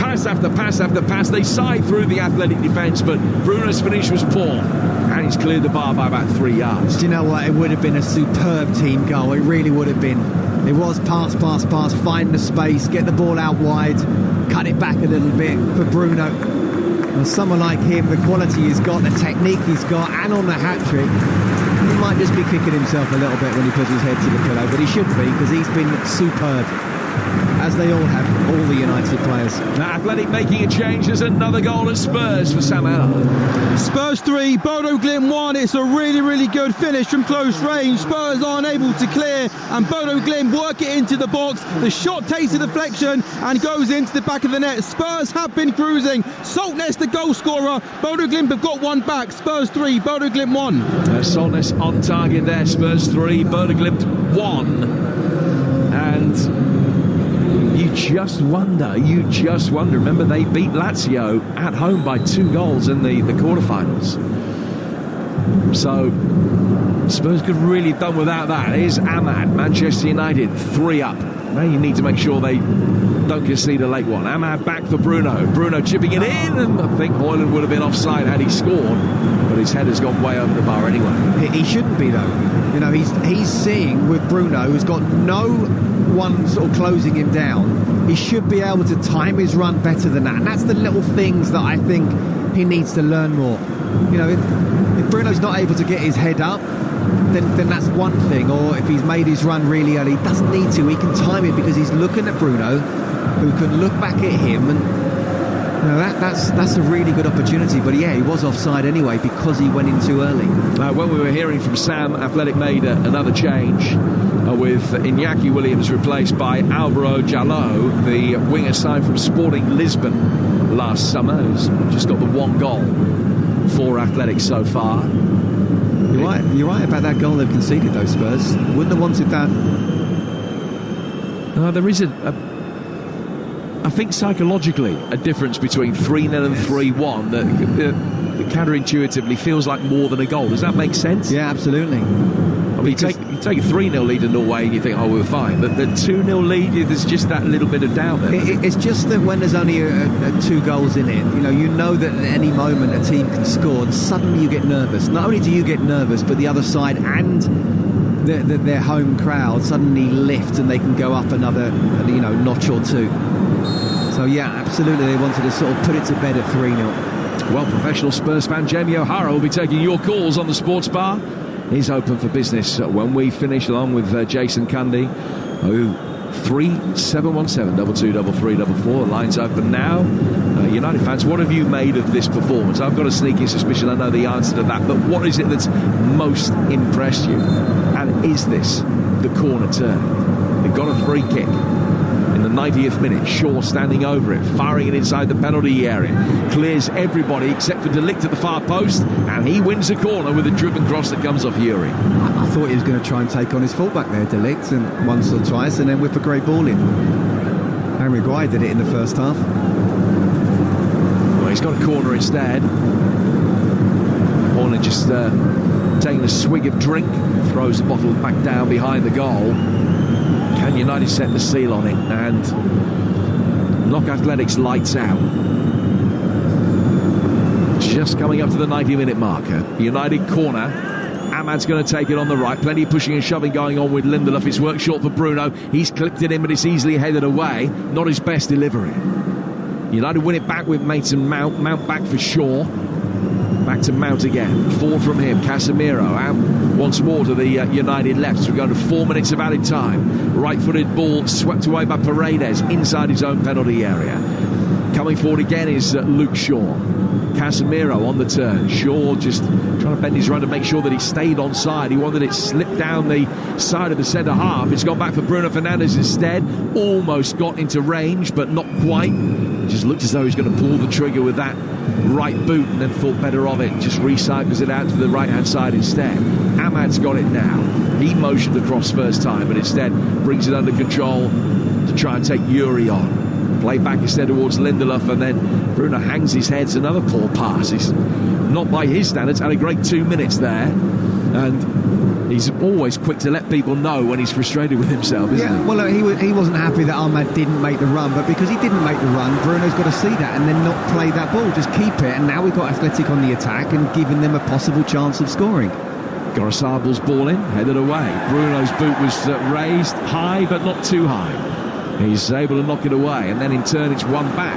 Pass after pass after pass. They side through the Athletic defence, but Bruno's finish was poor, and he's cleared the bar by about 3 yards. Do you know what? It would have been a superb team goal. It really would have been. It was pass, find the space, get the ball out wide, cut it back a little bit for Bruno. And someone like him, the quality he's got, the technique he's got, and on the hat-trick, he might just be kicking himself a little bit when he puts his head to the pillow, but he shouldn't be, because he's been superb, as they all have, all the United players. Now Athletic making a change. There's another goal at Spurs for Sam Allar. Spurs 3, Bodo Glimt 1. It's a really, really good finish from close range. Spurs aren't able to clear, and Bodo Glimt work it into the box. The shot takes a deflection and goes into the back of the net. Spurs have been cruising. Saltness, the goal scorer. Bodo Glimt have got one back. Spurs 3, Bodo Glimt 1. Saltness on target there. Spurs 3, Bodo Glimt 1. And you just wonder. Remember, they beat Lazio at home by 2 goals in the quarterfinals. So Spurs could really have done without that. Here's Ahmad, Manchester United 3 up. Now you need to make sure they don't concede a late one. Ahmad back for Bruno. Bruno chipping it in, and I think Højlund would have been offside had he scored, but his head has gone way over the bar anyway. He shouldn't be, though. You know, he's seeing with Bruno, who's got no one sort of closing him down. He should be able to time his run better than that, and that's the little things that I think he needs to learn more. You know, if Bruno's not able to get his head up, then that's one thing. Or if he's made his run really early, he doesn't need to. He can time it because he's looking at Bruno, who can look back at him, and you know, that's a really good opportunity. But yeah, he was offside anyway because he went in too early. When we were hearing from Sam, Athletic made another change with Iñaki Williams replaced by Alvaro Jaló, the winger signed from Sporting Lisbon last summer, who's just got the 1 goal for Athletic so far. You're right about that goal they've conceded, though, Spurs. Wouldn't have wanted that. There is I think psychologically a difference between 3-0 and 3-1 that counterintuitively feels like more than a goal. Does that make sense? Yeah, absolutely. I mean, you take a 3-0 lead in Norway and you think, oh, we're fine. But the 2-0 lead, there's just that little bit of doubt there. It's just that when there's only 2 goals in it, you know that at any moment a team can score, and suddenly you get nervous. Not only do you get nervous, but the other side and their home crowd suddenly lift and they can go up another, notch or 2. So yeah, absolutely, they wanted to sort of put it to bed at 3-0. Well, professional Spurs fan Jamie O'Hara will be taking your calls on the Sports Bar. He's open for business when we finish, along with Jason Cundy. 03717 223344. Lines open now. United fans, what have you made of this performance? I've got a sneaking suspicion I know the answer to that, but what is it that's most impressed you? And is this the corner turn? They've got a free kick in the 90th minute. Shaw standing over it, firing it inside the penalty area, clears everybody except for De Ligt at the far post, and he wins the corner with a driven cross that comes off Yuri. I thought he was going to try and take on his fullback there, De Ligt, and once or twice, and then whip a great ball in. Harry Maguire did it in the first half. Well, he's got a corner instead. Horner just taking a swig of drink, throws the bottle back down behind the goal. Can United set the seal on it and knock Athletics lights out? Just coming up to the 90-minute marker. United corner. Ahmad's going to take it on the right. Plenty of pushing and shoving going on with Lindelof. It's worked short for Bruno. He's clipped it in, but it's easily headed away. Not his best delivery. United win it back with Mason Mount. Mount back for Shaw. Back to Mount again. 4 from him. Casemiro out once more to the United left. So we're going to 4 minutes of added time. Right-footed ball swept away by Paredes inside his own penalty area. Coming forward again is Luke Shaw. Casemiro on the turn. Shaw just trying to bend his run to make sure that he stayed on side. He wanted it slipped down the side of the centre half. It's gone back for Bruno Fernandes instead. Almost got into range, but not quite. Just looked as though he was going to pull the trigger with that right boot, and then thought better of it. Just recycles it out to the right-hand side instead. Ahmad's got it now. He motioned across first time, but instead brings it under control to try and take Yuri on. Play back instead towards Lindelof, and then Bruno hangs his head. It's another poor pass. He's not by his standards. Had a great 2 minutes there, and he's always quick to let people know when he's frustrated with himself, isn't he? Well, he wasn't happy that Ahmad didn't make the run, but because he didn't make the run, Bruno's got to see that and then not play that ball, just keep it, and now we've got Athletic on the attack and giving them a possible chance of scoring. Gorosable's ball in, headed away. Bruno's boot was raised high, but not too high. He's able to knock it away, and then in turn it's won back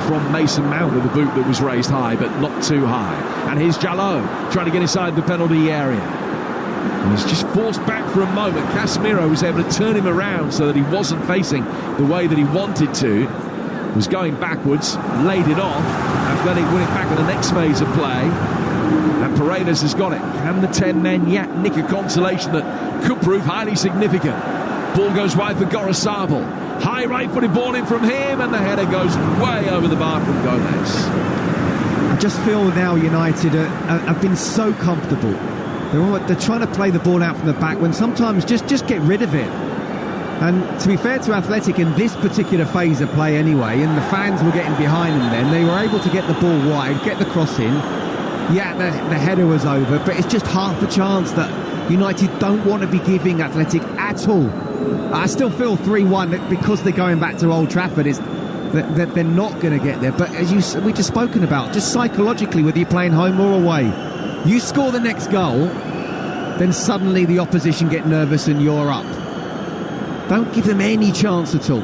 from Mason Mount with a boot that was raised high, but not too high. And here's Jaló trying to get inside the penalty area. And he's just forced back for a moment. Casemiro was able to turn him around so that he wasn't facing the way that he wanted to. Was going backwards, laid it off. Athletic win it back in the next phase of play. And Paredes has got it. Can the 10 men yet nick a consolation that could prove highly significant? Ball goes wide for Gorosabel. High right-footed ball in from him, and the header goes way over the bar from Gomez. I just feel now United have been so comfortable. They're trying to play the ball out from the back when sometimes just get rid of it. And to be fair to Athletic in this particular phase of play anyway, and the fans were getting behind them then, they were able to get the ball wide, get the cross in. Yeah, the header was over, but it's just half a chance that United don't want to be giving Athletic at all. I still feel 3-1 because they're going back to Old Trafford is that they're not going to get there. But as we just spoken about, just psychologically, whether you're playing home or away, you score the next goal, then suddenly the opposition get nervous and you're up. Don't give them any chance at all.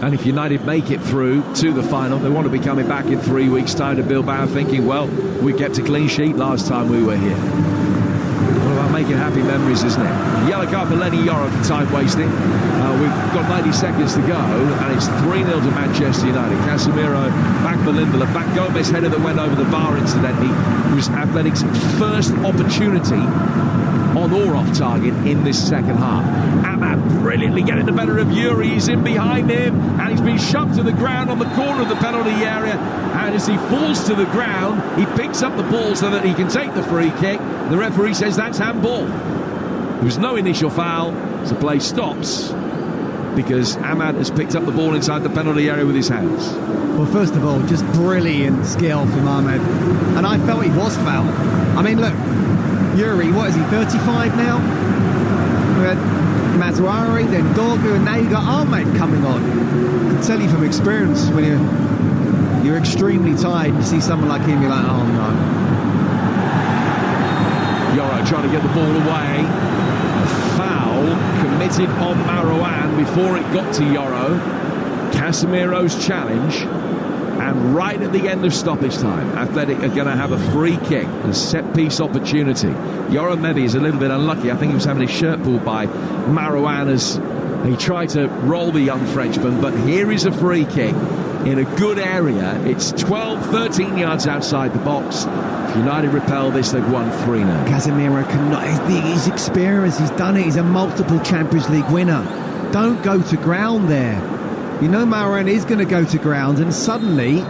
And if United make it through to the final, they want to be coming back in 3 weeks' time to Bilbao thinking, well, we kept a clean sheet last time we were here. All about making happy memories, isn't it? Yellow card for Lenny Yoro for time wasting. We've got 90 seconds to go, and it's 3-0 to Manchester United. Casemiro back for Lindelof. Back Gomez header that went over the bar, incidentally. It was Athletic's first opportunity on or off target in this second half. Ahmad brilliantly getting the better of Yuri. He's in behind him, and he's been shoved to the ground on the corner of the penalty area. And as he falls to the ground, he picks up the ball so that he can take the free kick. The referee says that's handball. There was no initial foul, so play stops because Ahmad has picked up the ball inside the penalty area with his hands. Well, first of all, just brilliant skill from Ahmed. And I felt he was fouled. I mean, look, Yuri, what is he, 35 now? We had Mazraoui, then Dorgu, and now you got Ahmed coming on. I can tell you from experience, when you're extremely tired, you see someone like him, you're like, oh no. Yoro trying to get the ball away. A foul committed on Marouane before it got to Yoro. Casemiro's challenge. And right at the end of stoppage time, Athletic are going to have a free kick, a set-piece opportunity. Yoro maybe is a little bit unlucky. I think he was having his shirt pulled by Marouane as he tried to roll the young Frenchman. But here is a free kick in a good area. It's 12, 13 yards outside the box. If United repel this, they've won 3-0. Casemiro cannot. He's experienced. He's done it. He's a multiple Champions League winner. Don't go to ground there. You know Marouane is going to go to ground, and suddenly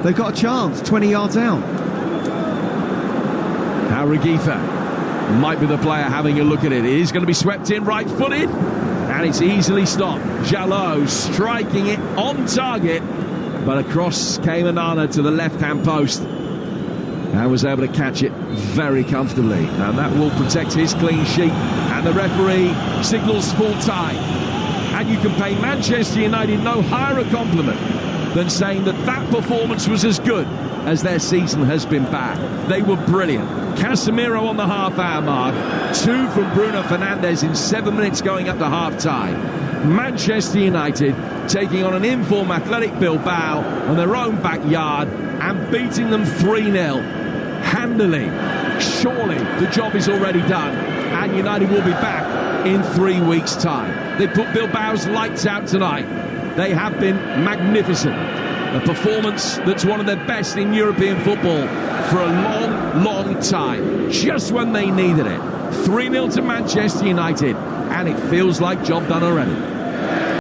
they've got a chance 20 yards out. Now Reguifa might be the player having a look at it. It is going to be swept in right-footed, and it's easily stopped. Jalot striking it on target, but across came Onana to the left-hand post and was able to catch it very comfortably. And that will protect his clean sheet, and the referee signals full time. And you can pay Manchester United no higher a compliment than saying that performance was as good as their season has been bad. They were brilliant. Casemiro on the half-hour mark. 2 from Bruno Fernandes in 7 minutes going up to half-time. Manchester United taking on an informed Athletic Bilbao on their own backyard and beating them 3-0. Handily. Surely the job is already done, and United will be back in 3 weeks' time. They put Bilbao's lights out tonight. They have been magnificent. A performance that's one of their best in European football for a long, long time. Just when they needed it. 3-0 to Manchester United, and it feels like job done already.